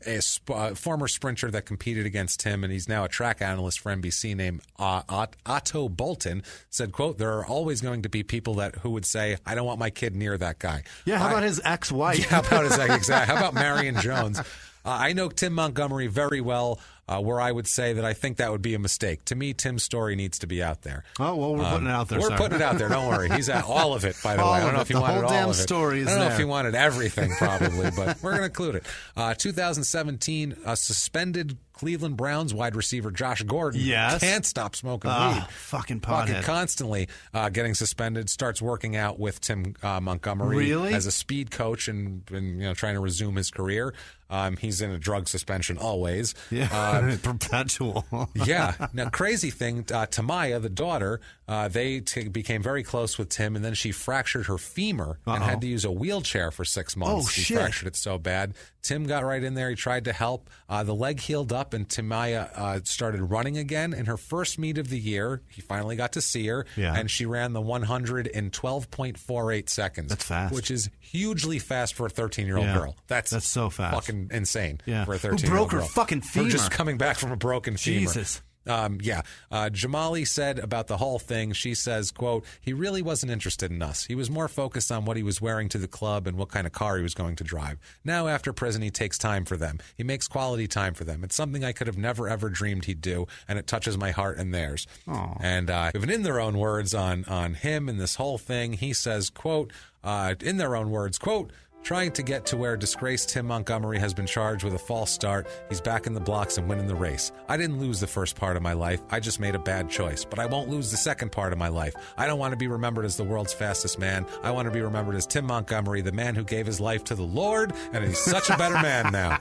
A former sprinter that competed against him, and he's now a track analyst for NBC, named Otto Bolton, said, quote, "There are always going to be people who would say, I don't want my kid near that guy." Yeah, how about his ex-wife? Yeah, how about his exact? How about Marion Jones? I know Tim Montgomery very well, where I would say that I think that would be a mistake. To me, Tim's story needs to be out there. Oh, well, we're putting it out there. We're putting it out there. Don't worry. He's at all of it, by the way. I don't know if he wanted all of it. The whole damn story is there. I don't know if he wanted everything, probably, but we're going to include it. 2017, suspended Cleveland Browns wide receiver Josh Gordon can't stop smoking weed. Fucking pothead. Constantly getting suspended, starts working out with Tim Montgomery as a speed coach and trying to resume his career. He's in a drug suspension always. Yeah, perpetual. Yeah. Now, crazy thing, Tamaya, the daughter, they became very close with Tim, and then she fractured her femur and had to use a wheelchair for 6 months. She fractured it so bad. Tim got right in there. He tried to help. The leg healed up, and Tamaya started running again. In her first meet of the year, he finally got to see her, and she ran the 100 in 12.48 seconds. That's fast. Which is hugely fast for a 13-year-old girl. That's so fast. Fucking insane for a 13-year-old girl. Who broke her girl. fucking femur. Her just coming back from a broken femur. Jesus. Jamali said about the whole thing, she says, quote, he really wasn't interested in us. He was more focused on what he was wearing to the club and what kind of car he was going to drive. Now, after prison, he takes time for them. He makes quality time for them. It's something I could have never, ever dreamed he'd do, and it touches my heart and theirs. Aww. And even in their own words on him and this whole thing, he says, quote, in their own words, quote, trying to get to where disgraced Tim Montgomery has been charged with a false start. He's back in the blocks and winning the race. I didn't lose the first part of my life. I just made a bad choice. But I won't lose the second part of my life. I don't want to be remembered as the world's fastest man. I want to be remembered as Tim Montgomery, the man who gave his life to the Lord, and he's such a better man now.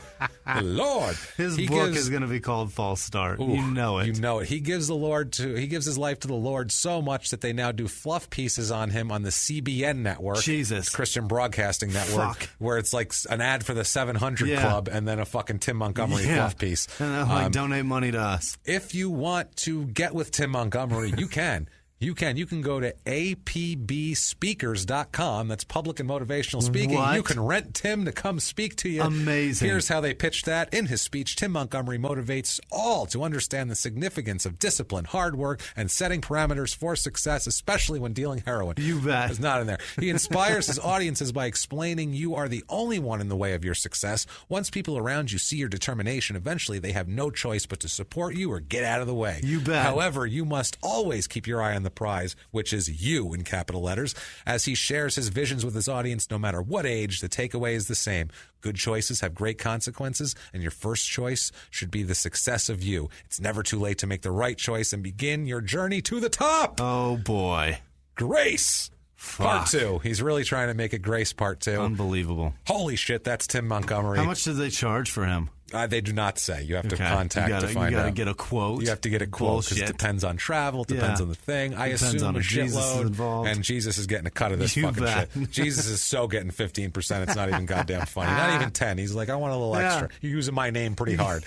The Lord. His book is going to be called False Start. Ooh, you know it. You know it. He gives his life to the Lord so much that they now do fluff pieces on him on the CBN network. Jesus. Christian Broadcasting Network. Fuck. Where it's like an ad for the 700 Club and then a fucking Tim Montgomery fluff piece. And donate money to us. If you want to get with Tim Montgomery, you can. You can go to apbspeakers.com. That's public and motivational speaking. What? You can rent Tim to come speak to you. Amazing. Here's how they pitched that. In his speech, Tim Montgomery motivates all to understand the significance of discipline, hard work, and setting parameters for success, especially when dealing heroin. You bet. It's not in there. He inspires his audiences by explaining you are the only one in the way of your success. Once people around you see your determination, eventually they have no choice but to support you or get out of the way. You bet. However, you must always keep your eye on the prize, which is you in capital letters. As he shares his visions with his audience, no matter what age, the takeaway is the same. Good choices have great consequences, and your first choice should be the success of you. It's never too late to make the right choice and begin your journey to the top. Oh, boy. Grace. Fuck. Part 2. He's really trying to make it Grace Part 2. Unbelievable. Holy shit, that's Tim Montgomery. How much did they charge for him? They do not say. You have to contact to find out. You got to get a quote. You have to get a quote because it depends on travel. It depends on the thing. I assume a shitload. And Jesus is getting a cut of this fucking shit. Jesus is so getting 15%. It's not even goddamn funny. Not even 10. He's like, I want a little extra. You're using my name pretty hard.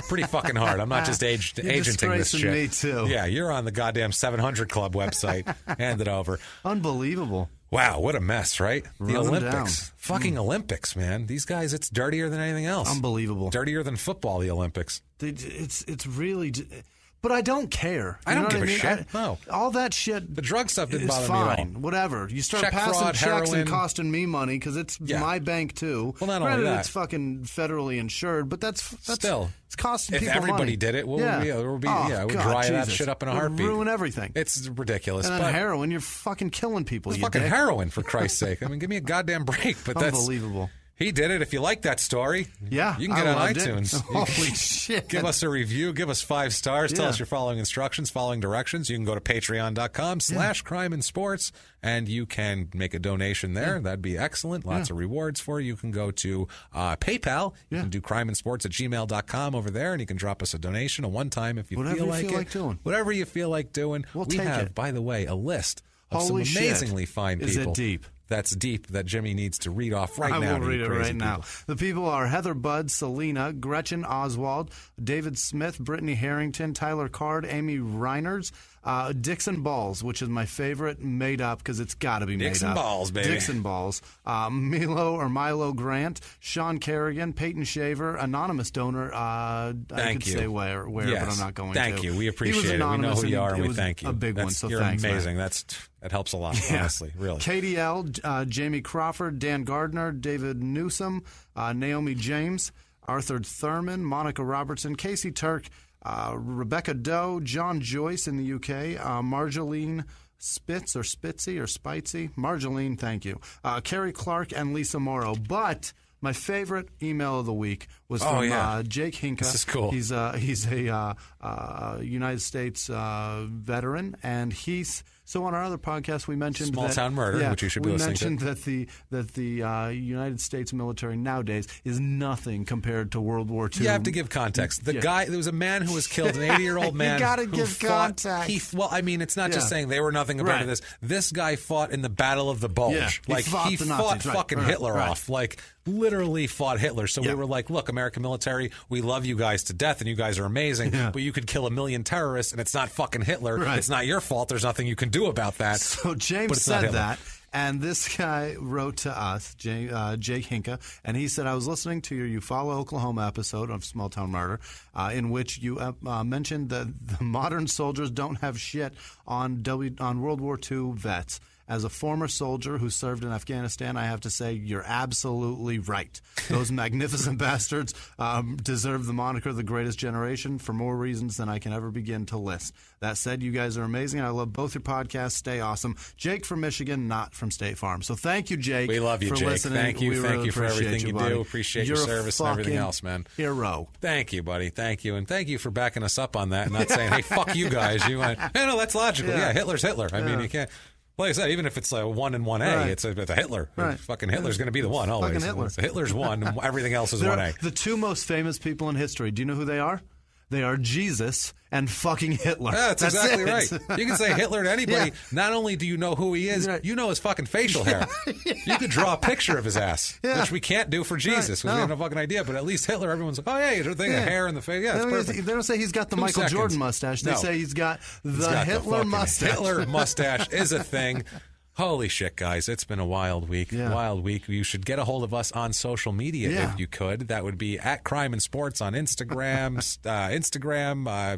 Pretty fucking hard. I'm not just agenting this shit. Me too. Yeah, you're on the goddamn 700 Club website. Hand it over. Unbelievable. Wow, what a mess, right? The Run Olympics. Fucking Olympics, man. These guys, it's dirtier than anything else. Unbelievable. Dirtier than football, the Olympics. It's really... But I don't care. I don't give a shit. No. All that shit. The drug stuff didn't bother me at all. Whatever. You start Check passing fraud, checks heroin. and costing me money because it's my bank too. Well, not only Granted, that, it's fucking federally insured, but that's still it's costing people money. If everybody did it, what would it would dry that shit up in a heartbeat. Ruin everything. It's ridiculous. And then heroin, you're fucking killing people. It's fucking heroin, for Christ's sake. I mean, give me a goddamn break. But that's unbelievable. He did it. If you like that story, you can get on iTunes. Holy shit. Give us a review. Give us 5 stars. Tell us you're following instructions, following directions. You can go to patreon.com/crime and sports, and you can make a donation there. That'd be excellent. Lots of rewards for you. You can go to PayPal. You can do crimeandsports@gmail.com over there, and you can drop us a donation, a one-time if you feel like doing. Whatever you feel like doing. We have, by the way, a list of some amazingly fine people. Is it deep? That's deep that Jimmy needs to read off right now. I will read it right now. The people are Heather Budd, Selena, Gretchen Oswald, David Smith, Brittany Harrington, Tyler Card, Amy Reiners, Dixon Balls, which is my favorite, made up because it's got to be made up. Dixon Balls, baby. Dixon Balls. Milo Grant, Sean Kerrigan, Peyton Shaver, anonymous donor. I could say where, but I'm not going to. Thank you. We appreciate it. We know who you are, and we thank you. A big one, so you're thanks. You're amazing. That helps a lot, honestly, really. Katie L., Jamie Crawford, Dan Gardner, David Newsom, Naomi James, Arthur Thurman, Monica Robertson, Casey Turk, Rebecca Doe, John Joyce in the UK, Marjolaine Spitz or Spitzy or Spitzy. Marjolaine, thank you. Carrie Clark and Lisa Morrow. But my favorite email of the week was from Jake Hinka. This is cool. He's a United States veteran, and so on our other podcast we mentioned Small Town Murder, which you should be listening to. We mentioned that the United States military nowadays is nothing compared to World War II. You have to give context. The guy, there was a man who was killed, an 80-year-old man. You got to give context. It's not just saying they were nothing compared to this. This guy fought in the Battle of the Bulge. Yeah, he fought fucking Hitler off. Like, literally fought Hitler. So we were like, look, American military, we love you guys to death, and you guys are amazing, but you could kill 1 million terrorists, and it's not fucking Hitler. It's not your fault. There's nothing you can do about that. So James said that, And this guy wrote to us, Jake Hinka, and he said, I was listening to your You Follow Oklahoma episode of Small Town Murder, in which you mentioned that the modern soldiers don't have shit on World War II vets. As a former soldier who served in Afghanistan, I have to say you're absolutely right. Those magnificent bastards deserve the moniker the greatest generation for more reasons than I can ever begin to list. That said, you guys are amazing. I love both your podcasts. Stay awesome. Jake from Michigan, not from State Farm. So thank you, Jake. We love you, for Jake. Listening. Thank you. Thank you for everything you buddy. do. Appreciate You're your service and everything else, man. Hero. Thank you, buddy. Thank you. And thank you for backing us up on that and not saying, hey, fuck you guys. You went, hey, no, that's logical. Yeah, Hitler's Hitler. I mean, you can't. Like I said, even if it's a 1 and 1A, it's a Hitler. Right. Fucking Hitler's going to be the one always. Fucking Hitler. So Hitler's one, and everything else is 1A. The two most famous people in history. Do you know who they are? They are Jesus and fucking Hitler. Yeah, that's exactly right. You can say Hitler to anybody. Yeah. Not only do you know who he is, you know his fucking facial hair. You could draw a picture of his ass, which we can't do for Jesus because we have no fucking idea. But at least Hitler, everyone's like, oh, yeah, he's got hair in the face. Yeah, it's perfect. They don't say he's got the Michael Jordan mustache. They say he's got the Hitler mustache. Hitler mustache is a thing. Holy shit, guys. It's been a wild week. Yeah. Wild week. You should get a hold of us on social media if you could. That would be at Crime and Sports on Instagram,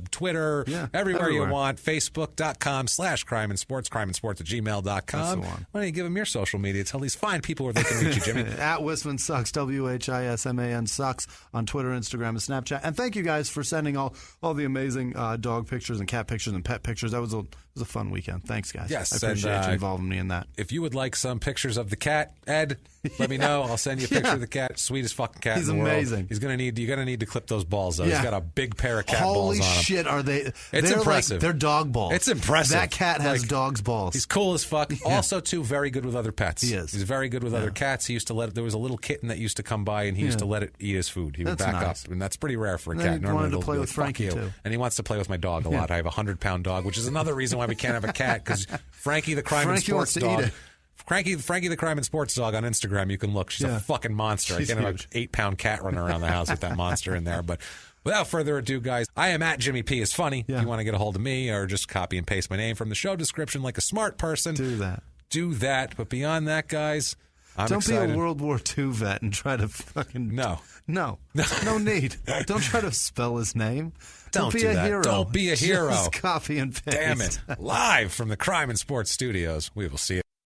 Twitter, everywhere you want. Facebook.com/Crime and Sports, crimeandsports@gmail.com. That's the one. Why don't you give them your social media? Tell these fine people where they can reach you, Jimmy. At Wisman Sucks, WHISMAN Sucks on Twitter, Instagram, and Snapchat. And thank you guys for sending all the amazing dog pictures and cat pictures and pet pictures. That was a fun weekend. Thanks, guys. Yes, I appreciate you involving me in that. If you would like some pictures of the cat, Ed, let me know. I'll send you a picture of the cat. Sweetest fucking cat in the world. He's amazing. You're gonna need to clip those balls though. He's got a big pair of cat balls on him. Holy shit, are they? It's impressive. They're dog balls. It's impressive. That cat has dog's balls. He's cool as fuck. Also, too, very good with other pets. He is. He's very good with other cats. He used to there was a little kitten that used to come by and he used to let it eat his food. He would back up, and that's pretty rare for a cat. He wanted to play with Frankie too, and he wants to play with my dog a lot. I have a 100-pound dog, which is another reason why we can't have a cat because Frankie the Crime and Sports dog. Frankie the Crime and Sports dog on Instagram. You can look. She's a fucking monster. I can't have an 8-pound cat running around the house with that monster in there. But without further ado, guys, I am at Jimmy P is funny. If you want to get a hold of me or just copy and paste my name from the show description like a smart person, do that. But beyond that, guys, I'm excited. Be a World War II vet and try to fucking no need. Don't try to spell his name. Don't be a hero. Don't be a hero. Just copy and paste. Damn it! Live from the Crime and Sports Studios. We will see you.